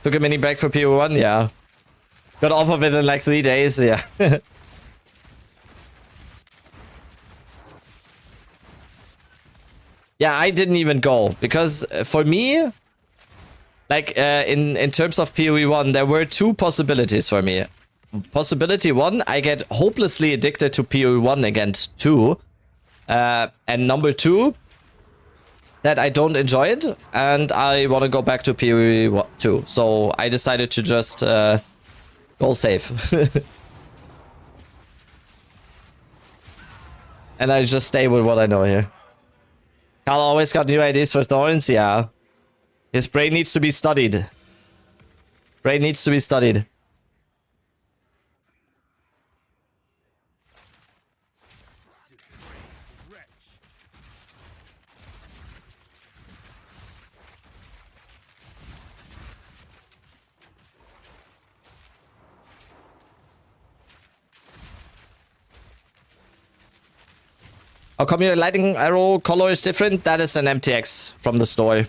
Took a mini break for PO1? Yeah. Got off of it in like 3 days? Yeah. Yeah, I didn't even go because for me, like in terms of PoE1, there were two possibilities for me. Possibility one, I get hopelessly addicted to PoE1 against 2, and number 2, that I don't enjoy it and I want to go back to PoE2. So I decided to just go safe. And I just stay with what I know here. Carl always got new ideas for Thorns, yeah. His brain needs to be studied. Brain needs to be studied. How come your lightning arrow color is different? That is an MTX from the store.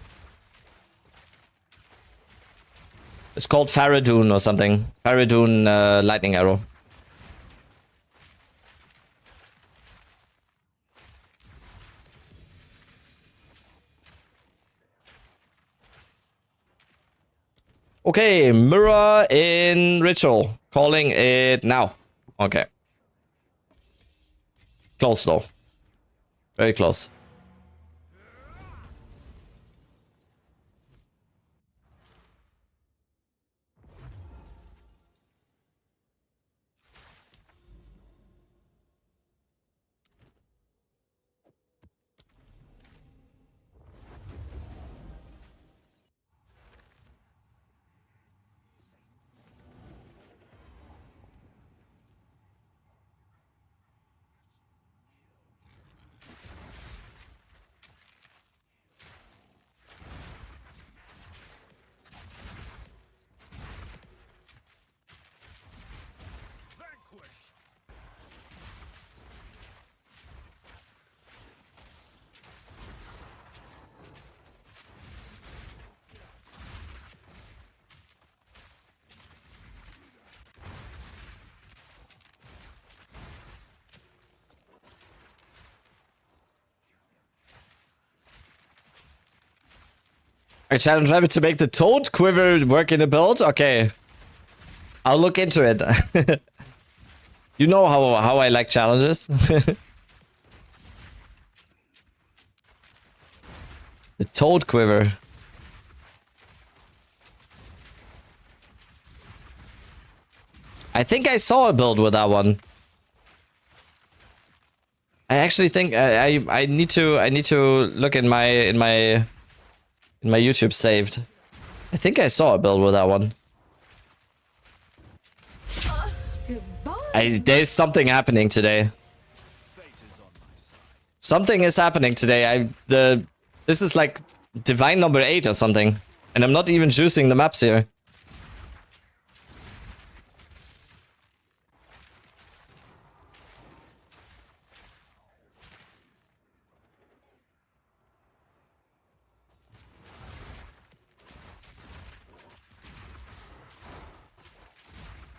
called Faradun or something. Faradun Lightning Arrow. Okay, mirror in ritual. Calling it now. Okay. Close though. Very close. I challenge Rabbit to make the toad quiver work in a build? Okay. I'll look into it. You know how I like challenges. The toad quiver. I think I saw a build with that one. I actually think I need to look in my YouTube saved. I think I saw a build with that one. There's something happening today. Something is happening today. This is like divine number 8 or something. And I'm not even juicing the maps here.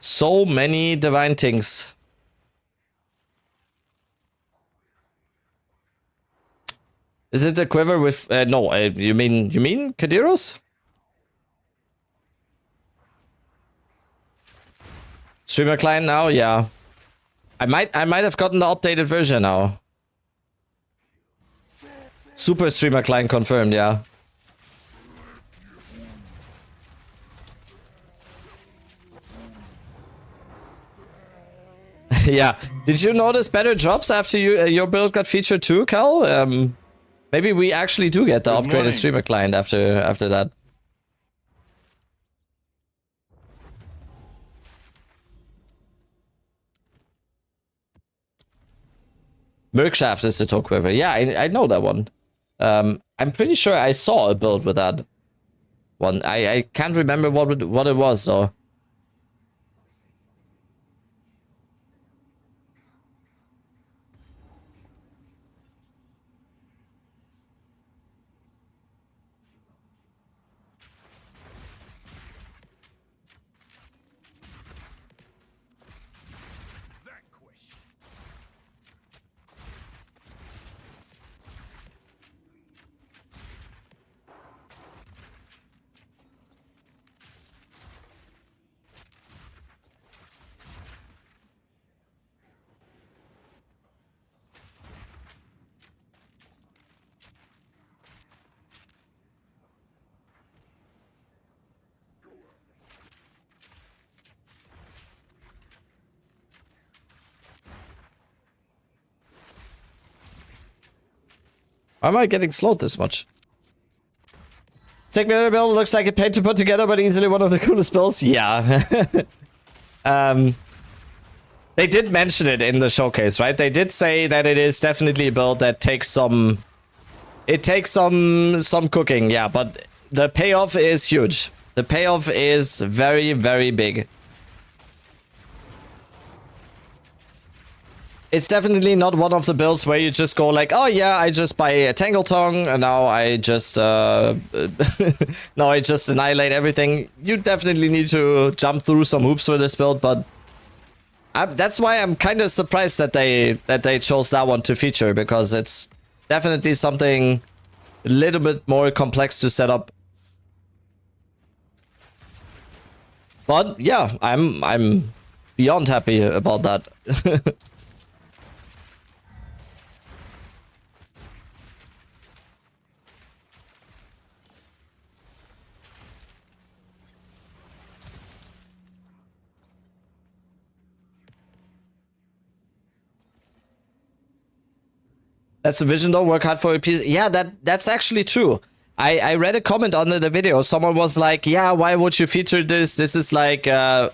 So many divine things. Is it the quiver with no, you mean Kadiros? Streamer client now, yeah. I might have gotten the updated version now. Super streamer client confirmed, yeah. Yeah. Did you notice better drops after your build got featured too, Cal? Maybe we actually do get the upgraded streamer client after that. Merkshaft is the toe quiver. Yeah, I know that one. I'm pretty sure I saw a build with that one. I can't remember what it was though. Why am I getting slowed this much? Segment build looks like a pain to put together, but easily one of the coolest builds. Yeah. They did mention it in the showcase, right? They did say that it is definitely a build that takes some... It takes some cooking, yeah, but the payoff is huge. The payoff is very, very big. It's definitely not one of the builds where you just go like, oh yeah, I just buy a Tangle Tongue and now I just now I just annihilate everything. You definitely need to jump through some hoops for this build, but that's why I'm kind of surprised that they chose that one to feature, because it's definitely something a little bit more complex to set up. But yeah, I'm beyond happy about that. That's the vision though, work hard for a piece. Yeah, that's actually true. I read a comment under the video. Someone was like, yeah, why would you feature this? This is like, oh,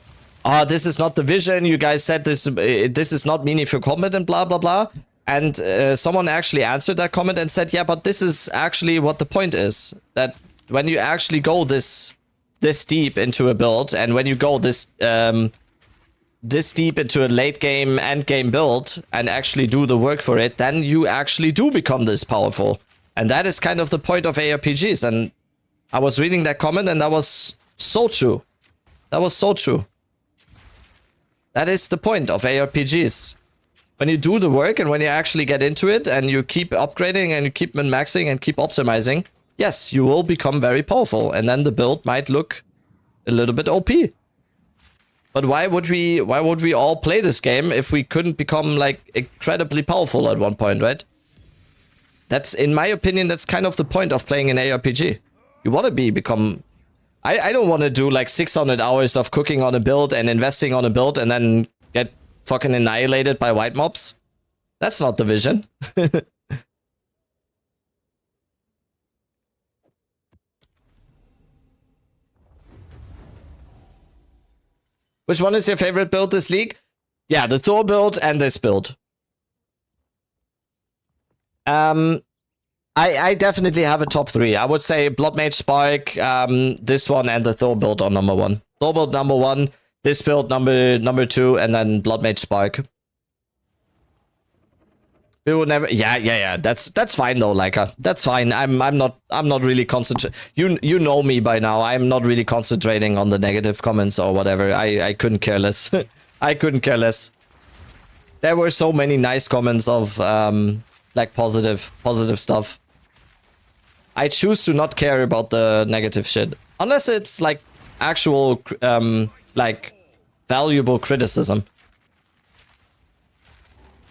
this is not the vision. You guys said this is not meaningful combat and blah, blah, blah. And someone actually answered that comment and said, yeah, but this is actually what the point is. That when you actually go this deep into a build, and when you go this deep into a late game, end game build and actually do the work for it, then you actually do become this powerful. And that is kind of the point of ARPGs. And I was reading that comment and that was so true. That was so true. That is the point of ARPGs. When you do the work and when you actually get into it and you keep upgrading and you keep min-maxing and keep optimizing, yes, you will become very powerful. And then the build might look a little bit OP. But why would we all play this game if we couldn't become like incredibly powerful at one point, right? That's, in my opinion, that's kind of the point of playing an ARPG. You want to become... I don't want to do like 600 hours of cooking on a build and investing on a build and then get fucking annihilated by white mobs. That's not the vision. Which one is your favorite build this league? Yeah, the Thor build and this build. I definitely have a top 3. I would say Blood Mage Spark, this one, and the Thor build on number 1. Thor build number 1, this build number 2, and then Blood Mage Spark. We would never. Yeah. That's fine though, Leica. That's fine. I'm not really concentrating. You know me by now. I'm not really concentrating on the negative comments or whatever. I couldn't care less. I couldn't care less. There were so many nice comments of like positive stuff. I choose to not care about the negative shit unless it's like actual like valuable criticism.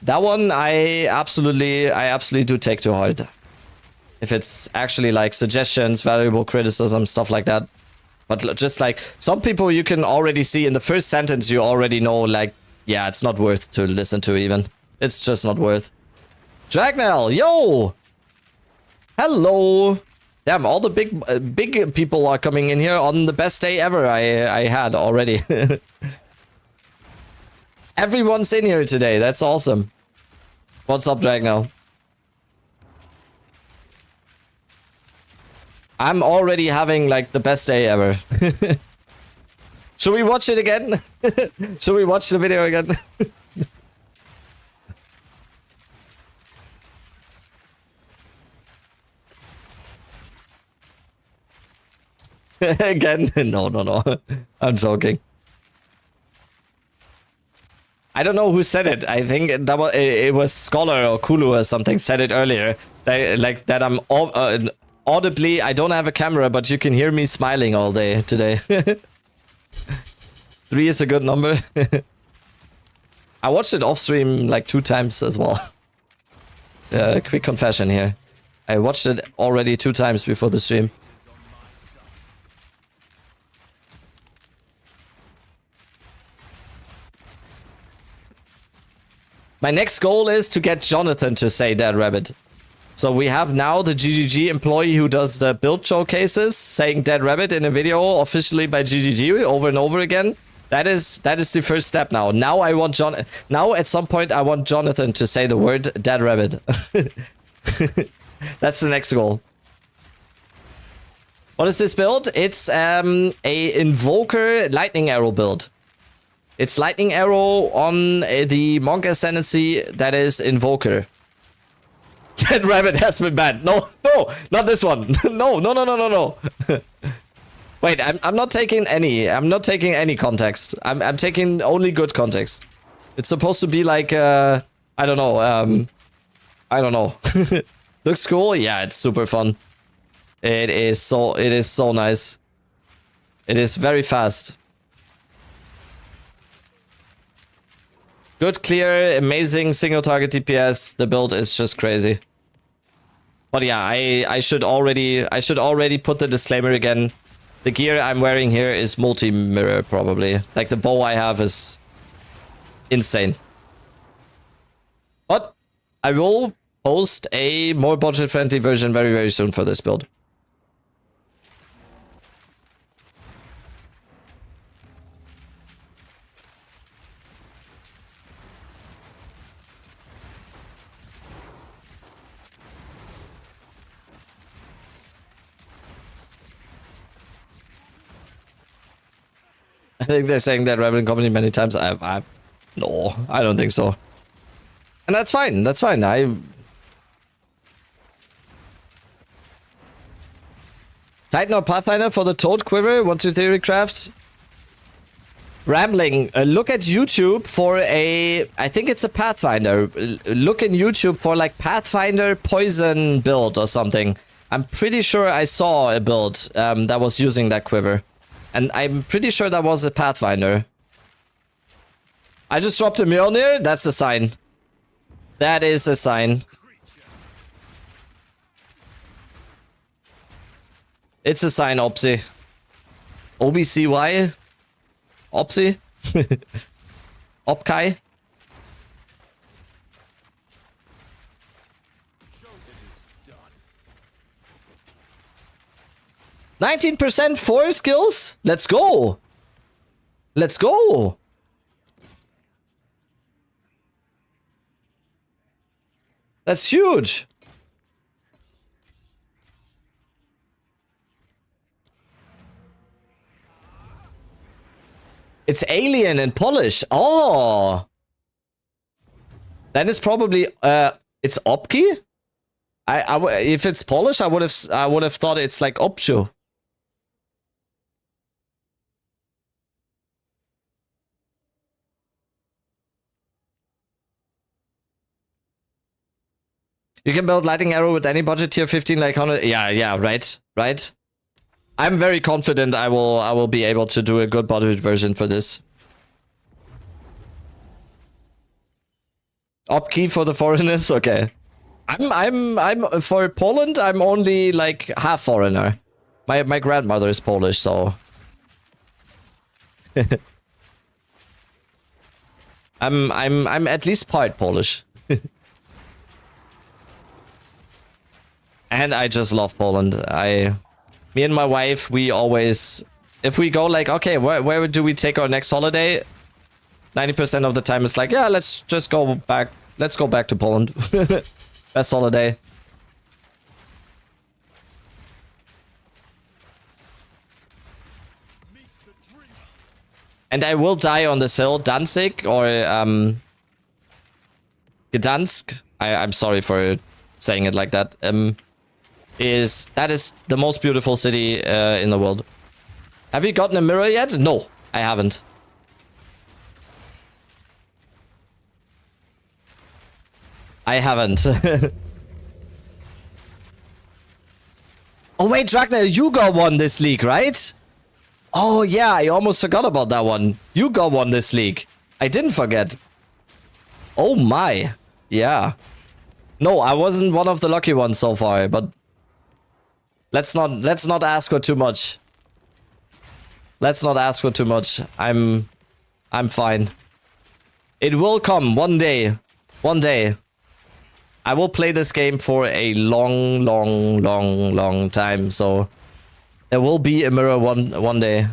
That one I absolutely do take to heart. If it's actually like suggestions, valuable criticism, stuff like that. But just like some people, you can already see in the first sentence, you already know like, yeah, it's not worth to listen to even. It's just not worth. Dragnell, yo! Hello! Damn, all the big people are coming in here on the best day ever I had already. Everyone's in here today. That's awesome. What's up, Dragnell? I'm already having like the best day ever. Should we watch it again? Should we watch the video again? Again? No. I'm joking. I don't know who said it. I think it was Scholar or Kulu or something said it earlier. Like that I'm audibly, I don't have a camera, but you can hear me smiling all day today. 3 is a good number. I watched it off stream like 2 times as well. Quick confession here. I watched it already 2 times before the stream. My next goal is to get Jonathan to say Dead Rabbit. So we have now the GGG employee who does the build showcases saying Dead Rabbit in a video officially by GGG over and over again. That is the first step now. Now I want now at some point I want Jonathan to say the word Dead Rabbit. That's the next goal. What is this build? It's a Invoker Lightning Arrow build. It's Lightning Arrow on the Monk Ascendancy that is Invoker. That rabbit has been banned. No, no, not this one. No, no, no, no, no, no. Wait, I'm not taking any. I'm not taking any context. I'm taking only good context. It's supposed to be like I don't know. I don't know. Looks cool. Yeah, it's super fun. It is so nice. It is very fast. Good, clear, amazing single target DPS. The build is just crazy. But yeah, I should already put the disclaimer again. The gear I'm wearing here is multi-mirror probably. Like the bow I have is insane. But I will post a more budget-friendly version very, very soon for this build. I think they're saying that Rebel Company many times. No, I don't think so. And that's fine. That's fine. Titan or Pathfinder for the Toad Quiver? 1, 2, 3 craft. Rambling. Look at YouTube for a... I think it's a Pathfinder. Look in YouTube for like Pathfinder Poison build or something. I'm pretty sure I saw a build that was using that quiver. And I'm pretty sure that was a Pathfinder. I just dropped a Mjolnir. That's a sign. That is a sign. It's a sign, Opsy. OBCY? Opsy? Opkai? 19% 4 skills? Let's go! Let's go! That's huge! It's alien and Polish. Oh! Then it's probably it's Opki? If it's Polish, I would have thought it's like Opshu. You can build Lightning Arrow with any budget tier 15 like 100. Yeah, right. I'm very confident I will be able to do a good budget version for this. Op key for the foreigners, okay. I'm for Poland. I'm only like half foreigner. My grandmother is Polish, so I'm at least part Polish. And I just love Poland. Me and my wife, we always, if we go like, okay, where do we take our next holiday? 90% of the time it's like, yeah, let's just go back. Let's go back to Poland. Best holiday. And I will die on this hill. Danzig or Gdansk. I'm sorry for saying it like that. That is the most beautiful city in the world. Have you gotten a mirror yet? No, I haven't. I haven't. Oh wait, Ragnar, you got one this league, right? Oh yeah, I almost forgot about that one. You got one this league. I didn't forget. Oh my. Yeah. No, I wasn't one of the lucky ones so far, but let's not ask for too much. Let's not ask for too much. I'm fine. It will come one day. One day. I will play this game for a long time, so there will be a mirror one day.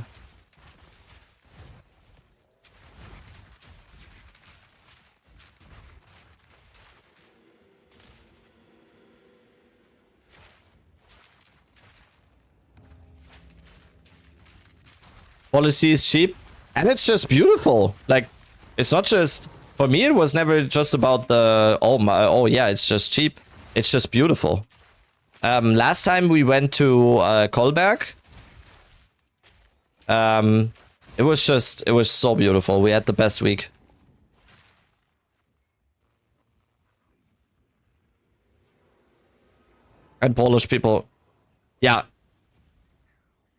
Policy is cheap. And it's just beautiful. Like, it's not just, for me, it was never just about the, oh yeah, it's just cheap. It's just beautiful. Last time we went to Kolberg, it was so beautiful. We had the best week. And Polish people. Yeah.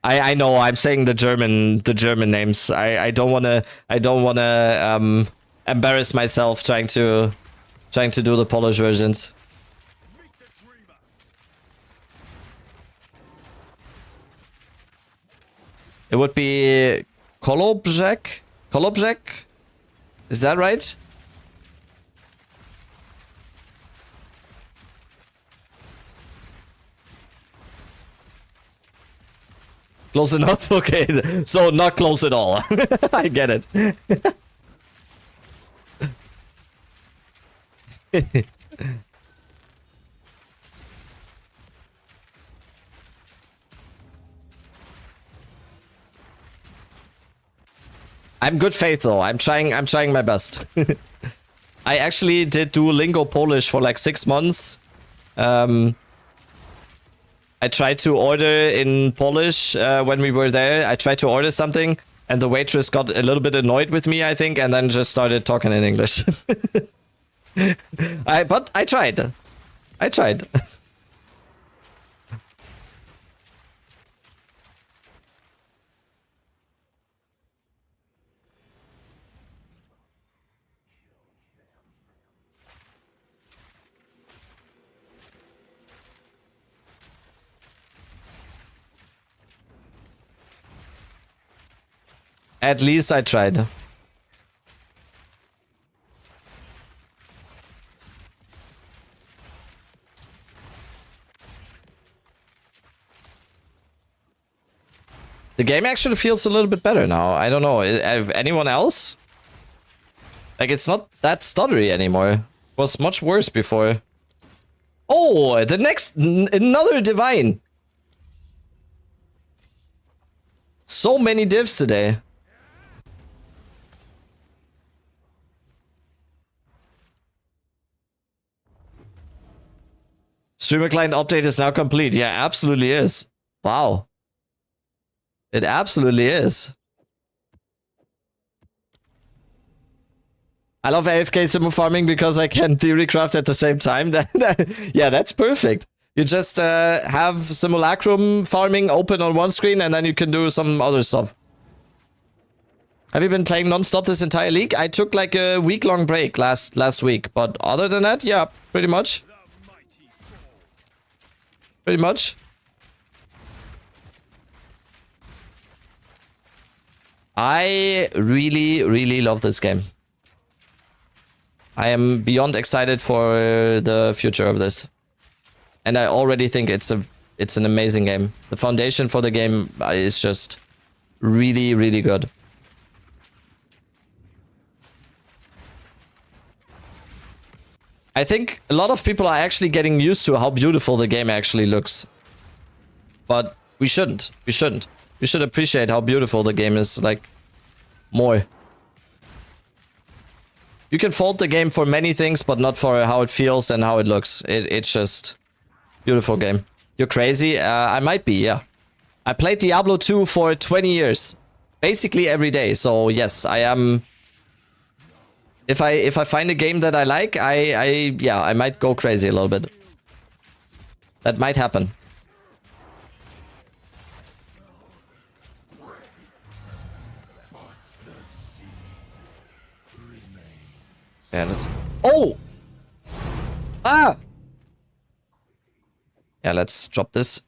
I know I'm saying the German names. I don't wanna embarrass myself trying to do the Polish versions. It would be Kolobrzeg? Kolobrzeg? Is that right? Close enough? Okay, so not close at all. I get it. I'm good faith though. I'm trying my best. I actually did Duolingo Polish for like 6 months. I tried to order in Polish when we were there. I tried to order something and the waitress got a little bit annoyed with me, I think, and then just started talking in English. But I tried. I tried. At least I tried. The game actually feels a little bit better now. I don't know. Anyone else? Like, it's not that stuttery anymore. It was much worse before. Oh, the next... Another divine. So many divs today. Streamer client update is now complete. Yeah, absolutely is. Wow. It absolutely is. I love AFK Simu farming because I can theorycraft at the same time. Yeah, that's perfect. You just have simulacrum farming open on one screen and then you can do some other stuff. Have you been playing non-stop this entire league? I took like a week-long break last week, but other than that, yeah, pretty much. Pretty much. I really, really love this game. I am beyond excited for the future of this. And I already think it's an amazing game. The foundation for the game is just really, really good. I think a lot of people are actually getting used to how beautiful the game actually looks. But we shouldn't. We shouldn't. We should appreciate how beautiful the game is, like, more. You can fault the game for many things, but not for how it feels and how it looks. It's just beautiful game. You're crazy? I might be, yeah. I played Diablo 2 for 20 years. Basically every day, so yes, I am... If I find a game that I like, I might go crazy a little bit. That might happen. Yeah, let's... Oh! Ah! Yeah, let's drop this.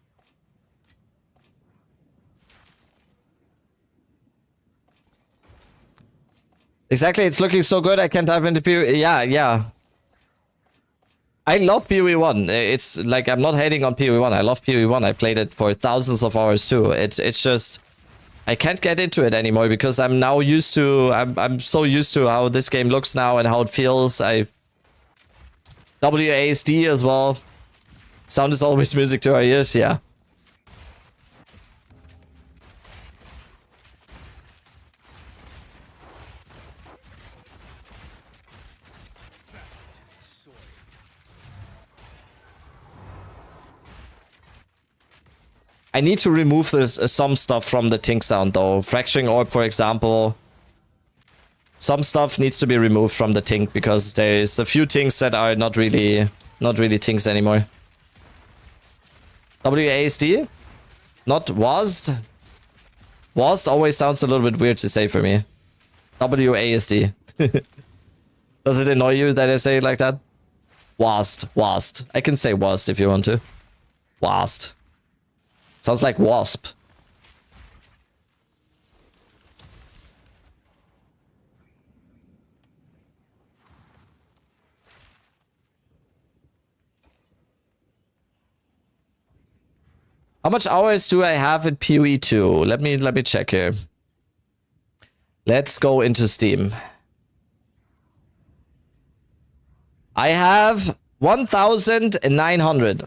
Exactly, it's looking so good, I can't dive into PoE. Yeah, yeah. I love PoE 1. It's like, I'm not hating on PoE 1. I love PoE 1. I played it for thousands of hours too. It's just... I can't get into it anymore because I'm now used to... I'm so used to how this game looks now and how it feels. WASD as well. Sound is always music to our ears, yeah. I need to remove this some stuff from the Tink sound though. Fracturing Orb, for example. Some stuff needs to be removed from the Tink because there's a few things that are not really Tinks anymore. WASD? Not WASD? WASD always sounds a little bit weird to say for me. WASD. Does it annoy you that I say it like that? WASD. WASD. I can say WASD if you want to. WASD. Sounds like wasp. How much hours do I have in PoE 2? Let me check here. Let's go into Steam. I have 1,900.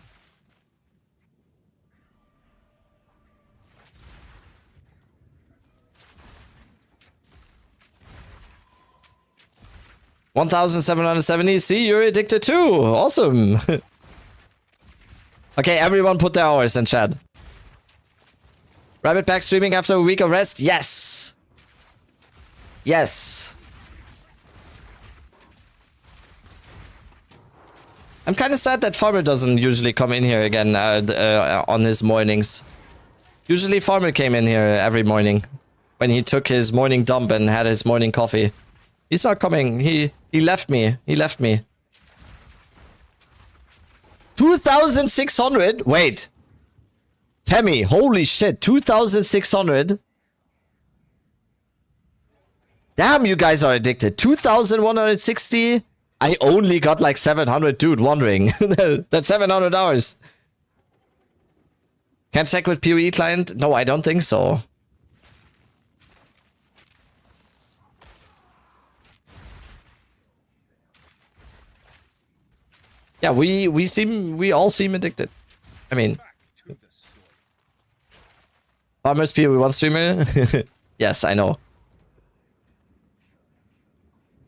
$1,770. See, you're addicted too. Awesome. Okay, everyone put their hours in chat. Rabbit back streaming after a week of rest? Yes. Yes. I'm kind of sad that Farmer doesn't usually come in here again on his mornings. Usually Farmer came in here every morning when he took his morning dump and had his morning coffee. He's not coming. He left me. He left me. 2,600? Wait. Temmie, holy shit. 2,600? Damn, you guys are addicted. 2,160? I only got like 700, dude, wondering. That's 700 hours. Can't check with PoE client? No, I don't think so. Yeah, we all seem addicted. I mean, Farmer's PoE 1 streamer? Yes, I know.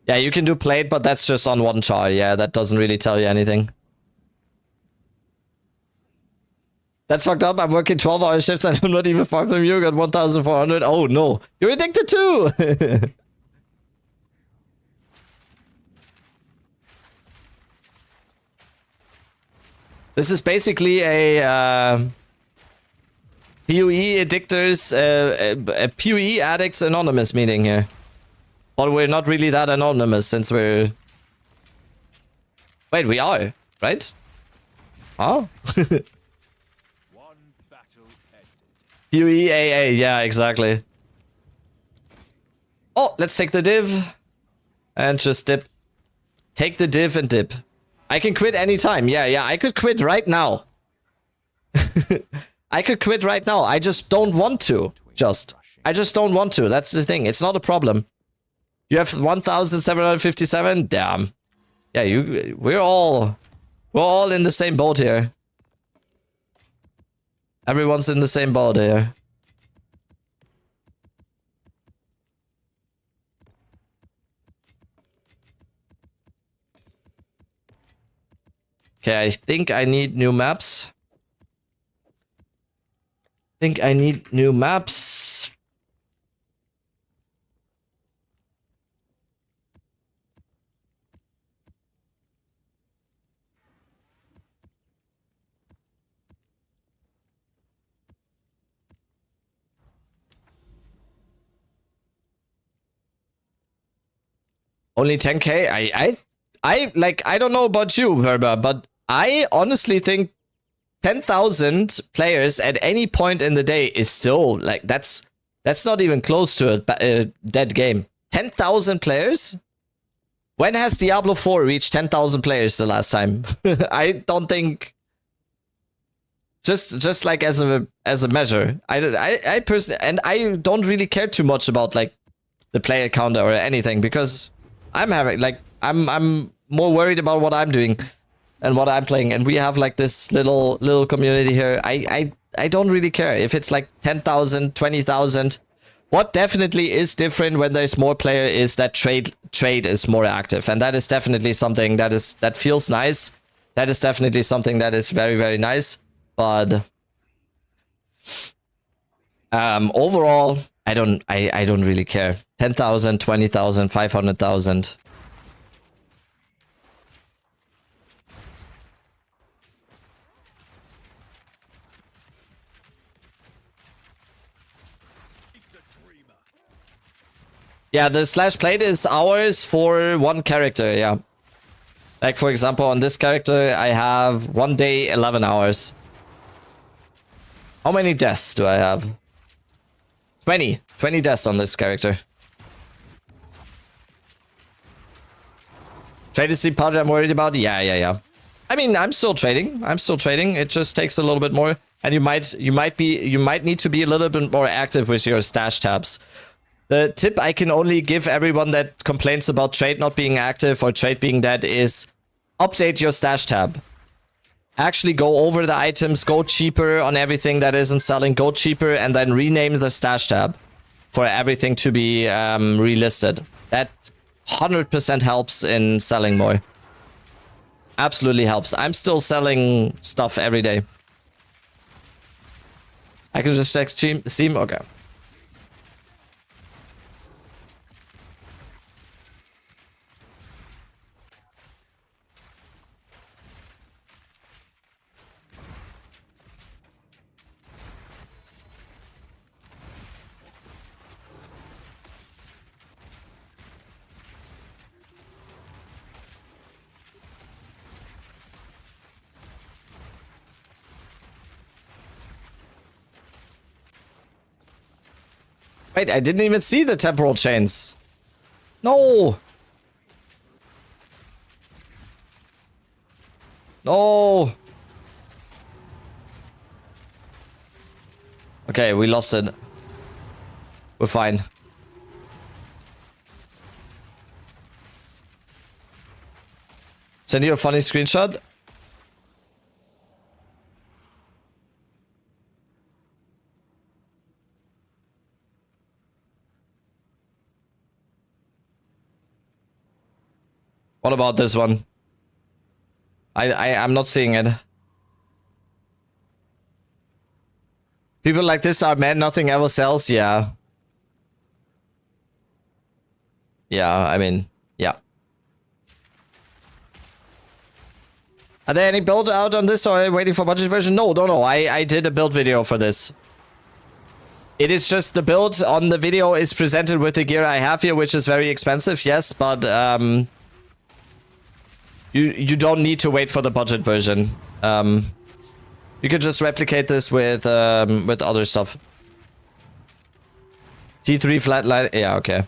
Yeah, you can do plate, but that's just on one char. Yeah, that doesn't really tell you anything. That's fucked up. I'm working 12-hour shifts and I'm not even far from you. Got 1,400. Oh no, you're addicted too. This is basically a PoE addictors, a PoE addicts anonymous meeting here. But we're not really that anonymous since we're... Wait, we are, right? Huh? PoE AA, yeah, exactly. Oh, let's take the div. And just dip. Take the div and dip. I can quit anytime. Yeah, I could quit right now. I could quit right now. I just don't want to. I just don't want to. That's the thing. It's not a problem. You have 1,757? Damn. Yeah, we're all in the same boat here. Everyone's in the same boat here. Okay, I think I need new maps. Only 10k? I don't know about you, Verba, but I honestly think 10,000 players at any point in the day is still, like, that's not even close to a dead game. 10,000 players? When has Diablo 4 reached 10,000 players the last time? I don't think... Just like as a measure. I personally... And I don't really care too much about, like, the player counter or anything, because I'm having, like, I'm more worried about what I'm doing and what I'm playing, and we have like this little community here. I don't really care if it's like 10,000, 20,000. What definitely is different when there's more player is that trade is more active, and that is definitely something that feels nice. That is definitely something that is very, very nice. But Overall, I don't really care. 10,000, 20,000, 500,000. Yeah, the slash plate is hours for one character, yeah. Like, for example, on this character, I have 1 day, 11 hours. How many deaths do I have? 20. 20 deaths on this character. Trade is the part I'm worried about? Yeah. I mean, I'm still trading. It just takes a little bit more. And you might need to be a little bit more active with your stash tabs. The tip I can only give everyone that complains about trade not being active or trade being dead is update your stash tab. Actually go over the items, go cheaper on everything that isn't selling, go cheaper, and then rename the stash tab for everything to be relisted. That 100% helps in selling more. Absolutely helps. I'm still selling stuff every day. I can just check Steam? Okay. Wait, I didn't even see the temporal chains. No. No. Okay, we lost it. We're fine. Send you a funny screenshot. What about this one? I'm not seeing it. People like this are mad nothing ever sells, yeah. Yeah, I mean, yeah. Are there any build out on this or are you waiting for budget version? No. I did a build video for this. It is just the build on the video is presented with the gear I have here, which is very expensive, yes, but you don't need to wait for the budget version. You could just replicate this with other stuff. T3 flatline, yeah, okay.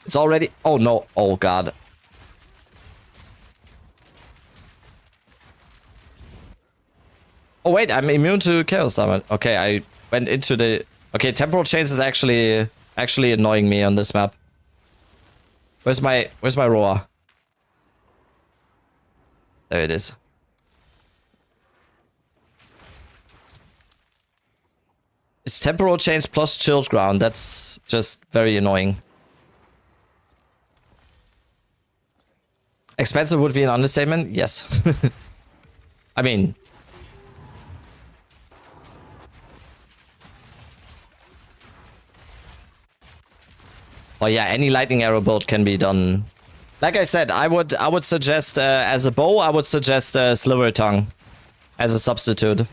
It's already, oh no, oh god. Oh wait, I'm immune to chaos damage. Okay, I went into the, okay, temporal chains is actually annoying me on this map. Where's my roar? There it is. It's temporal chains plus chilled ground. That's just very annoying. Expensive would be an understatement. Yes. I mean, well, yeah, any lightning arrow build can be done. Like I said, I would suggest as a bow, I would suggest sliver tongue as a substitute.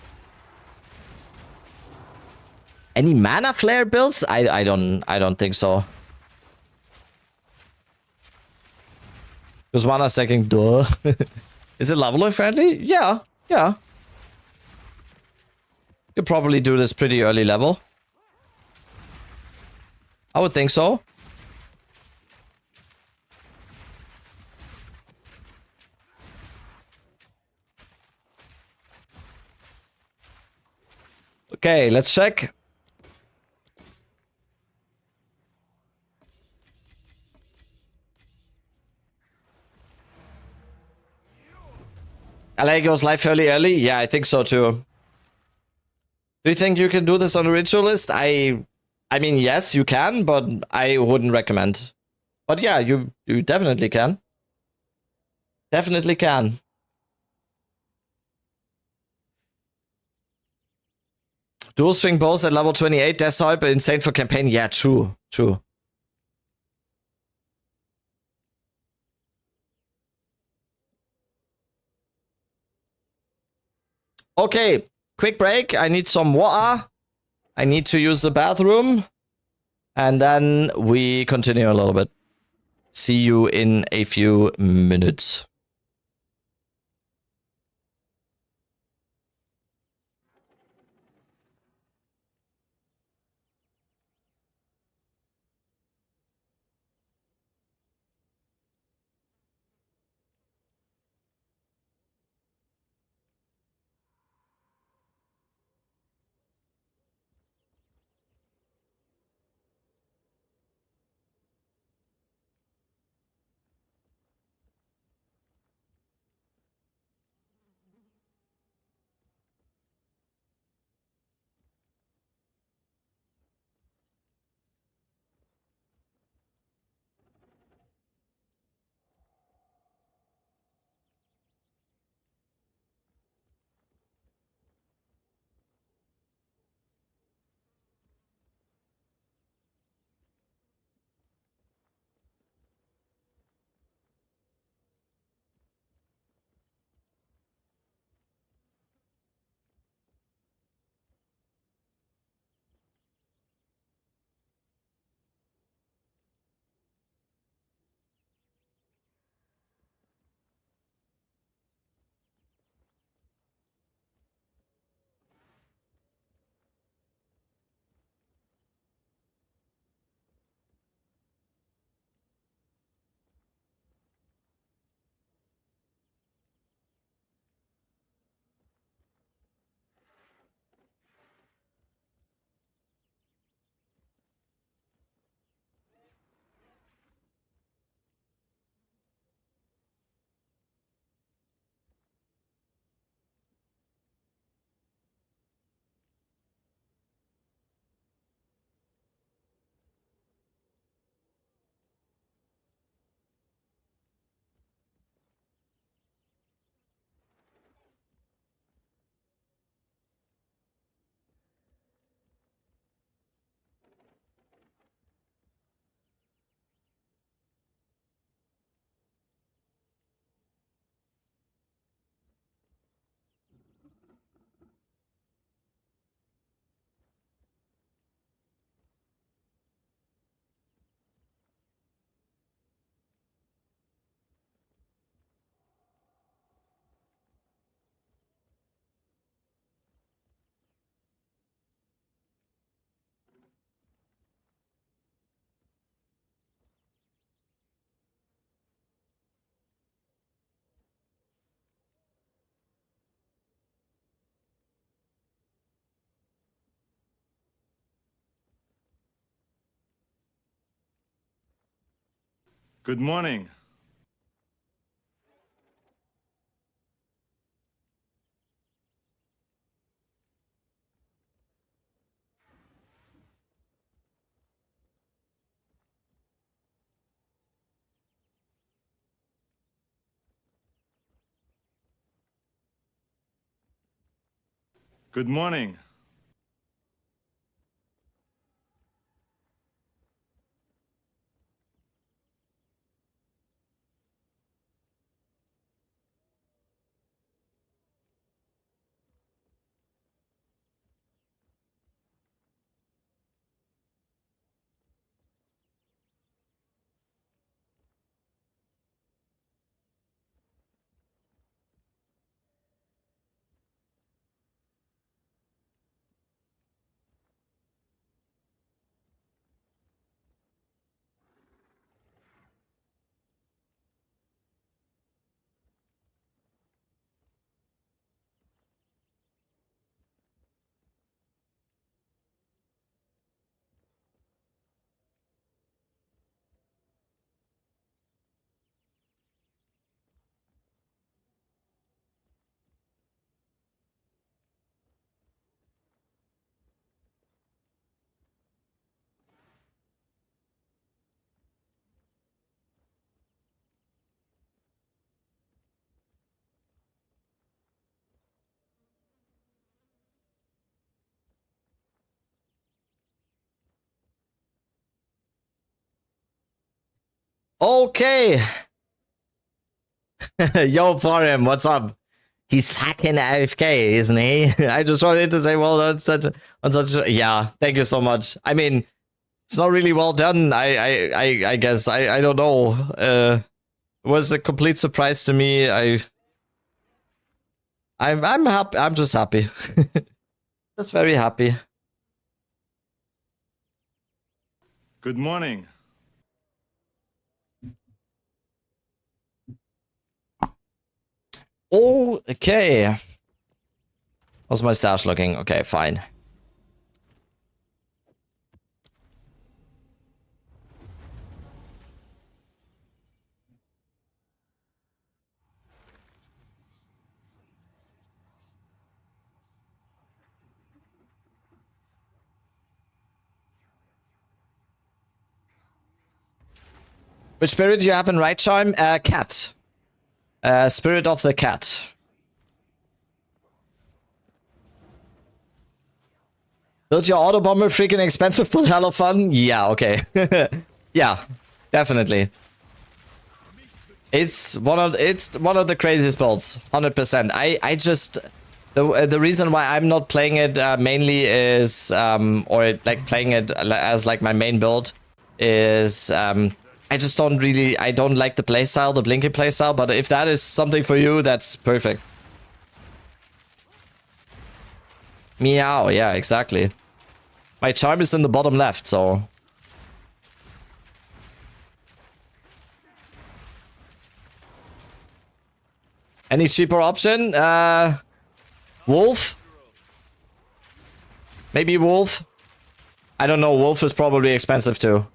Any mana flare builds? I don't think so. Because mana stacking, duh. Is it leveler friendly? Yeah. You could probably do this pretty early level. I would think so. Okay, let's check. LA goes live fairly early? Yeah, I think so too. Do you think you can do this on a ritualist? I mean, yes, you can, but I wouldn't recommend. But yeah, you definitely can. Definitely can. Dual string bows at level 28, Death Salt, but insane for campaign. Yeah, true. True. Okay, quick break. I need some water. I need to use the bathroom. And then we continue a little bit. See you in a few minutes. Good morning. Good morning. Okay. Yo, for him, what's up? He's fucking AFK, isn't he? I just wanted to say well done on such yeah, thank you so much. I mean, it's not really well done, I guess. I don't know. It was a complete surprise to me. I'm happy. I'm just happy. Just very happy. Good morning. Okay. How's my stash looking? Okay, fine. Which spirit do you have in right charm? Cat. Spirit of the cat. Build your auto bomber, freaking expensive but hella fun? Yeah, okay. Yeah, definitely. It's one of the craziest builds, 100%. I just the reason why I'm not playing it mainly is or like playing it as like my main build is I just don't like the playstyle, the blinking playstyle, but if that is something for you, that's perfect. Meow, yeah, exactly. My charm is in the bottom left, so. Any cheaper option? Wolf? Maybe Wolf? I don't know, Wolf is probably expensive too.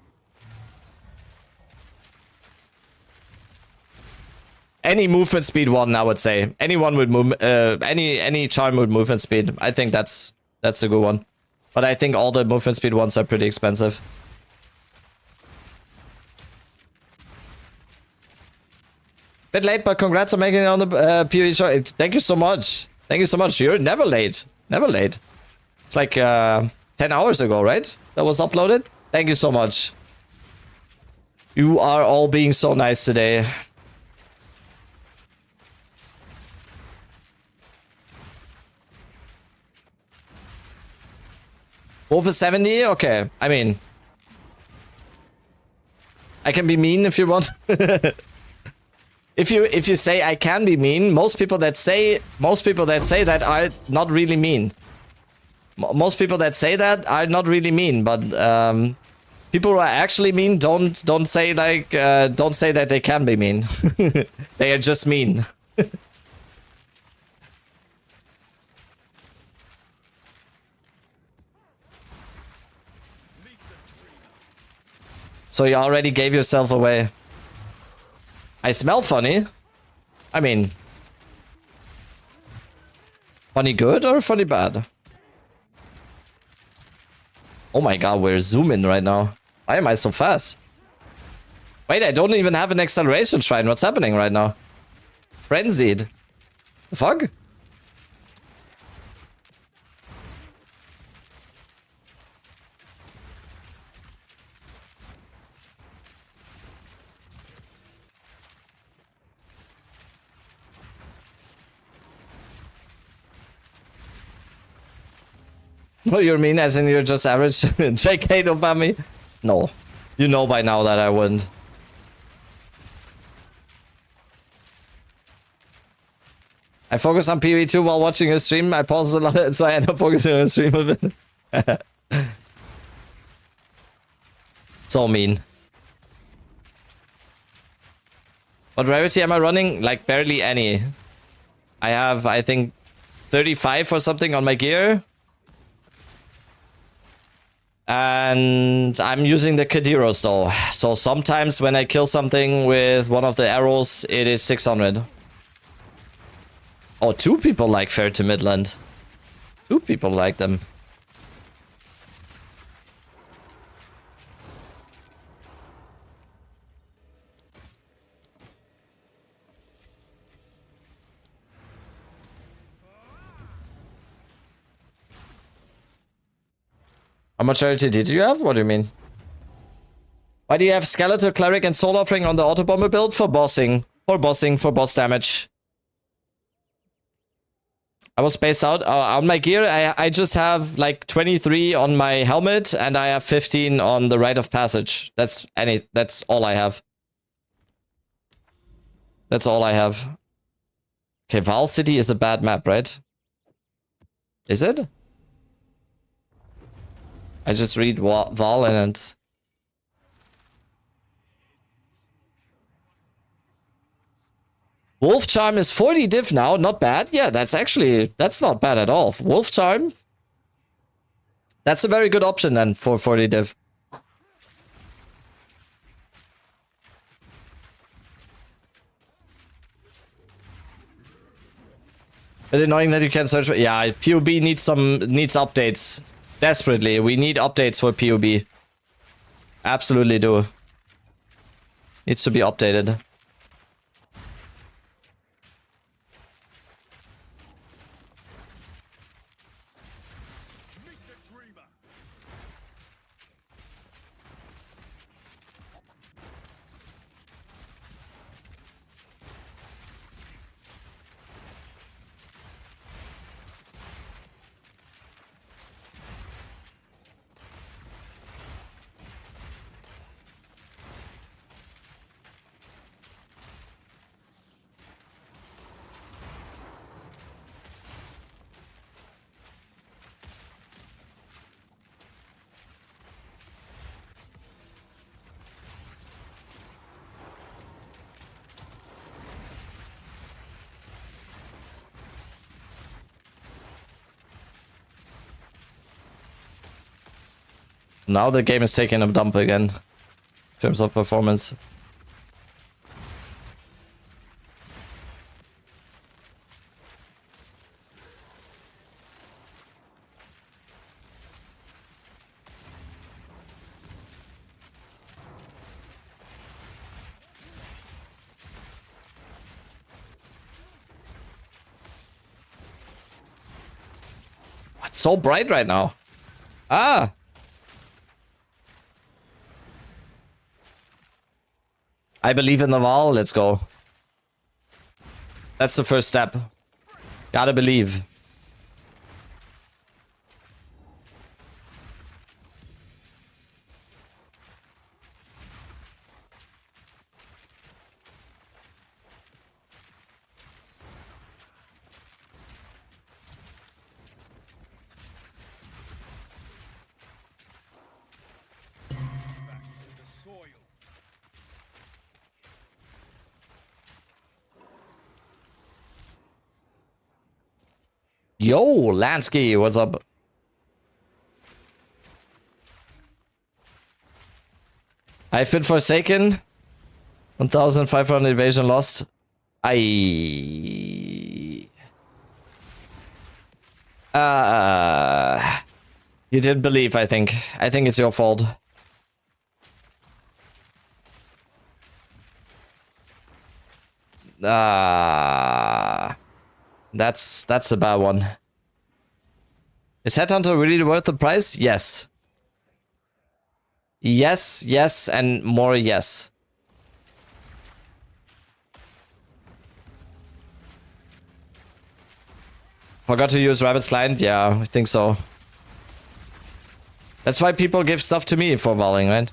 Any movement speed one, I would say. Anyone would move. Any charm with movement speed. I think that's a good one. But I think all the movement speed ones are pretty expensive. Bit late, but congrats on making it on the PoE show. Thank you so much. Thank you so much. You're never late. Never late. It's like 10 hours ago, right? That was uploaded. Thank you so much. You are all being so nice today. Wolf is 70? Okay. I mean, I can be mean if you want. If you say I can be mean, most people that say that are not really mean. Most people that say that are not really mean, but people who are actually mean don't say like don't say that they can be mean. They are just mean. So you already gave yourself away. I smell funny. I mean, funny good or funny bad? Oh my god, we're zooming right now. Why am I so fast? Wait, I don't even have an acceleration shrine. What's happening right now? Frenzied. The fuck? What do you mean, as in you're just average? JK, don't ban me? No. You know by now that I wouldn't. I focus on PvE2 while watching a stream. I pause a lot, so I end up focusing on a stream a bit. So mean. What rarity am I running? Like, barely any. I have, I think, 35 or something on my gear. And I'm using the Kadiros though. So sometimes when I kill something with one of the arrows, it is 600. Oh, 2 people like Fair to Midland. 2 people like them. How much rarity did you have? What do you mean? Why do you have Skeletor, Cleric, and Soul Offering on the Auto Bomber build? For bossing. For bossing, for boss damage. I was spaced out. On my gear, I just have like 23 on my helmet, and I have 15 on the Rite of Passage. That's all I have. That's all I have. Okay, Val City is a bad map, right? Is it? I just read Val and it's... Wolf Charm is 40 div now, not bad. Yeah, that's not bad at all. Wolf Charm, that's a very good option then for 40 div. Is it annoying that you can't search for... Yeah, PUB needs updates. Desperately, we need updates for PUB. Absolutely do. Needs to be updated. Now the game is taking a dump again in terms of performance. It's so bright right now. Ah! I believe in the Val. Let's go. That's the first step. Gotta believe. Yo, Lansky, what's up? I've been forsaken. 1,500 evasion lost. You didn't believe, I think. I think it's your fault. That's a bad one. Is Headhunter really worth the price? Yes. Yes, yes, and more yes. Forgot to use Rabbit's Client? Yeah, I think so. That's why people give stuff to me for volleying, right?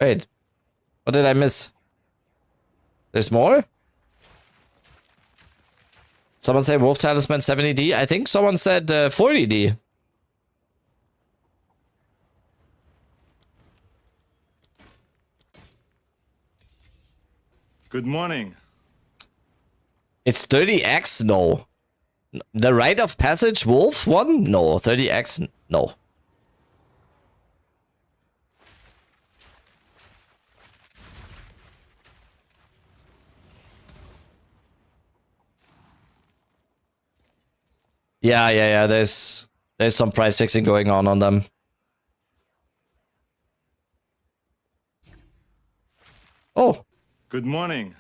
Wait. What did I miss? There's more? Someone said Wolf Talisman 70D. I think someone said 40D. Good morning. It's 30x? No. The Rite of Passage Wolf one? No. 30x? No. Yeah. There's some price fixing going on them. Oh. Good morning.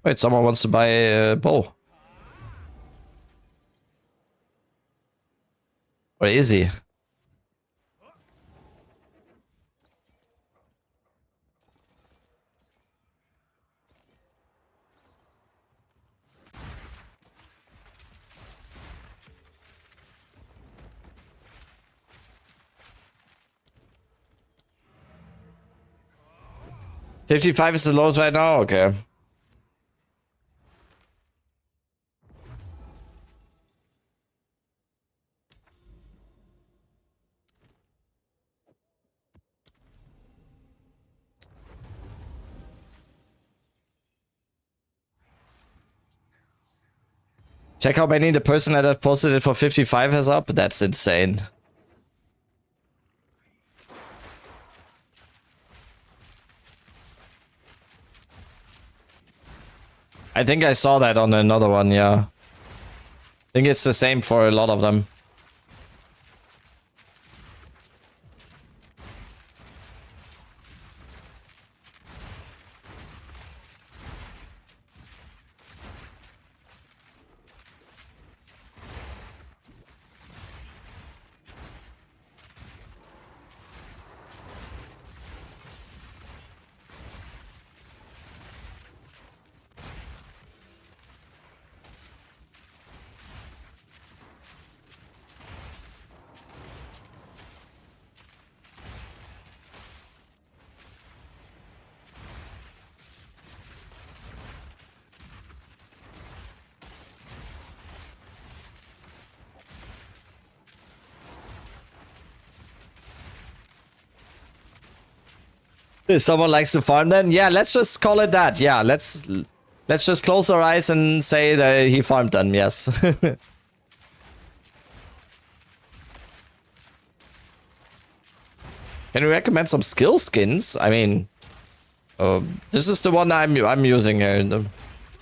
Wait, someone wants to buy a bow. Where is he? $55 is the lowest right now? Okay. Check how many the person that had posted it for 55 has up. That's insane. I think I saw that on another one, yeah. I think it's the same for a lot of them. If someone likes to farm then, yeah, let's just call it that. Yeah, let's just close our eyes and say that he farmed them, yes. Can you recommend some skill skins? I mean, this is the one I'm using here.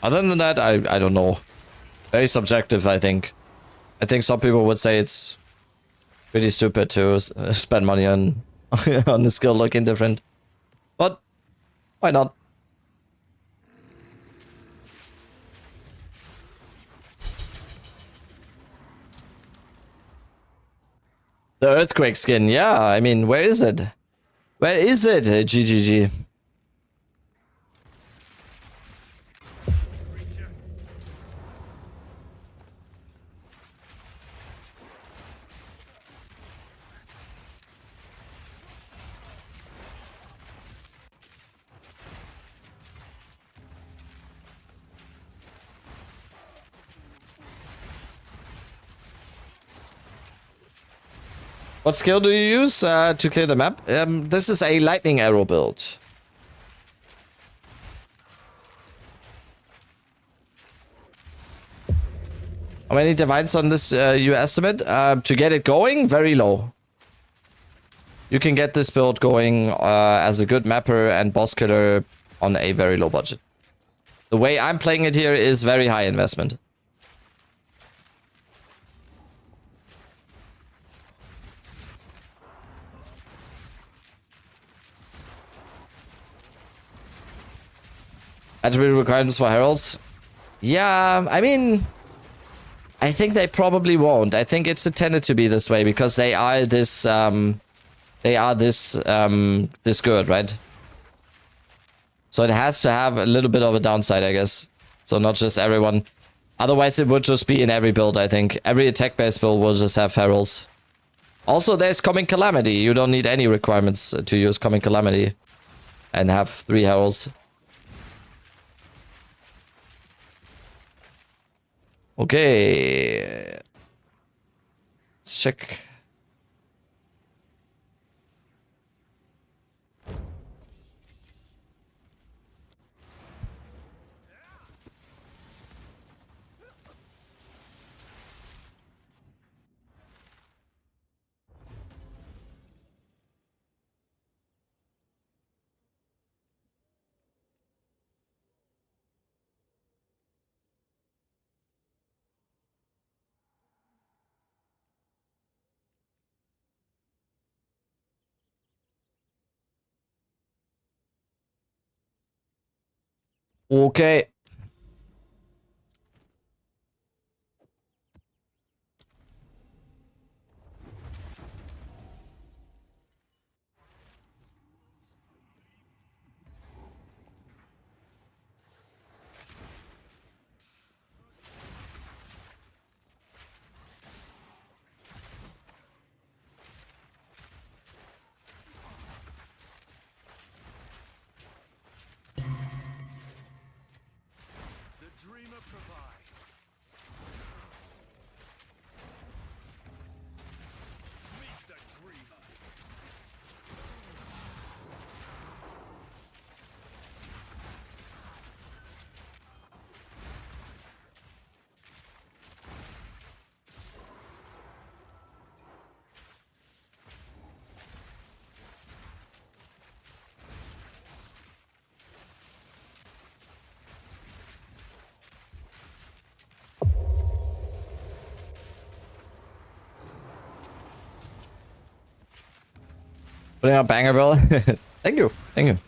Other than that, I don't know. Very subjective, I think. I think some people would say it's pretty stupid to spend money on on the skill looking different. But why not? The earthquake skin, yeah. I mean, where is it? Where is it, GGG? What skill do you use to clear the map? This is a lightning arrow build. How many divines on this you estimate? To get it going, very low. You can get this build going as a good mapper and boss killer on a very low budget. The way I'm playing it here is very high investment. Attribute requirements for heralds? Yeah, I mean, I think they probably won't. I think it's intended to be this way because they are this this good, right? So it has to have a little bit of a downside, I guess. So not just everyone. Otherwise, it would just be in every build, I think. Every attack-based build will just have heralds. Also, there's Coming Calamity. You don't need any requirements to use Coming Calamity. and have 3 heralds. Okay. Let's check. Okay. Putting up banger bill. Thank you. Thank you.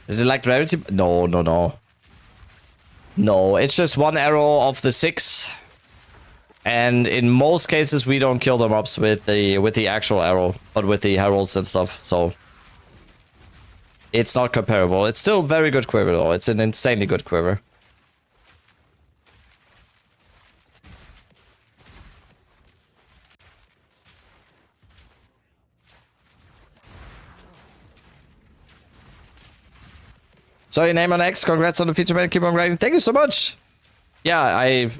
Is it like rarity? No, no, no. No, it's just 1 arrow of the 6. And in most cases, we don't kill the mobs with the actual arrow, but with the heralds and stuff. So it's not comparable. It's still very good quiver though. It's an insanely good quiver. So your name on X, congrats on the feature, man. Keep on grinding. Thank you so much. Yeah,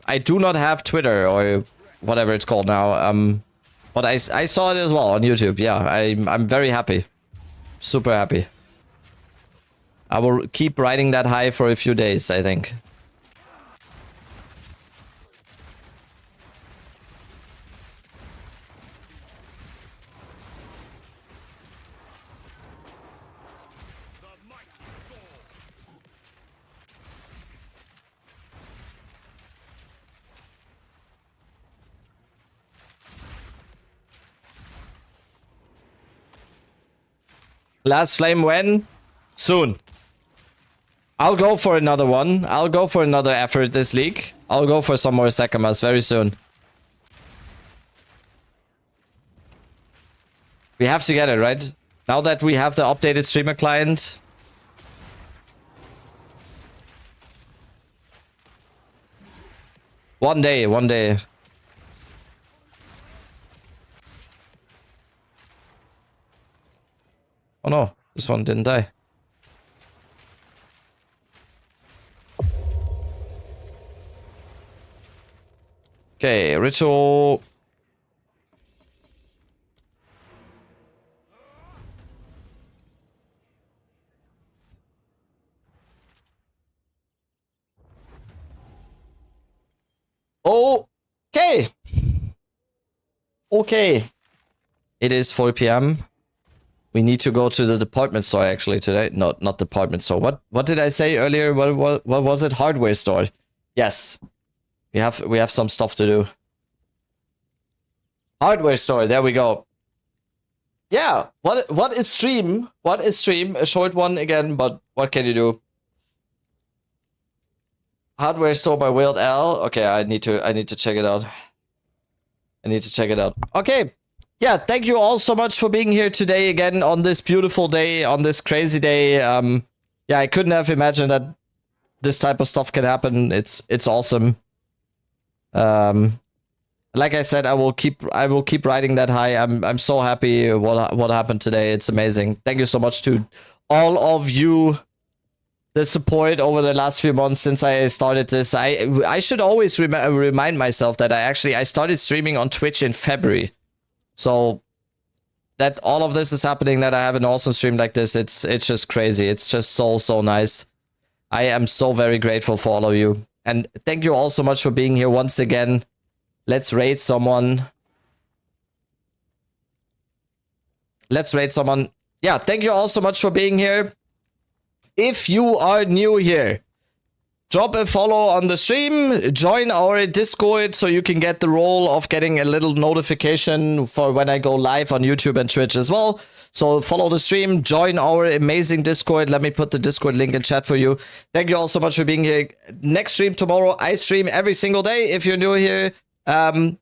I do not have Twitter or whatever it's called now. But I saw it as well on YouTube. Yeah, I'm very happy. Super happy. I will keep riding that high for a few days, I think. Last flame when? Soon. I'll go for another one. I'll go for another effort this league. I'll go for some more Sakamas very soon. We have to get it, right? Now that we have the updated streamer client. One day, one day. Oh no, this one didn't die. Okay, ritual. Okay. Okay. It is 4 p.m. We need to go to the department store actually today. Not department store. What did I say earlier? What was it? Hardware store. Yes. We have some stuff to do. Hardware store. There we go. Yeah. What is stream? What is stream? A short one again, but what can you do? Hardware store by Wild L. Okay, I need to check it out. I need to check it out. Okay. yeah, thank you all so much for being here today again on this beautiful day, on this crazy day. Yeah, I couldn't have imagined that this type of stuff can happen. It's awesome. Like I said, I will keep riding that high. I'm so happy what happened today. It's amazing. Thank you so much to all of you. The support over the last few months since I started this. I should always remind myself that I started streaming on Twitch in February. So that all of this is happening, that I have an awesome stream like this, it's just crazy. It's just so nice. I am so very grateful for all of you. And thank you all so much for being here once again. Let's raid someone. Yeah, thank you all so much for being here. If you are new here, drop a follow on the stream, join our Discord so you can get the role of getting a little notification for when I go live on YouTube and Twitch as well. So follow the stream, join our amazing Discord. Let me put the Discord link in chat for you. Thank you all so much for being here. Next stream tomorrow, I stream every single day. If you're new here, I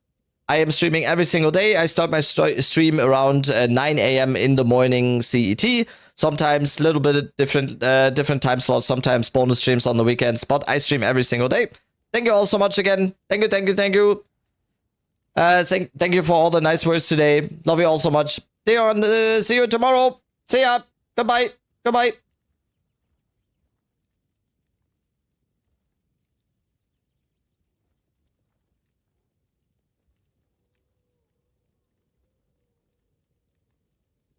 am streaming every single day. I start my stream around 9 a.m. in the morning CET. Sometimes a little bit different time slots, sometimes bonus streams on the weekends, but I stream every single day. Thank you all so much again. Thank you. Thank you for all the nice words today. Love you all so much. See you tomorrow. See ya. Goodbye.